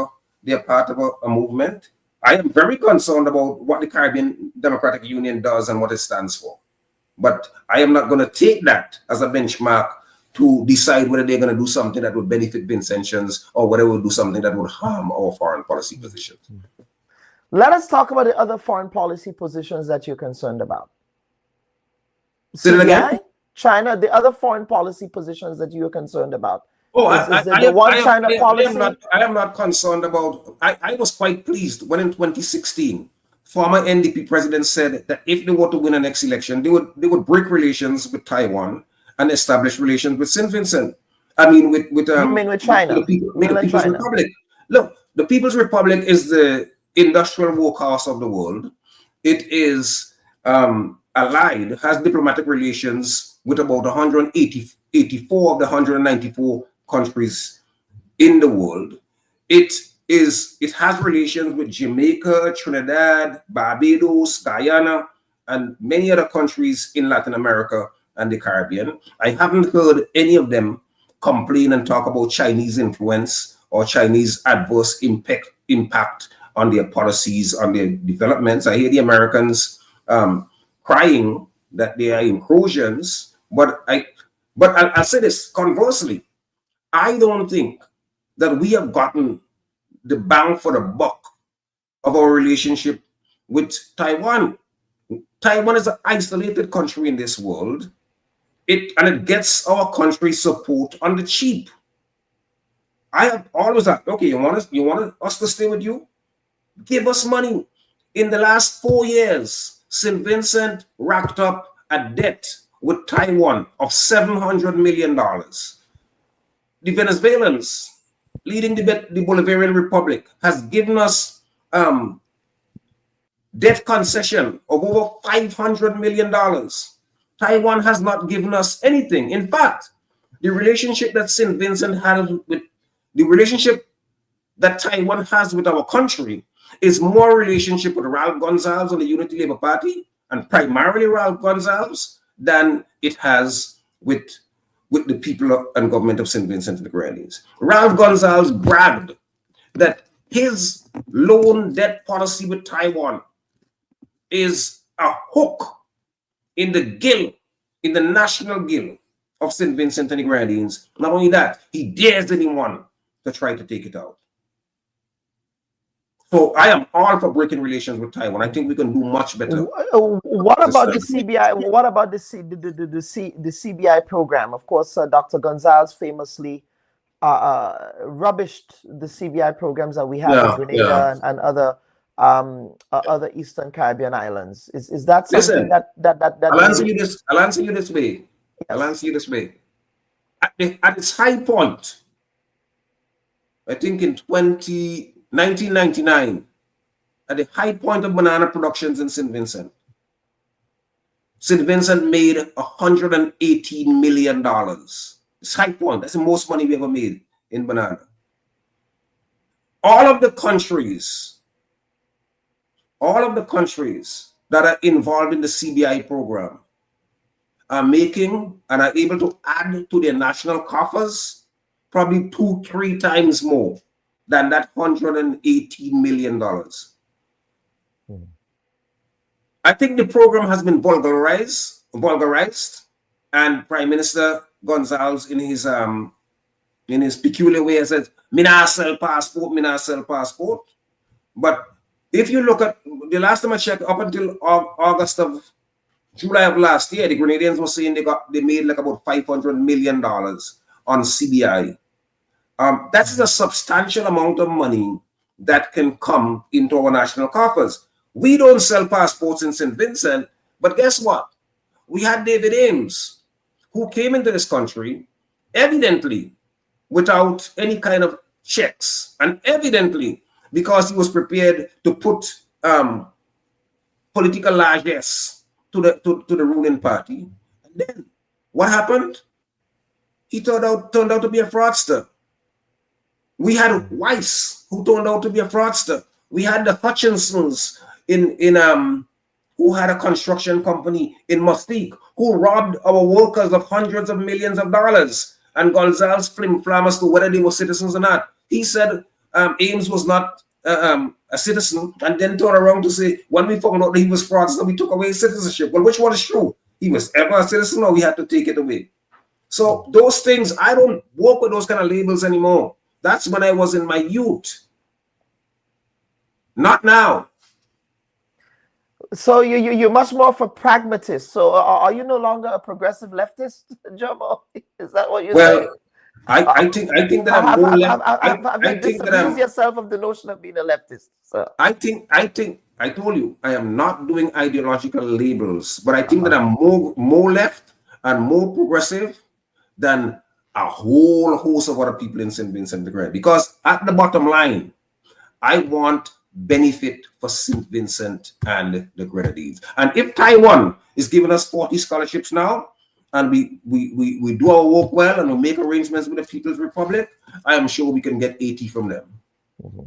a movement. I am very concerned about what the Caribbean Democratic Union does and what it stands for. But I am not going to take that as a benchmark to decide whether they're going to do something that would benefit Vincentians or whether we'll do something that would harm our foreign policy positions. Let us talk about the other foreign policy positions that you're concerned about. Say it again? China, the other foreign policy positions that you're concerned about. Oh, I am not concerned about. I was quite pleased when in 2016, former NDP president said that if they were to win the next election, they would break relations with Taiwan and establish relations with St. Vincent. I mean, with China, with the People's Republic. Look, the People's Republic is the industrial workhorse of the world. It is allied, has diplomatic relations with about 184 of the 194 countries in the world. It has relations with Jamaica, Trinidad, Barbados, Guyana, and many other countries in Latin America and the Caribbean. I haven't heard any of them complain and talk about Chinese influence or Chinese adverse impact on their policies, on their developments. I hear the Americans crying that there are incursions, but I'll say this conversely. I don't think that we have gotten the bang for the buck of our relationship with Taiwan. Taiwan is an isolated country in this world. It gets our country support on the cheap. I have always said, okay, you want us to stay with you? Give us money. In the last 4 years, St. Vincent racked up a debt with Taiwan of $700 million. The Venezuelans, leading the Bolivarian Republic, has given us debt concession of over $500 million. Taiwan has not given us anything. In fact, the relationship that St. Vincent has with the relationship that Taiwan has with our country is more a relationship with Ralph Gonsalves and the Unity Labour Party, and primarily Ralph Gonsalves, than it has with the people and government of St. Vincent and the Grenadines. Ralph Gonsalves bragged that his loan debt policy with Taiwan is a hook in the gill, in the national gill of St. Vincent and the Grenadines. Not only that, he dares anyone to try to take it out. So I am all for breaking relations with Taiwan. I think we can do much better. What about the CBI? What about the CBI program? Of course, Dr. Gonsalves famously rubbished the CBI programs that we have in Grenada and other Eastern Caribbean islands. Is that something that I'll answer you this? I'll answer you this way. Yes. I'll answer you this way. At its high point, I think in 1999, at the high point of banana productions in St. Vincent made $118 million. It's high point. That's the most money we ever made in banana. All of the countries that are involved in the CBI program are making and are able to add to their national coffers probably 2-3 times more than that $118 million. I think the program has been vulgarized, and Prime Minister Gonsalves, in his peculiar way, said, "Me nah sell passport, me nah sell passport." But if you look at the last time I checked, up until July of last year, the Grenadians were saying they made like about $500 million on CBI. That is a substantial amount of money that can come into our national coffers. We don't sell passports in St. Vincent, but guess what? We had David Ames, who came into this country evidently without any kind of checks, and evidently because he was prepared to put political largesse to the ruling party. And then what happened? He turned out to be a fraudster. We had Weiss, who turned out to be a fraudster. We had the Hutchinsons who had a construction company in Mustique, who robbed our workers of hundreds of millions of dollars. And Gonsalves flim-flam as to whether they were citizens or not. He said Ames was not a citizen, and then turned around to say, when we found out that he was fraudster, we took away his citizenship. Well, which one is true? he was ever a citizen or we had to take it away. So those things, I don't work with those kind of labels anymore. That's when I was in my youth. Not now. So you're much more of a pragmatist. So are you no longer a progressive leftist, Jomo? Is that what you're saying? I think that I'm more left. I think that I'm yourself of the notion of being a leftist. So I told you I am not doing ideological labels, but I think that I'm more left and more progressive than a whole host of other people in St. Vincent de Grenadines. Because at the bottom line, I want benefit for St. Vincent and the Grenadines. And if Taiwan is giving us 40 scholarships now, and we do our work well and we make arrangements with the People's Republic, I am sure we can get 80 from them. Mm-hmm.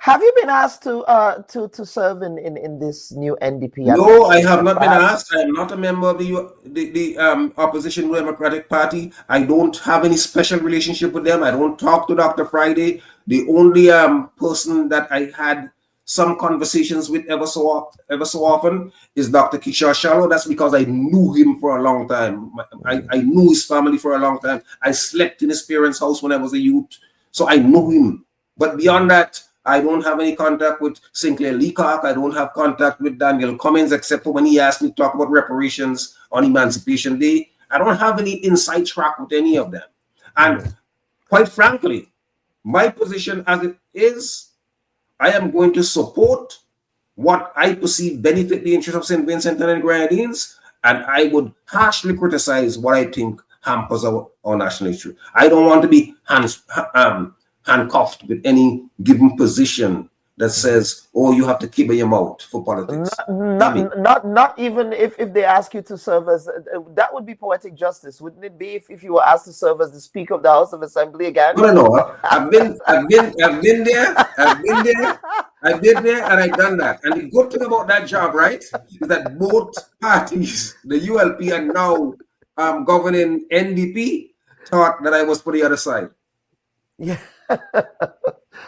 Have you been asked to serve in this new NDP? No, I have not been asked. I am not a member of the opposition Democratic Party. I don't have any special relationship with them. I don't talk to Dr. Friday. The only person that I had some conversations with ever so often is Dr. Kishore Shallow. That's because I knew him for a long time. I knew his family for a long time. I slept in his parents' house when I was a youth, so I knew him. But beyond that, I don't have any contact with Sinclair Leacock. I don't have contact with Daniel Cummins, except for when he asked me to talk about reparations on Emancipation Day. I don't have any inside track with any of them. And quite frankly, my position as it is, I am going to support what I perceive benefit the interest of St. Vincent and the Grenadines, and I would harshly criticize what I think hampers our national history. I don't want to be handcuffed with any given position that says, oh, you have to keep your mouth for politics. Not even if they ask you to serve as, that would be poetic justice, wouldn't it be, if you were asked to serve as the Speaker of the House of Assembly again? No. I've been there, and I've done that. And the good thing about that job, right, is that both parties, the ULP and now governing NDP, thought that I was for the other side. Yeah.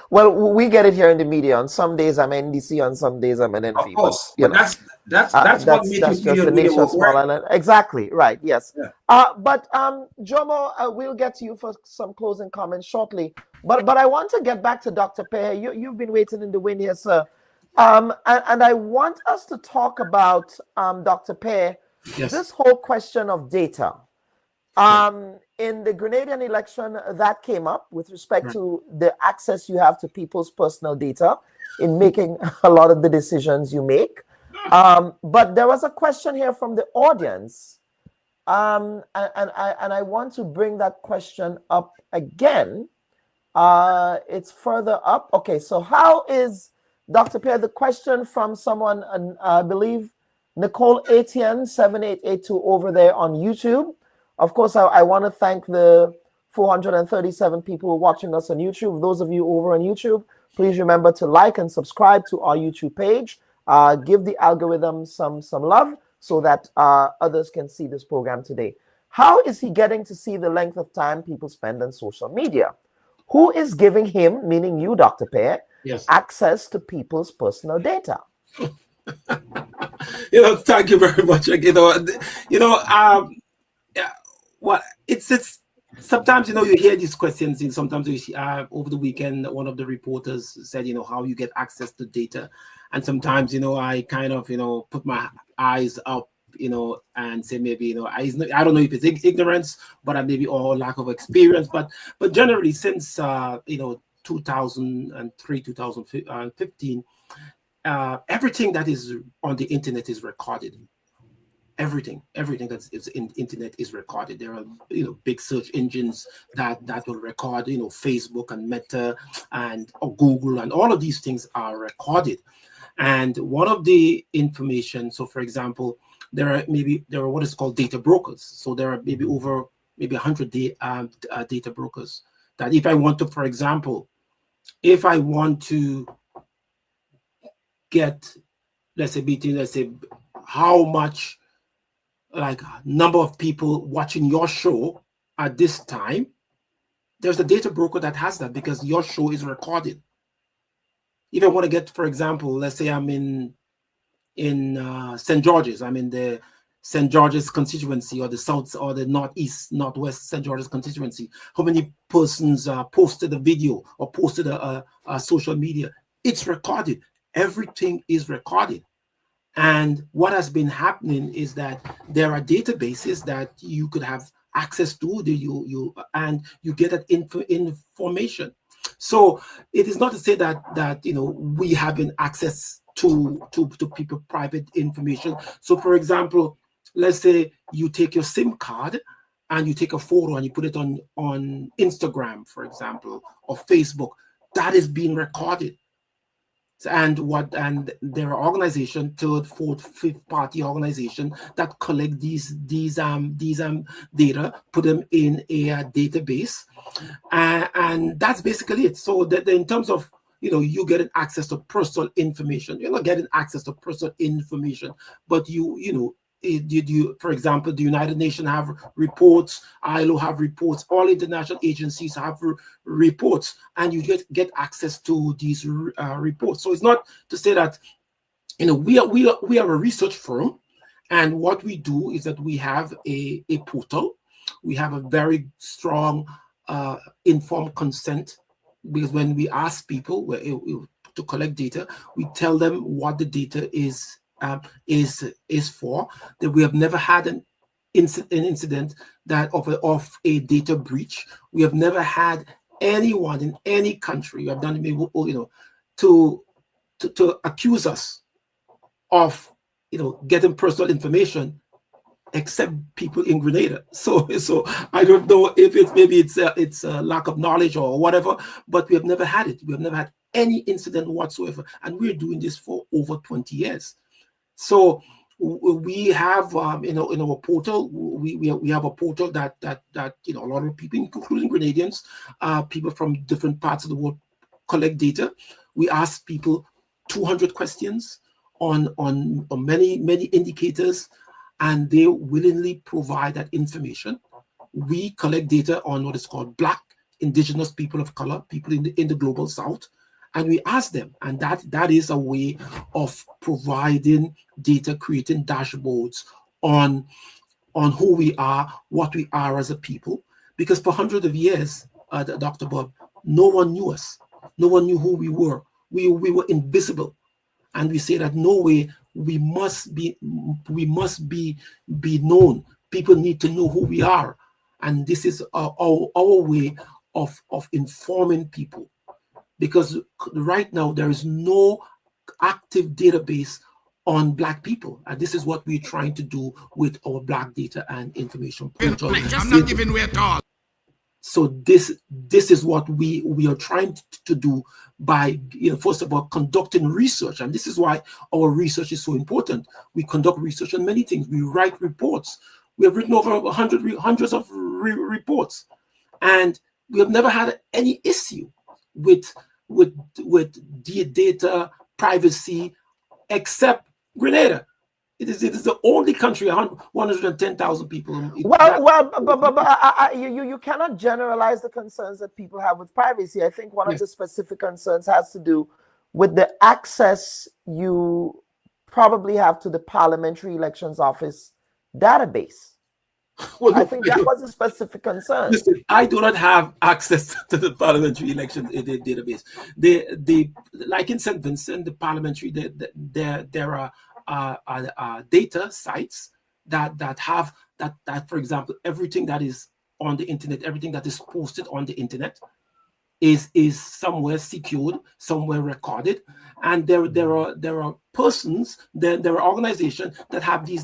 Well, we get it here in the media. On some days I'm NDC, on some days I'm an NP. Of course, but that's what makes you feel the media work, right? Exactly, right, yes. Yeah. But Jomo, we'll get to you for some closing comments shortly. But I want to get back to Dr. Pear. You've been waiting in the wind here, sir. And I want us to talk about, Dr. Pear, this whole question of data. In the Grenadian election, that came up with respect to the access you have to people's personal data in making a lot of the decisions you make. But there was a question here from the audience, and I want to bring that question up again. It's further up. Okay, so how is, Dr. Pear, the question from someone, I believe, Nicole Etienne 7882 over there on YouTube. Of course, I want to thank the 437 people watching us on YouTube. Those of you over on YouTube, please remember to like and subscribe to our YouTube page. Give the algorithm some love so that others can see this program today. How is he getting to see the length of time people spend on social media? Who is giving him, meaning you, Dr. Pear, access to people's personal data? Thank you very much. Well, it's sometimes you hear these questions, and sometimes over the weekend one of the reporters said how you get access to data, and sometimes I kind of put my eyes up and say maybe I don't know if it's ignorance, but maybe or lack of experience, but generally since 2003 2015 everything that is on the internet is recorded. Everything that is in the internet is recorded. There are big search engines that will record Facebook and Meta and Google, and all of these things are recorded. And one of the information, so for example, there are what is called data brokers. So there are maybe over 100 data brokers that if I want to, for example, if I want to get, let's say how much, like number of people watching your show at this time, there's a data broker that has that because your show is recorded. If I want to get, for example, let's say I'm in St. George's, I'm in the St. George's constituency or the South or the Northeast, Northwest St. George's constituency, how many persons posted a video or posted a social media. It's recorded. Everything is recorded. And what has been happening is that there are databases that you could have access to, and you get that information. So it is not to say that we have been access to people private information. So for example, let's say you take your SIM card and you take a photo and you put it on Instagram, for example, or Facebook. That is being recorded. And there are organizations, third, fourth, fifth party organization that collect these data, put them in a database, and that's basically it. So that in terms of you getting access to personal information, you're not getting access to personal information, but for example, the United Nations have reports, ILO have reports, all international agencies have reports, and you get access to these reports. So it's not to say that we are a research firm, and what we do is that we have a portal. We have a very strong informed consent, because when we ask people to collect data, we tell them what the data is for. That we have never had an incident that of a data breach. We have never had anyone in any country who have done to accuse us of getting personal information, except people in Grenada. So I don't know if it's a lack of knowledge or whatever, but we have never had it. We have never had any incident whatsoever, and we're doing this for over 20 years. So we have in our portal, we have a portal that a lot of people, including Grenadians, people from different parts of the world, collect data. We ask people 200 questions on many indicators, and they willingly provide that information. We collect data on what is called Black, Indigenous people of color, people in the global South. And we ask them, and that is a way of providing data, creating dashboards on who we are, what we are as a people. Because for hundreds of years, Dr. Bubb, no one knew us. No one knew who we were. We were invisible. And we say that no way, we must be known. People need to know who we are. And this is our way of informing people. Because right now there is no active database on Black people, and this is what we're trying to do with our Black data and information portal. I'm not giving way at all. So this is what we are trying to do by first of all conducting research, and this is why our research is so important. We conduct research on many things. We write reports. We have written over hundreds of reports, and we have never had any issue with data privacy, except Grenada. It is the only country, 110,000 people. You cannot generalize the concerns that people have with privacy. I think one of the specific concerns has to do with the access you probably have to the Parliamentary Elections Office database. Well, I think that was a specific concern. Listen, I do not have access to the parliamentary election database. Like in St. Vincent, the parliamentary, there are data sites that have that, for example, everything that is on the internet, everything that is posted on the internet is somewhere secured, somewhere recorded, and there are persons, there are organizations that have these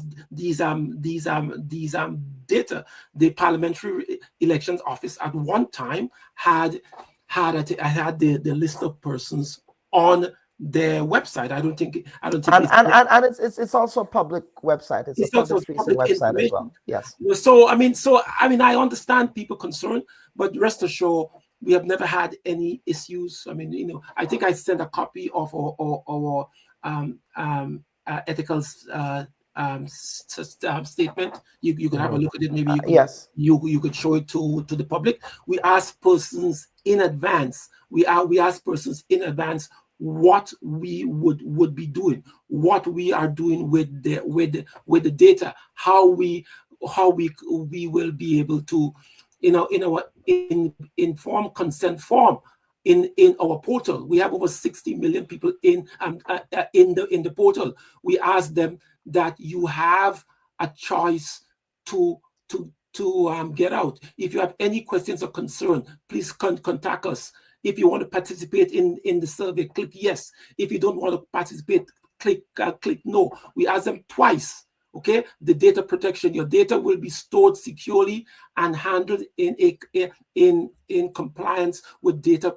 data. The Parliamentary Elections Office at one time had the list of persons on their website. I don't think and it's also a public website. It's a public-facing website as well. Yes. So I mean I understand people concerned, but rest assured, we have never had any issues. I mean, I think I sent a copy of our ethical statement. You can have a look at it. Maybe you could show it to the public. We ask persons in advance. We ask persons in advance what we would be doing, what we are doing with the data, how we will be able to, in our informed consent form in our portal. We have over 60 million people in the portal. We ask them that you have a choice to get out. If you have any questions or concern, please contact us. If you want to participate in the survey, click yes. If you don't want to participate, click no. We ask them twice. Okay, the data protection. Your data will be stored securely and handled in compliance with data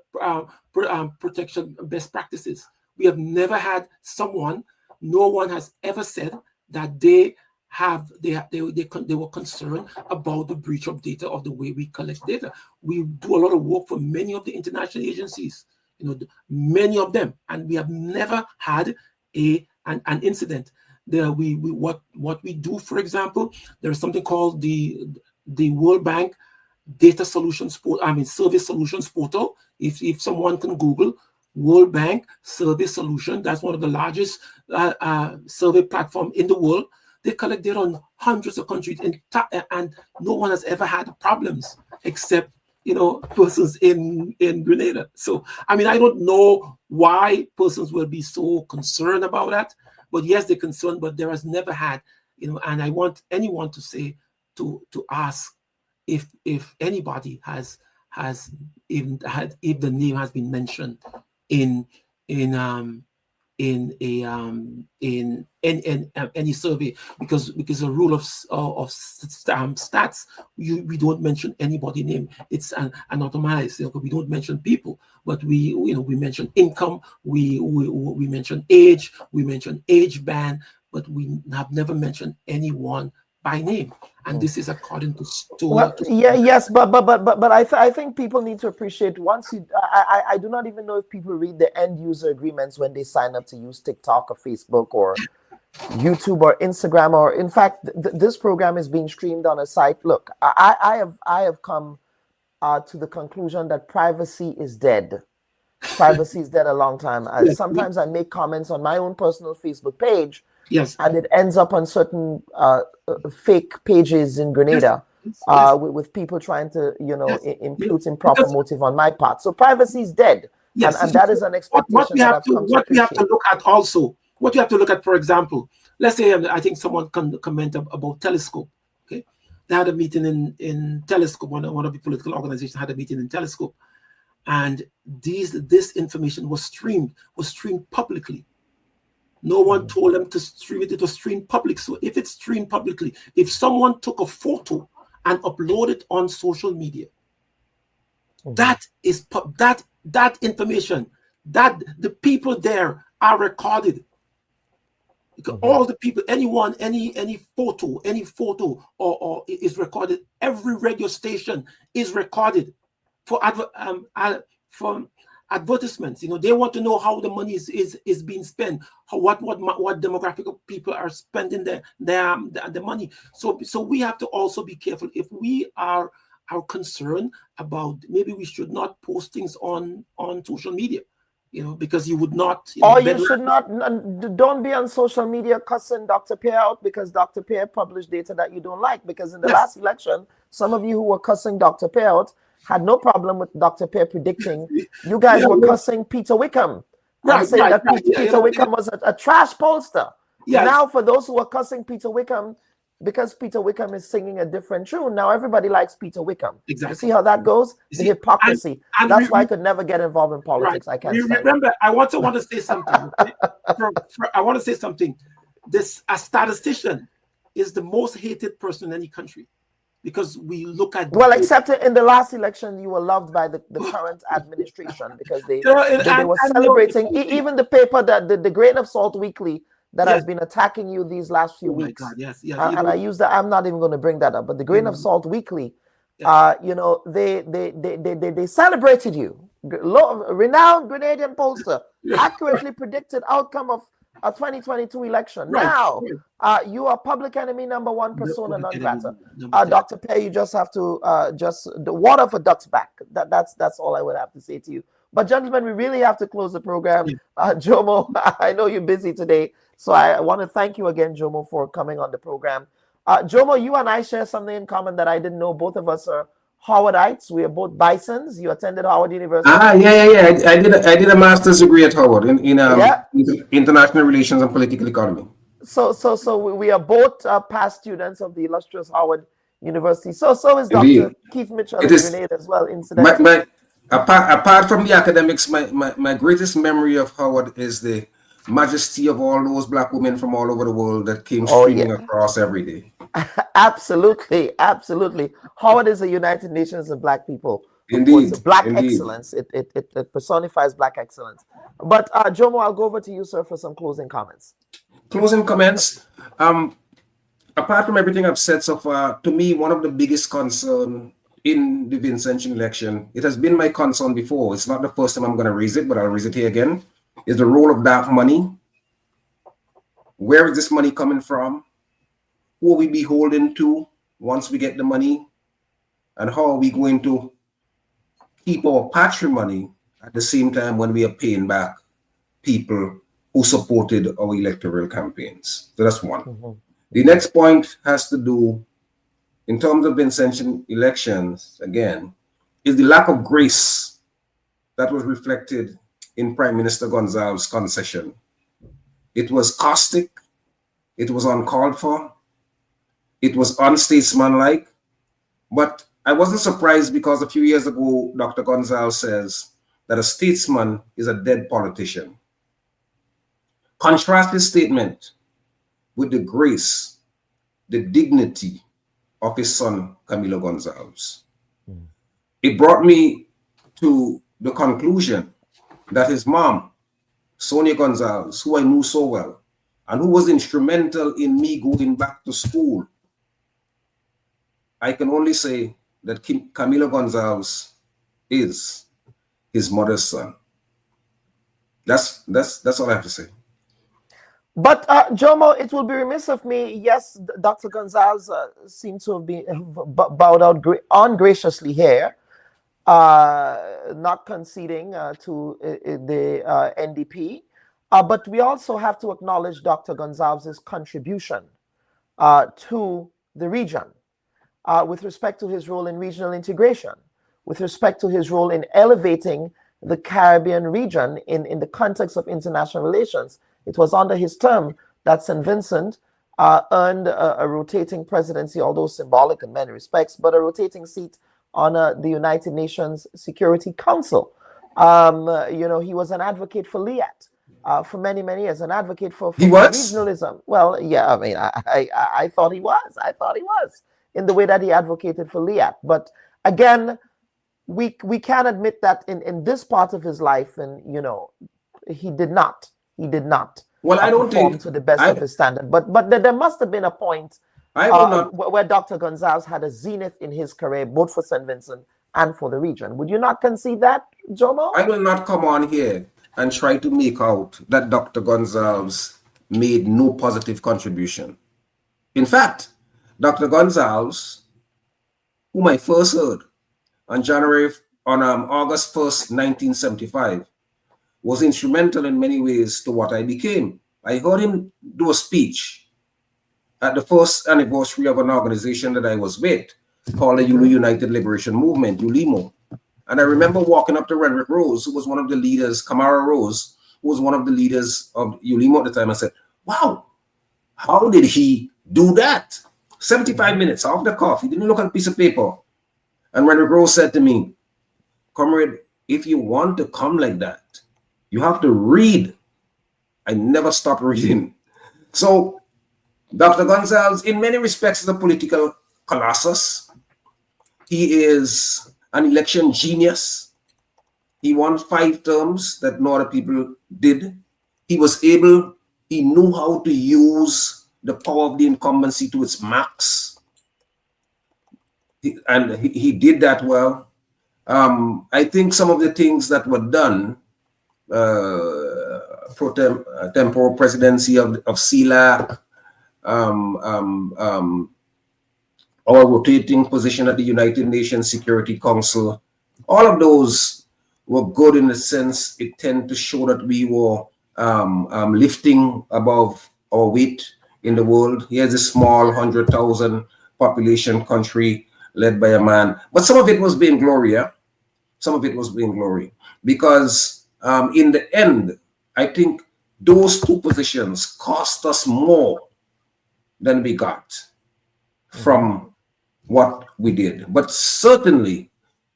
protection best practices. We have never had someone. No one has ever said that they were concerned about the breach of data or the way we collect data. We do a lot of work for many of the international agencies, many of them, and we have never had an incident. What we do, for example, there is something called the World Bank Data Solutions Service Solutions Portal. If someone can Google World Bank Service Solution, that's one of the largest survey platform in the world. They collect data on hundreds of countries, and no one has ever had problems except persons in Grenada. So I don't know why persons will be so concerned about that. But yes, they're concerned, but there has never had, and I want anyone to say, to ask if anybody has even had, if the name has been mentioned in any survey, because the rule of stats, we don't mention anybody name. It's an automatic. We don't mention people, but we mention income, we mention age, we mention age band, but we have never mentioned anyone by name. And this is according to yes, but I think people need to appreciate, once you I do not even know if people read the end user agreements when they sign up to use TikTok or Facebook or YouTube or Instagram, or in fact this program is being streamed on a site. Look, I have come to the conclusion that privacy is dead. Privacy is dead a long time. Sometimes I make comments on my own personal Facebook page. Yes, and it ends up on certain fake pages in Grenada, with people trying to, impute improper motive on my part. So privacy is dead, and that is an expectation. What we have to look at also, for example, let's say I think someone can comment about Telescope. Okay, they had a meeting in Telescope. One of the political organizations had a meeting in Telescope, and this information was streamed publicly. No one told them to stream it. It was streamed public. So if it's streamed publicly, if someone took a photo and uploaded it on social media, that is that information, that the people there are recorded. All the people, anyone, any photo or is recorded. Every radio station is recorded for advertisements. They want to know how the money is being spent, what demographic of people are spending the money. So we have to also be careful. If we are concerned about, maybe we should not post things on social media, because you would not. You should not. Don't be on social media cussing Dr. Pierre out because Dr. Pierre published data that you don't like. Because in the last election, some of you who were cussing Dr. Pierre out had no problem with Dr. Pierre predicting. You guys were cussing Peter Wickham and saying that Peter Wickham was a trash pollster. Yes. Now, for those who are cussing Peter Wickham, because Peter Wickham is singing a different tune, now everybody likes Peter Wickham. Exactly. You see how that goes? The hypocrisy. And that's why I could never get involved in politics. I can't stand remember, I want to say something. Okay? I want to say something. A statistician is the most hated person in any country. Because we look at except in the last election, you were loved by the current administration because they were celebrating. Even the paper that the Grain of Salt Weekly that has been attacking you these last few weeks. God, yes. And I use that. I'm not even going to bring that up. But the Grain of Salt Weekly, they celebrated you. Renowned Grenadian pollster accurately predicted outcome of a 2022 election. Right. Now, you are public enemy number one persona non grata. Dr. Pierre, you just have to the water for ducks back. That's all I would have to say to you. But gentlemen, we really have to close the program. Jomo, I know you're busy today, so I want to thank you again, Jomo, for coming on the program. Jomo, you and I share something in common that I didn't know. Both of us are Howardites. We are both Bisons. You attended Howard University. I did a master's degree at Howard in international relations and political economy. So we are both past students of the illustrious Howard University. So is Indeed. Dr. Keith Mitchell of Grenada as well, incidentally. Apart from the academics, my greatest memory of Howard is the majesty of all those black women from all over the world that came streaming across every day. Absolutely. Howard is the United Nations of Black people. Indeed. It's black excellence. It personifies black excellence. But Jomo, I'll go over to you, sir, for some closing comments. Closing comments. Apart from everything I've said so far, to me, one of the biggest concerns in the Vincentian election, it has been my concern before. It's not the first time I'm going to raise it, but I'll raise it here again, is the role of dark money. Where is this money coming from? Who will we be holding to once we get the money? And how are we going to keep our patrimony at the same time when we are paying back people who supported our electoral campaigns? So that's one. Mm-hmm. The next point has to do, in terms of Vincentian elections, again, is the lack of grace that was reflected in Prime Minister Gonzalez's concession. It was caustic, it was uncalled for, it was unstatesmanlike, but I wasn't surprised because a few years ago, Dr. Gonzalez says that a statesman is a dead politician. Contrast this statement with the grace, the dignity of his son, Camilo Gonzalez. It brought me to the conclusion that his mom, Sonia Gonzalez, who I knew so well, and who was instrumental in me going back to school, I can only say that Camilo Gonzalez is his mother's son. That's all I have to say. But Jomo, it will be remiss of me. Yes, Dr. Gonzalez seems to have been bowed out ungraciously here, not conceding to the NDP. But we also have to acknowledge Dr. Gonzalez's contribution to the region with respect to his role in regional integration, with respect to his role in elevating the Caribbean region in the context of international relations. It was under his term that St. Vincent earned a rotating presidency, although symbolic in many respects, but a rotating seat on the United Nations Security Council. He was an advocate for LIAT for many, many years, an advocate for regionalism. Well, yeah, I mean, I thought he was. I thought he was in the way that he advocated for LIAT. But again, we can admit that in this part of his life, and he did not. He did not. Well, I don't perform think to the best of his standard. But there must have been a point where Dr. Gonzalez had a zenith in his career, both for St. Vincent and for the region. Would you not concede that, Jomo? I will not come on here and try to make out that Dr. Gonzalez made no positive contribution. In fact, Dr. Gonzalez, whom I first heard on August 1st, 1975, was instrumental in many ways to what I became. I heard him do a speech at the first anniversary of an organization that I was with called the Yulu United Liberation Movement, ULIMO. And I remember walking up to Renwick Rose, who was one of the leaders, Kamara Rose, who was one of the leaders of ULIMO at the time. I said, wow, how did he do that? 75 minutes off the cuff. He didn't look at a piece of paper. And Renwick Rose said to me, comrade, if you want to come like that, you have to read. I never stopped reading. So Dr. Gonzalez, in many respects, is a political colossus. He is an election genius. He won 5 terms that no other people did. He knew how to use the power of the incumbency to its max. He did that well. I think some of the things that were done, temporal presidency of CELAC, our rotating position at the United Nations Security Council, all of those were good in the sense it tended to show that we were lifting above our weight in the world. Here's a small 100,000 population country led by a man. But some of it was vainglory, yeah? Some of it was vainglory. Because in the end, I think those two positions cost us more than we got from what we did. But certainly,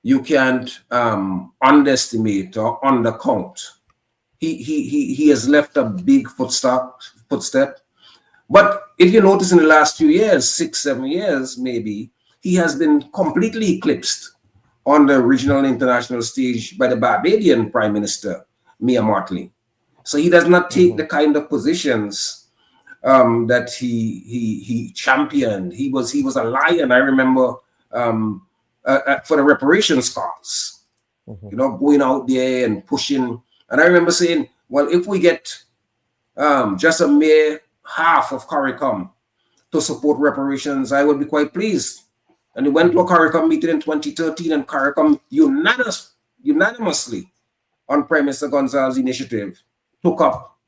you can't underestimate or undercount. He has left a big footstep. But if you notice in the last few years, 6-7 years maybe, he has been completely eclipsed on the regional and international stage by the Barbadian Prime Minister, Mia Mottley. So he does not take the kind of positions that he championed. He was a lion, I remember, for the reparations cause, you know, going out there and pushing. And I remember saying, well, if we get just a mere half of CARICOM to support reparations, I would be quite pleased. And we went to a CARICOM meeting in 2013, and CARICOM unanimously, on Prime Minister Gonzalez's initiative, took up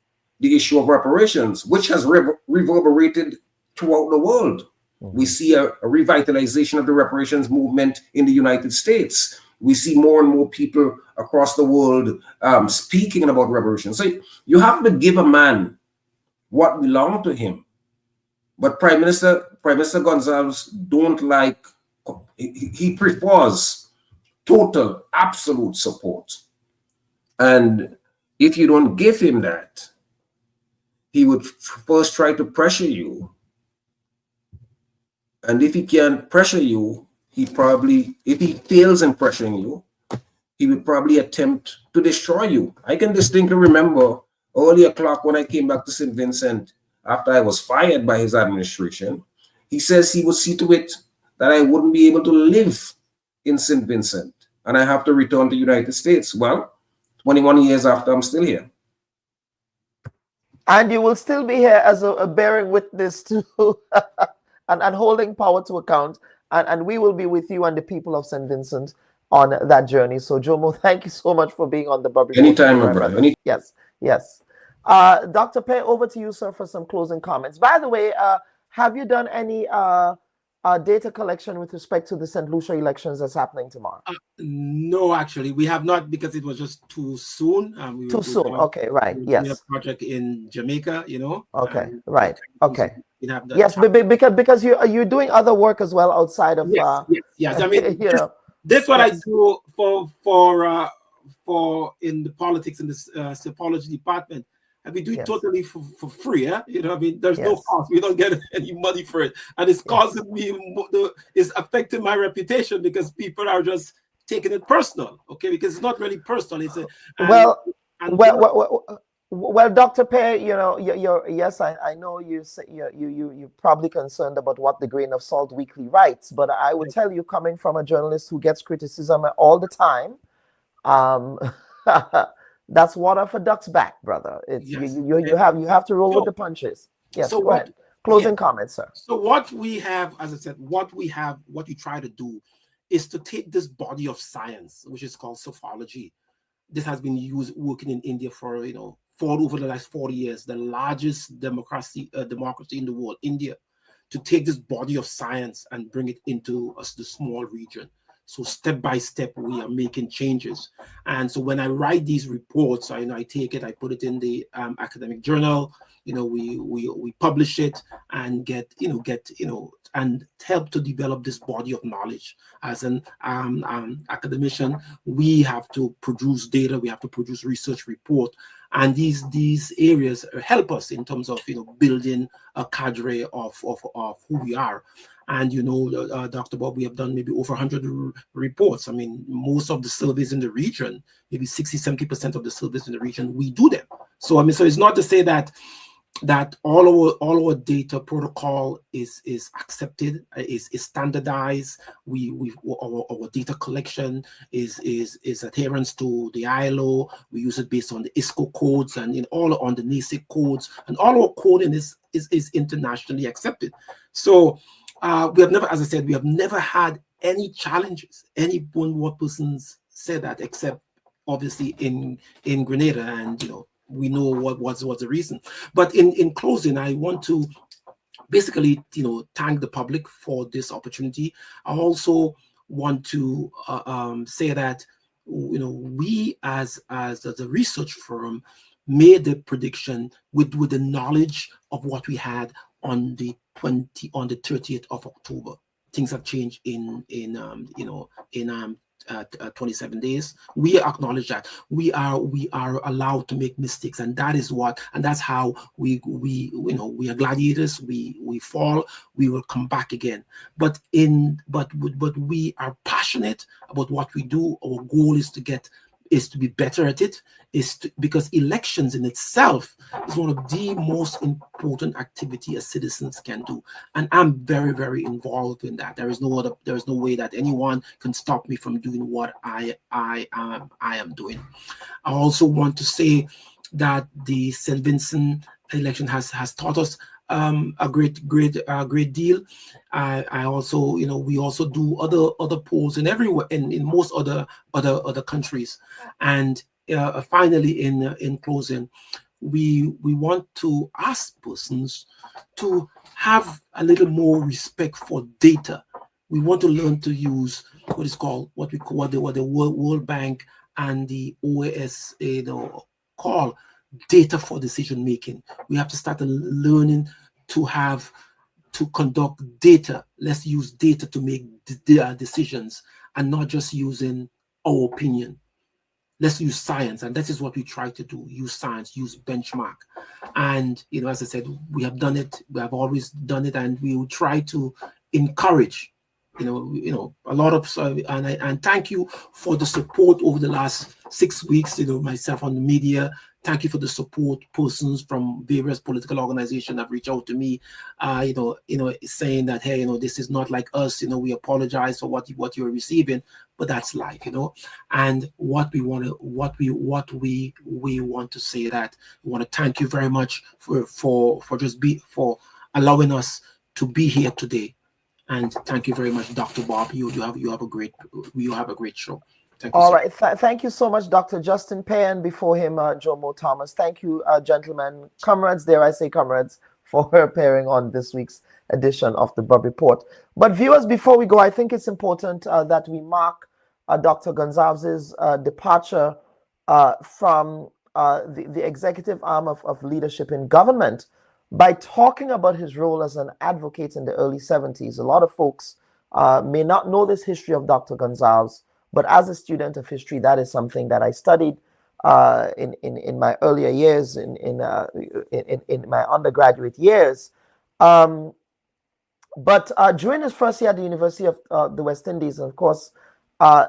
the issue of reparations, which has reverberated throughout the world. We see a revitalization of the reparations movement in the United States. We see more and more people across the world speaking about reparations. So you have to give a man what belonged to him. But Prime Minister Gonzalez don't like, he prefers total, absolute support. And if you don't give him that, he would first try to pressure you. And if he can't pressure you, if he fails in pressuring you, he would probably attempt to destroy you. I can distinctly remember early o'clock when I came back to St. Vincent after I was fired by his administration. He says he would see to it that I wouldn't be able to live in St. Vincent and I have to return to the United States. Well, 21 years after, I'm still here. And you will still be here as a bearing witness to and holding power to account. And we will be with you and the people of St. Vincent on that journey. So, Jomo, thank you so much for being on the Bubb. Anytime, my brother. Yes, yes. Dr. Pei, over to you, sir, for some closing comments. By the way, have you done any data collection with respect to the St. Lucia elections that's happening tomorrow? No, actually, we have not, because it was just too soon. Too soon. Okay, right. Yes. A project in Jamaica, you know. Okay, right. Okay. Yes, because you're doing other work as well outside of. Yes. I mean, you know, this what I do for in the politics in the psychology department. And we do it totally for free, yeah? You know, I mean, there's no cost. We don't get any money for it. And it's causing me, it's affecting my reputation because people are just taking it personal, okay? Because it's not really personal. It's well, Dr. Pei, you know, yes, I know you you're probably concerned about what the Grain of Salt Weekly writes, but I would tell you, coming from a journalist who gets criticism all the time, that's water for ducks back, brother. It's you have to roll with the punches. Yes. So go ahead. Closing comments, sir. So what we have, as I said, what you try to do is to take this body of science, which is called psephology. This has been working in India for over the last 40 years, the largest democracy in the world, India, to take this body of science and bring it into the small region. So step by step, we are making changes. And so when I write these reports, I take it, I put it in the academic journal. We publish it and get and help to develop this body of knowledge. As an academician, we have to produce data, we have to produce research report, and these areas help us in terms of building a cadre of who we are. And Dr. Bob, we have done maybe over 100 reports. I mean, most of the surveys in the region, maybe 60-70% of the surveys in the region, we do them. So I mean, so it's not to say that all our data protocol is accepted, is standardized. Our data collection is adherence to the ILO. We use it based on the ISCO codes and all on the NASIC codes, and all our coding is internationally accepted. So we have never, as I said, we have never had any challenges. Any one more persons said that, except obviously in Grenada, and we know what was the reason. But in closing, I want to basically thank the public for this opportunity. I also want to say that we as a research firm made the prediction with the knowledge of what we had on the 30th of October. Things have changed in 27 days. We acknowledge that we are allowed to make mistakes, and that's how we are gladiators. We fall, we will come back again. But we are passionate about what we do. Our goal is to be better at it, because elections in itself is one of the most important activity a citizens can do, and I'm very, very involved in that. There is no way that anyone can stop me from doing what I am doing. I also want to say that the St. Vincent election has taught us a great deal. I also, we also do other polls in everywhere in most other countries. And finally, in closing, we want to ask persons to have a little more respect for data. We want to learn to use what the World Bank and the OAS call data for decision making. We have to start learning to conduct data. Let's use data to make decisions, and not just using our opinion. Let's use science, and that is what we try to do. Use science, use benchmark. And as I said, we have done it. We have always done it, and we will try to encourage a lot of and thank you for the support over the last 6 weeks. Myself on the media, thank you for the support. Persons from various political organizations have reached out to me, saying that, hey, this is not like us. We apologize for what you're receiving, but that's life, And what we want to say that we want to thank you very much for allowing us to be here today. And thank you very much, Dr. Bob. You have a great show. Thank you. All right. Thank you so much, Dr. Justin Pay, and before him, Jomo Thomas. Thank you, gentlemen, comrades, dare I say comrades, for appearing on this week's edition of the Bubb Report. But viewers, before we go, I think it's important that we mark Dr. Gonzalez's departure from the executive arm of leadership in government by talking about his role as an advocate in the early 70s. A lot of folks may not know this history of Dr. Gonzalez, but as a student of history, that is something that I studied in my earlier years, in my undergraduate years. But during his first year at the University of the West Indies, and of course,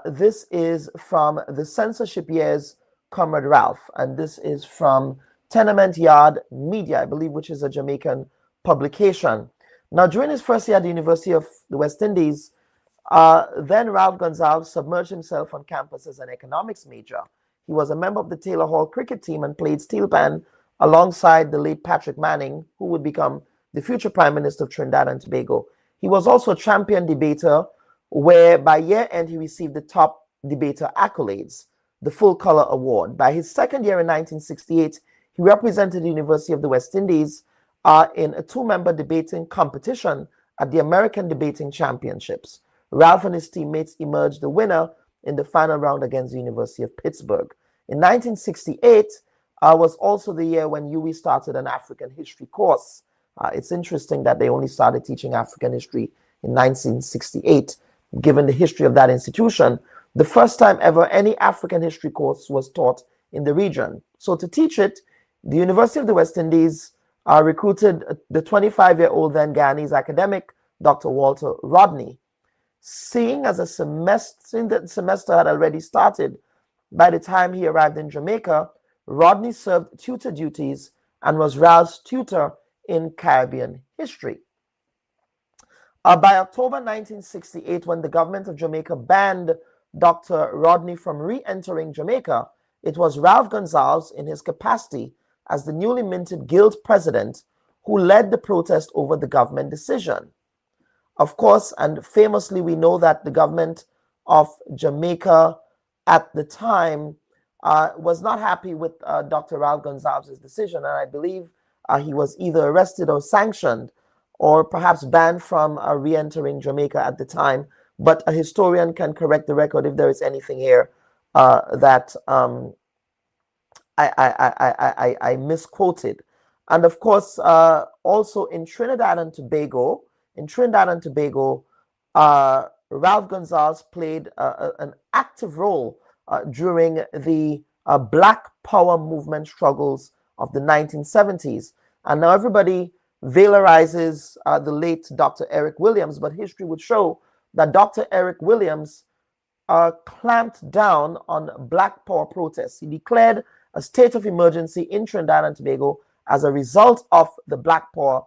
this is from the censorship years, Comrade Ralph, and this is from Tenement Yard Media, I believe, which is a Jamaican publication. Now, during his first year at the University of the West Indies, then Ralph Gonzalez submerged himself on campus as an economics major. He was a member of the Taylor Hall cricket team and played steel pan alongside the late Patrick Manning, who would become the future Prime Minister of Trinidad and Tobago. He was also a champion debater, where by year end he received the top debater accolades, the Full Color Award. By his second year in 1968, he represented the University of the West Indies in a two-member debating competition at the American Debating Championships. Ralph and his teammates emerged the winner in the final round against the University of Pittsburgh. In 1968 was also the year when UWI started an African history course. It's interesting that they only started teaching African history in 1968, given the history of that institution. The first time ever any African history course was taught in the region. So to teach it, the University of the West Indies recruited the 25-year-old then Guyanese academic, Dr. Walter Rodney. Seeing as the semester had already started, by the time he arrived in Jamaica, Rodney served tutor duties and was Ralph's tutor in Caribbean history. By October 1968, when the government of Jamaica banned Dr. Rodney from re-entering Jamaica, it was Ralph Gonzalez, in his capacity as the newly minted guild president, who led the protest over the government decision. Of course, and famously, we know that the government of Jamaica at the time was not happy with Dr. Ralph Gonsalves' decision, and I believe he was either arrested or sanctioned or perhaps banned from re-entering Jamaica at the time. But a historian can correct the record if there is anything here that I misquoted. And of course, also in Trinidad and Tobago, Ralph Gonsalves played an active role during the Black Power movement struggles of the 1970s. And now everybody valorizes the late Dr. Eric Williams, but history would show that Dr. Eric Williams clamped down on Black Power protests. He declared a state of emergency in Trinidad and Tobago as a result of the Black Power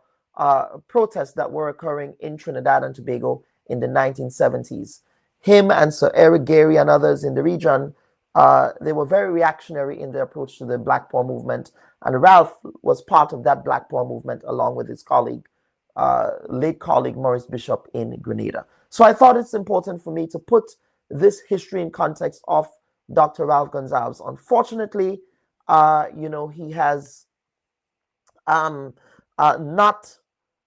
protests that were occurring in Trinidad and Tobago in the 1970s. Him and Sir Eric Gary and others in the region, they were very reactionary in their approach to the Black Power movement. And Ralph was part of that Black Power movement along with his colleague, late colleague Maurice Bishop in Grenada. So I thought it's important for me to put this history in context of Dr. Ralph Gonsalves. Unfortunately, he has not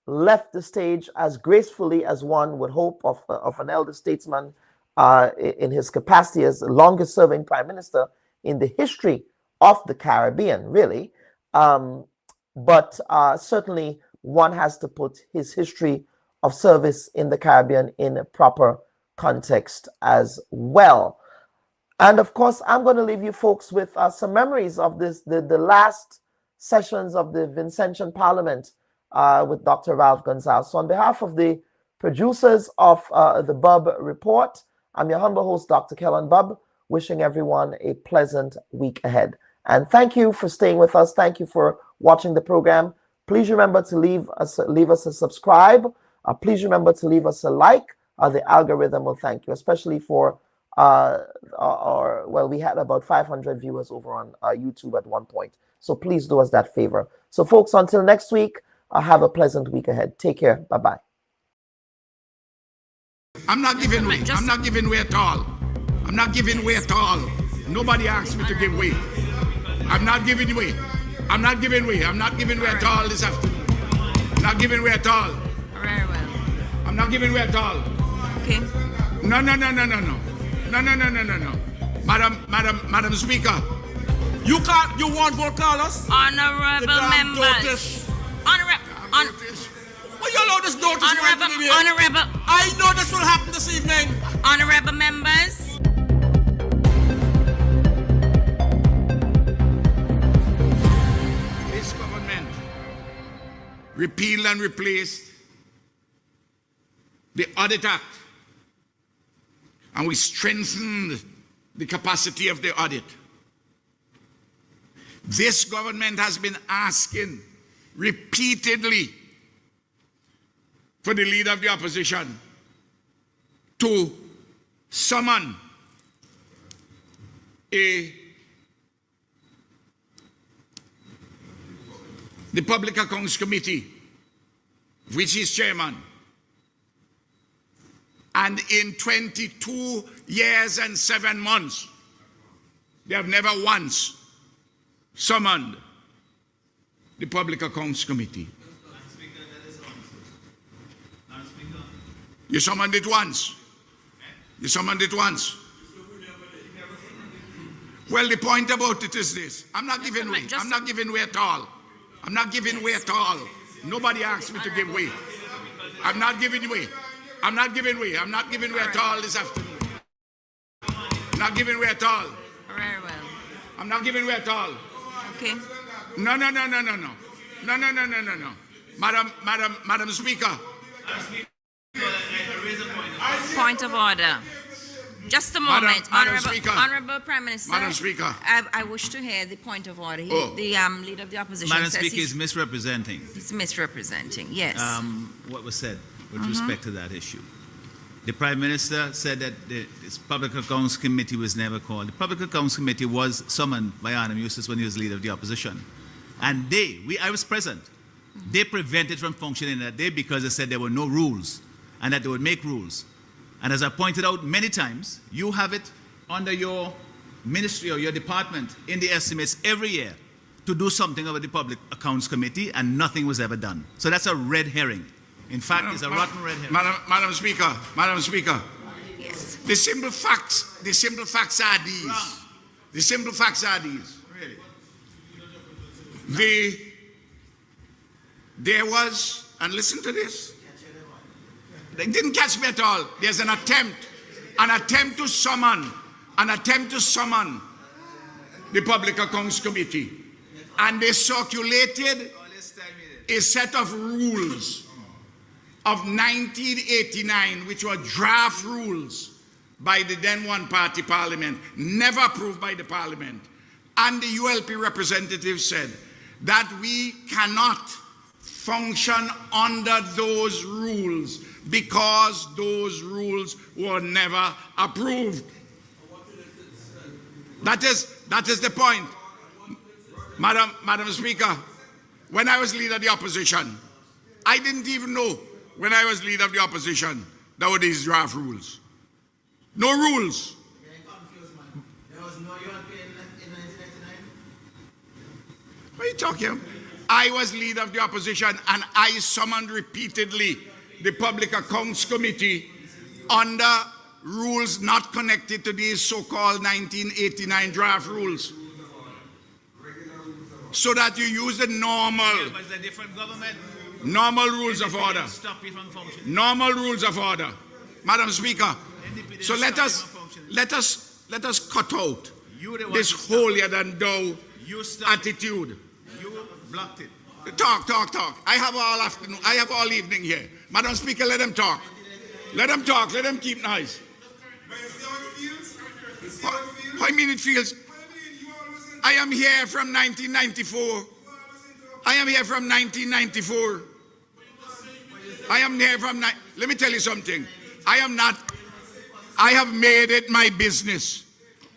left the stage as gracefully as one would hope of an elder statesman in his capacity as the longest serving prime minister in the history of the Caribbean, really. But certainly one has to put his history of service in the Caribbean in a proper context as well. And of course, I'm going to leave you folks with some memories of the last sessions of the Vincentian Parliament with Dr. Ralph Gonsalves. So on behalf of the producers of the Bubb Report, I'm your humble host, Dr. Kellan Bubb, wishing everyone a pleasant week ahead. And thank you for staying with us. Thank you for watching the program. Please remember to leave us a subscribe. Please remember to leave us a like. The algorithm will thank you, especially for we had about 500 viewers over on YouTube at one point. So please do us that favor. So folks, until next week, have a pleasant week ahead. Take care. Bye-bye. I'm not giving way. I'm not giving way at all. I'm not giving way at all. Nobody asked me to give way. I'm not giving way. I'm not giving way. I'm not giving way at all this afternoon. I'm not giving way at all. Very well. I'm not giving way at all. Okay. No. Madam Speaker. You won't vote Carlos? Honorable members. Well, you allow this notice Honorable. I know this will happen this evening. Honorable members. This government repealed and replaced the Audit Act, and we strengthened the capacity of the audit. This government has been asking repeatedly for the leader of the opposition to summon the Public Accounts Committee, which is chairman. And in 22 years and 7 months, they have never once summoned the Public Accounts Committee. You summoned it once. You summoned it once. Well, the point about it is this. I'm not giving way. I'm not giving way at all. I'm not giving way at all. Nobody asked me to give way. I'm not giving way. I'm not giving way. I'm not giving way at all this afternoon. I'm not giving way at all. Very well. I'm not giving way at all. Okay. No. Madam Speaker. Point of order. Just a moment. Honorable Prime Minister. Madam Speaker. I wish to hear the point of order. Oh. The leader of the opposition Madam says Speaker is misrepresenting. He's misrepresenting, yes. What was said with respect to that issue. The Prime Minister said that this Public Accounts Committee was never called. The Public Accounts Committee was summoned by Arnhem Eustace when he was leader of the opposition. And I was present. They prevented from functioning that day because they said there were no rules and that they would make rules. And as I pointed out many times, you have it under your ministry or your department in the estimates every year to do something about the Public Accounts Committee, and nothing was ever done. So that's a red herring. In fact, it's a rotten red herring. Madam Speaker, yes. The simple facts are these. The simple facts are these. Really? There was, and listen to this, they didn't catch me at all. There's an attempt to summon the Public Accounts Committee. And they circulated a set of rules of 1989, which were draft rules by the then one-party parliament, never approved by the parliament. And the ULP representative said that we cannot function under those rules because those rules were never approved. That is the point. Madam Speaker, when I was leader of the opposition, I didn't even know when I was leader of the opposition there were these draft rules. No rules. There was no ULP in 1999? What are you talking? I was leader of the opposition and I summoned repeatedly the Public Accounts Committee under rules not connected to these so-called 1989 draft rules. So that you use the normal, but it's a different government. Normal rules of order. Normal rules of order. Madam Speaker, so let us cut out this holier than thou attitude. You blocked it. Talk. I have all afternoon. I have all evening here. Madam Speaker, let them talk. Let them talk. Let them keep nice. How mean it feels? I am here from 1994. I am here from 1994. I am here from, let me tell you something. I have made it my business.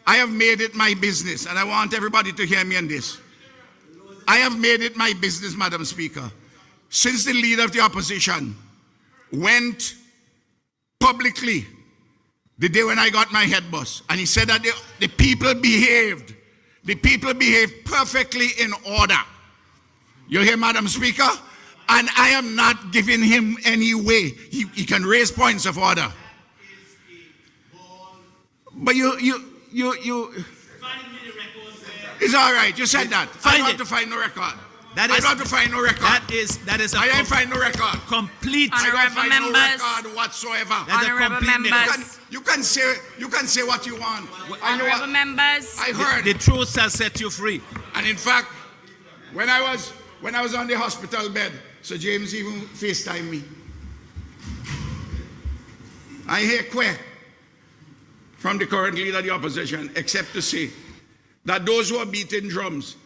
I have made it my business, and I want everybody to hear me on this. I have made it my business, Madam Speaker, since the leader of the opposition went publicly the day when I got my head bus, and he said that the people behaved perfectly in order. You hear, Madam Speaker? And I am not giving him any way. He can raise points of order. But you it's all right. You said that. I don't have to find no record. I don't have to find no record. That is I ain't find no record. Complete. I don't find no record whatsoever. Honorable members. You can say what you want. Honorable members. I heard. The truth shall set you free. And in fact, when I was on the hospital bed, Sir James even FaceTimed me. I hear queer from the current leader of the opposition, except to say that those who are beating drums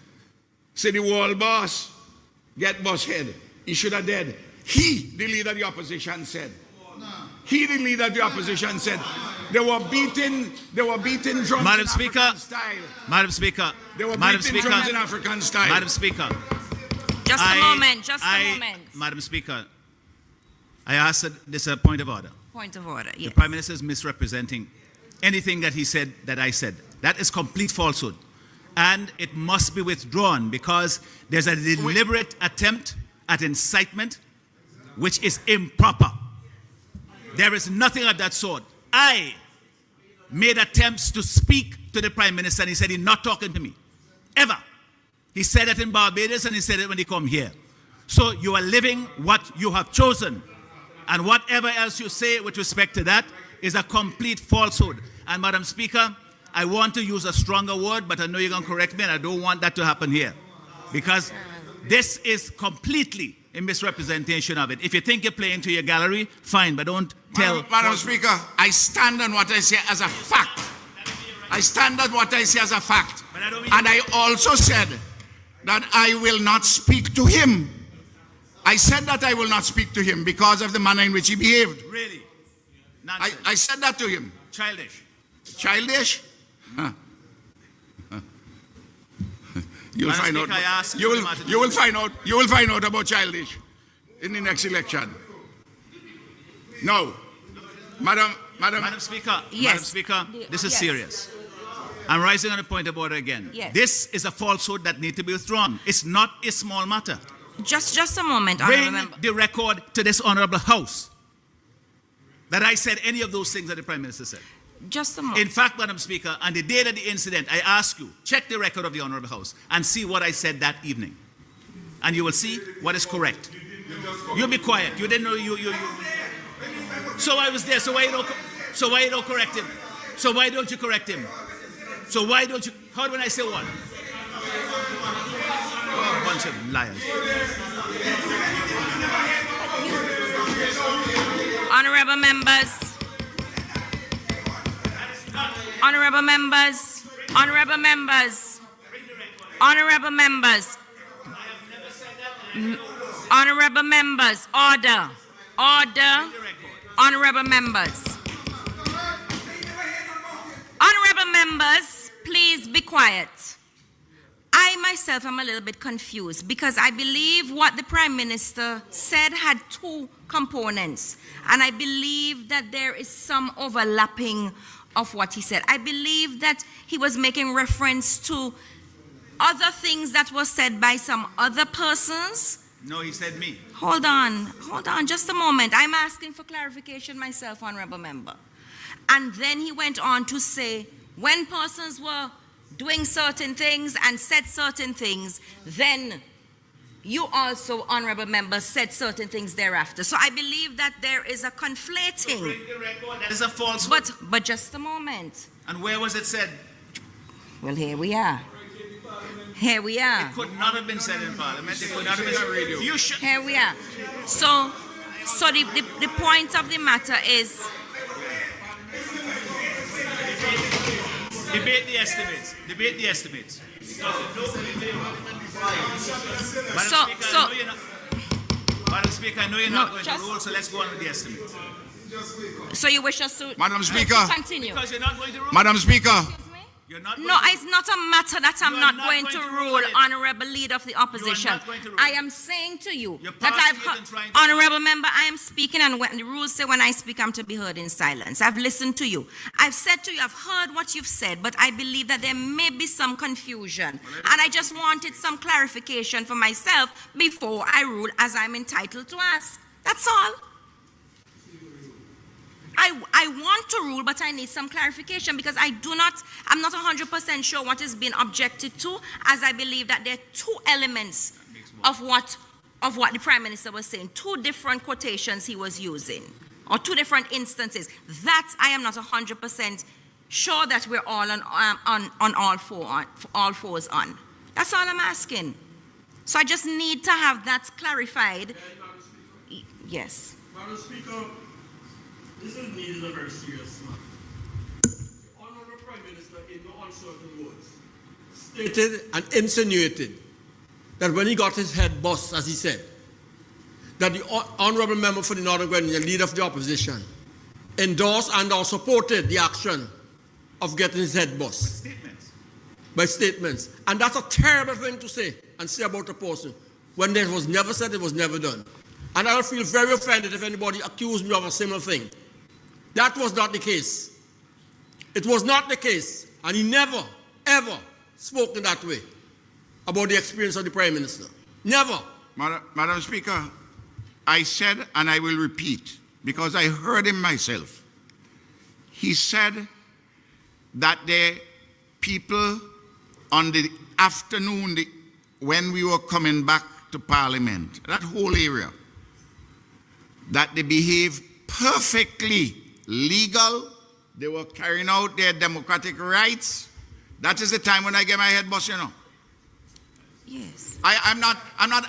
say the world boss get bus head. He should have dead. He, the leader of the opposition, said. He, the leader of the opposition, said they were beating drums. Madam in Speaker. African style. Madam Speaker. They were Madam beating Speaker. drums in African style. Madam Speaker. Just a moment. Madam Speaker, I asked this a point of order. Point of order, yes. The Prime Minister is misrepresenting anything that he said that I said. That is complete falsehood. And it must be withdrawn because there's a deliberate attempt at incitement which is improper. There is nothing of that sort. I made attempts to speak to the Prime Minister and he said he's not talking to me. Ever. He said it in Barbados and he said it when he come here. So you are living what you have chosen. And whatever else you say with respect to that is a complete falsehood. And Madam Speaker, I want to use a stronger word, but I know you're going to correct me and I don't want that to happen here. Because this is completely a misrepresentation of it. If you think you're playing to your gallery, fine, but don't tell... Madam Speaker, I stand on what I say as a fact. I stand on what I say as a fact. And I also said that I will not speak to him. I said that I will not speak to him because of the manner in which he behaved. Really? I said that to him. Childish. Childish? Huh. You'll Madam find Speaker, out. You will find out. You will find out about childish in the next election. No, Madam Speaker. Yes. Madam Speaker, this is serious. I'm rising on a point of order again. Yes. This is a falsehood that needs to be withdrawn. It's not a small matter. Just a moment, Bring Honorable Member. the record to this honorable house that I said any of those things that the Prime Minister said. Just a moment. In fact, Madam Speaker, on the day of the incident, I ask you, check the record of the honorable house and see what I said that evening. And you will see what is correct. You be quiet. You didn't know you. So I was there. So why you don't correct him? So why don't you correct him? So why don't you? How do I say what? Oh, a bunch of liars. Honorable members. Honorable members. Honorable members. Honorable members. Honorable members. Order. Order. Honorable members. Honorable members, please be quiet. I myself am a little bit confused because I believe what the Prime Minister said had two components, and I believe that there is some overlapping of what he said. I believe that he was making reference to other things that were said by some other persons. No, he said me. Hold on, just a moment. I'm asking for clarification myself, Honorable Member. And then he went on to say, when persons were doing certain things and said certain things, then you also, Honorable Member, said certain things thereafter. So I believe that there is a conflating. That is a falsehood. But just a moment. And where was it said? Well, here we are. Here we are. It could not have been said in Parliament. It could not have been said. You should. Here we are. So the point of the matter is. Debate the estimates. Debate the estimates. Madam Speaker, I know you're not going to rule, so let's go on with the estimates. So you wish us to Madam Speaker, continue? Because you're not going to rule. Madam Speaker. No, it's not a matter that I'm not going to rule, Honorable Leader of the Opposition. I am saying to you that I've heard, Honorable Member, I am speaking, and when the rules say when I speak, I'm to be heard in silence. I've listened to you. I've said to you, I've heard what you've said, but I believe that there may be some confusion. And I just wanted some clarification for myself before I rule as I'm entitled to ask. That's all. I want to rule, but I need some clarification because I'm not 100% sure what is being objected to, as I believe that there are two elements of what the Prime Minister was saying, two different quotations he was using, or two different instances. That I am not 100% sure that we're all on all fours on. That's all I'm asking. So I just need to have that clarified. Yes. Madam Speaker, this is needed a very serious matter. The Honourable Prime Minister, in no uncertain words, stated and insinuated that when he got his head bust, as he said, that the Honourable Member for the Northern Grenadines, Leader of the Opposition, endorsed and or supported the action of getting his head bust. By statements. And that's a terrible thing to say and say about a person. When it was never said, it was never done. And I will feel very offended if anybody accused me of a similar thing. That was not the case. It was not the case. And he never, ever spoke in that way about the experience of the Prime Minister. Never. Madam Speaker, I said, and I will repeat, because I heard him myself. He said that the people on the afternoon when we were coming back to Parliament, that whole area, that they behaved perfectly legal. They were carrying out their democratic rights. That is the time when I get my head bust, you know. Yes. I'm not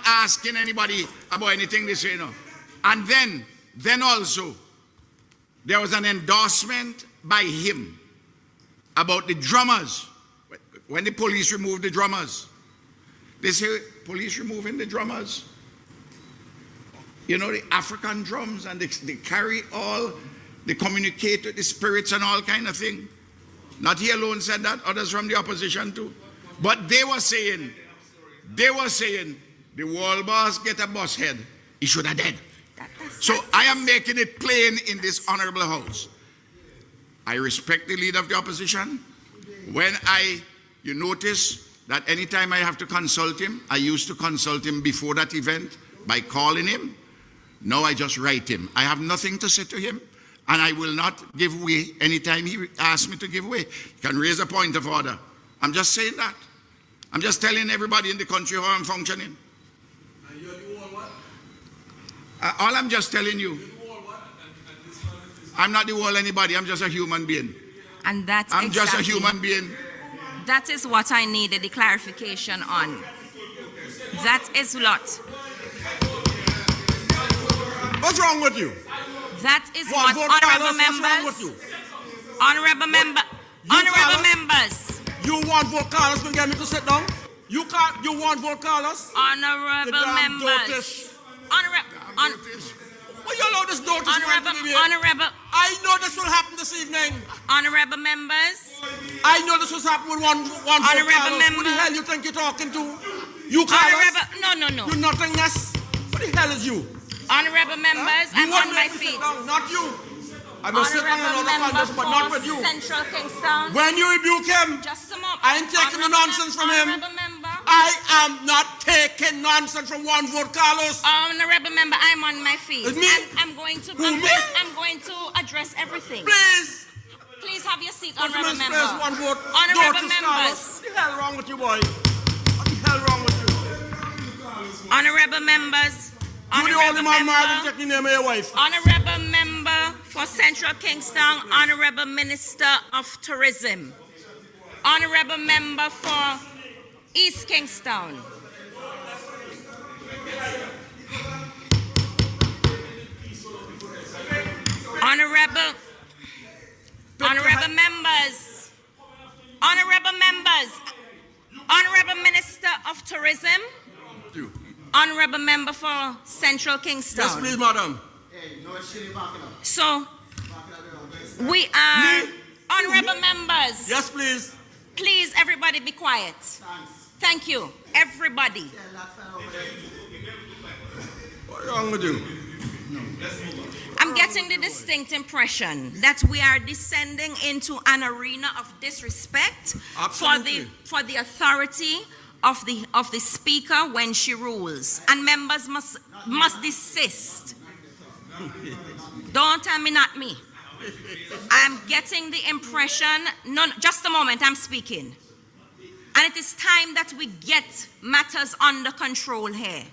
asking anybody about anything they say, you know. And then also, there was an endorsement by him about the drummers. When the police removed the drummers, they say, police removing the drummers. You know, the African drums, and they carry all, they communicate with the spirits and all kind of thing. Not he alone said that, others from the opposition too. But they were saying, the world boss get a bus head, he should have dead. So I am making it plain in this honorable house. I respect the leader of the opposition. You notice that anytime I have to consult him, I used to consult him before that event by calling him. Now I just write him. I have nothing to say to him, and I will not give way anytime he asks me to give way. He can raise a point of order. I'm just saying that. I'm just telling everybody in the country how I'm functioning. And you're the one what? All I'm just telling you. I'm not the whole anybody. I'm just a human being. And that's I'm just a human being. That is what I needed the clarification on. That is what. What's wrong with you? That is what honorable members. Honorable members. You want vote Carlos to get me to sit down? You want vote Carlos? Honorable members. Will you allow this door to Honorable. I know this will happen this evening. Honorable members. I know this will happen with one honorable member. Who the hell you think you're talking to? You Carlos? No. You nothingness. What the hell is you? Honorable members, I'm on my feet. Not you. I must sit down and understand this, but not with you. Central Kingston. When you rebuke him, just a moment. I ain't taking the nonsense from him. I am not taking nonsense from one vote, Carlos. Honorable member, I'm on my feet. It's me? I'm going to address everything. Please have your seat, honorable member. One vote. Honorable members. What the hell wrong with you, boy? What the hell wrong with you? Honorable members. You the only man married to take the name of your wife. Honorable member for Central Kingston, Honorable Minister of Tourism. Honorable member for East Kingston. Honorable members. Honorable Minister of Tourism. Honorable member for Central Kingston. Yes, please, madam. So, we are honorable members. Yes, please. Please, everybody be quiet. Thank you, everybody. What's wrong with you? I'm getting the distinct impression that we are descending into an arena of disrespect for the authority of the speaker when she rules, and members must desist. Don't tell me not me. I'm getting the impression, just a moment, I'm speaking. And it is time that we get matters under control here.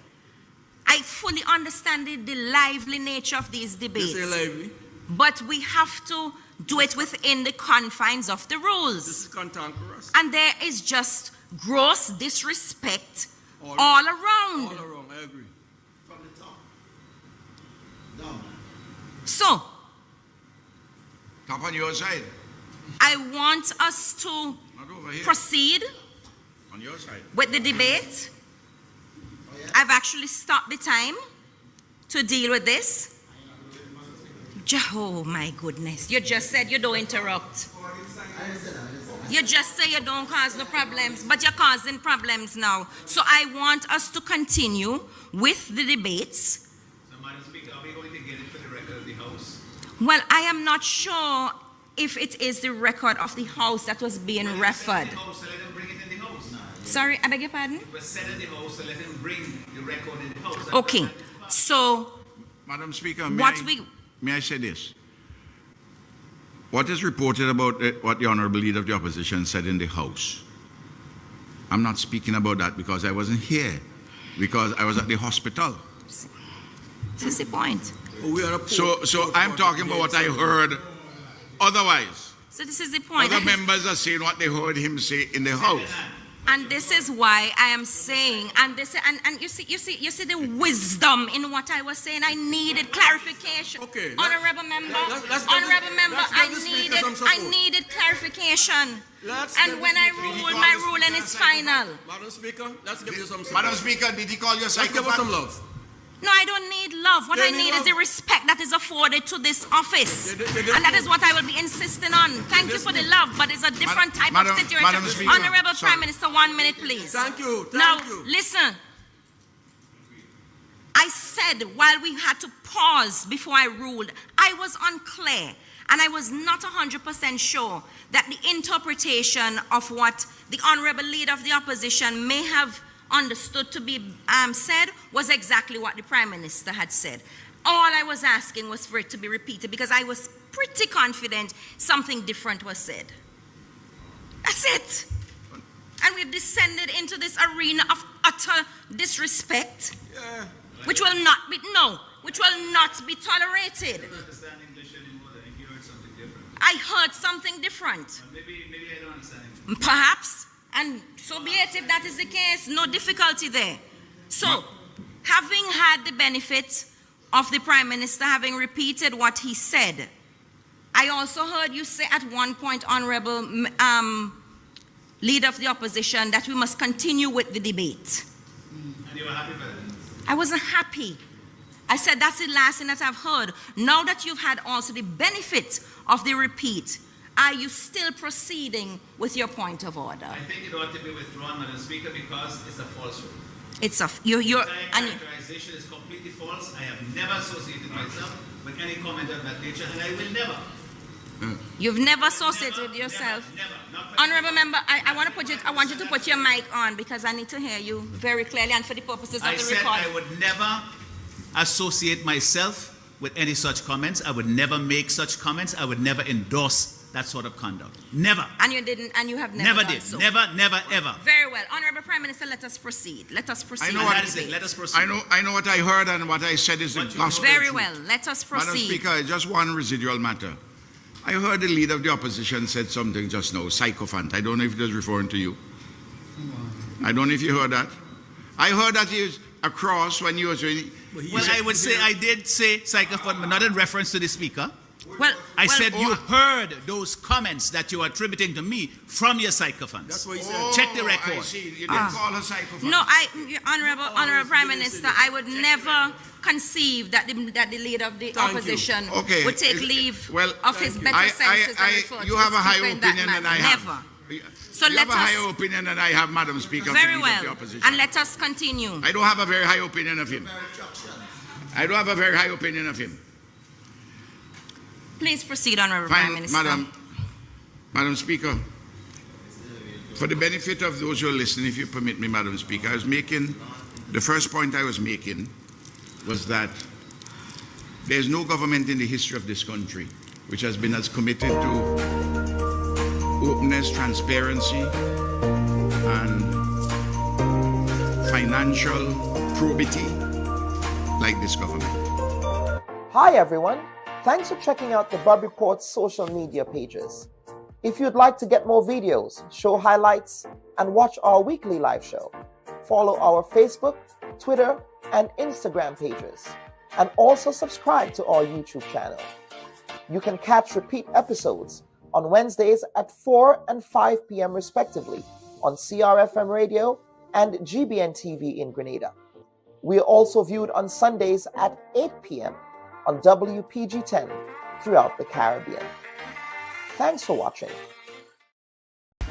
I fully understand the lively nature of these debates. This ain't lively. But we have to do it within the confines of the rules. This is cantankerous. And there is just gross disrespect all around. All around, I agree. From the top. Down. So, top on your side. I want us to proceed on your side with the debate. I've actually stopped the time to deal with this. Oh my goodness. You just said you don't interrupt. You just say you don't cause no problems, but you're causing problems now. So I want us to continue with the debates. So, Madam Speaker, are we going to get it for the record of the House? Well, I am not sure if it is the record of the House that was being referred. Sorry, I beg your pardon? It was said in the House, so let him bring the record in the House. Okay, so Madam Speaker, may I say this? What is reported about what the Honourable Leader of the Opposition said in the House? I'm not speaking about that because I wasn't here, because I was at the hospital. This is the point. So I'm talking about what I heard otherwise. So this is the point. Other members are saying what they heard him say in the House. And this is why I am saying, and you see the wisdom in what I was saying. I needed clarification. Okay. Honorable member, I needed clarification. And when I rule, my ruling is final. Madam Speaker, let's give you some support. Madam Speaker, did he call you Let's give us some love. No, I don't need love. What I need is the respect that is afforded to this office. And that is what I will be insisting on. Thank you for the love, but it's a different type of situation. Madam Speaker, Honorable Prime Minister, 1 minute, please. Thank you. Now, listen. I said while we had to pause before I ruled, I was unclear. And I was not 100% sure that the interpretation of what the Honorable Leader of the Opposition may have understood to be said was exactly what the Prime Minister had said. All I was asking was for it to be repeated because I was pretty confident something different was said. That's it. And we've descended into this arena of utter disrespect, which will not be tolerated. I heard something different. Maybe I don't understand. Perhaps, and so be it if that is the case, no difficulty there. So, having had the benefit of the Prime Minister having repeated what he said, I also heard you say at one point, Honorable Leader of the Opposition, that we must continue with the debate. And you were happy for that? I wasn't happy. I said that's the last thing that I've heard. Now that you've had also the benefit of the repeat, are you still proceeding with your point of order? I think it ought to be withdrawn, Madam Speaker, because it's a falsehood. It's a your characterization is completely false. I have never associated myself with any comment of that nature, and I will never. You've never associated yourself. Never. Honorable Member, I want you to put your mic on because I need to hear you very clearly and for the purposes of the recording. I would never associate myself with any such comments. I would never make such comments. I would never endorse that sort of conduct. Never. And you didn't, and you have never done did. so. Never, ever. Very well. Honorable Prime Minister, let us proceed. Let us proceed. I know what is it. Let us proceed. I know what I heard and what I said is the gospel. Very well. Let us proceed. Madam Speaker, just one residual matter. I heard the Leader of the Opposition said something just now, sycophant. I don't know if it was referring to you. I don't know if you heard that. I heard that he was across when you was really... Well, I would say I did say sycophant, but not in reference to the Speaker. I said you heard those comments that you are attributing to me from your sycophants. That's what he said. Check the record. I see. You didn't call her sycophant. No, Honorable Prime Minister, I would never conceive that the Leader of the Opposition would take leave of his better senses and refer to you have a higher in opinion that than I have. Never. So you have a higher opinion than I have, Madam Speaker, very of the Leader of the well. Opposition. And let us continue. I don't have a very high opinion of him. I don't have a very high opinion of him. Please proceed, Honorable Prime Minister. Madam Speaker, for the benefit of those who are listening, if you permit me, Madam Speaker, the first point I was making was that there's no government in the history of this country which has been as committed to openness, transparency, and financial probity like this government. Hi everyone, thanks for checking out the Bubb Report's social media pages. If you'd like to get more videos, show highlights, and watch our weekly live show, follow our Facebook, Twitter, and Instagram pages, and also subscribe to our YouTube channel. You can catch repeat episodes on Wednesdays at 4 and 5 p.m. respectively on CRFM Radio and GBN TV in Grenada. We are also viewed on Sundays at 8 p.m. on WPG-10 throughout the Caribbean. Thanks for watching.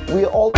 We are all...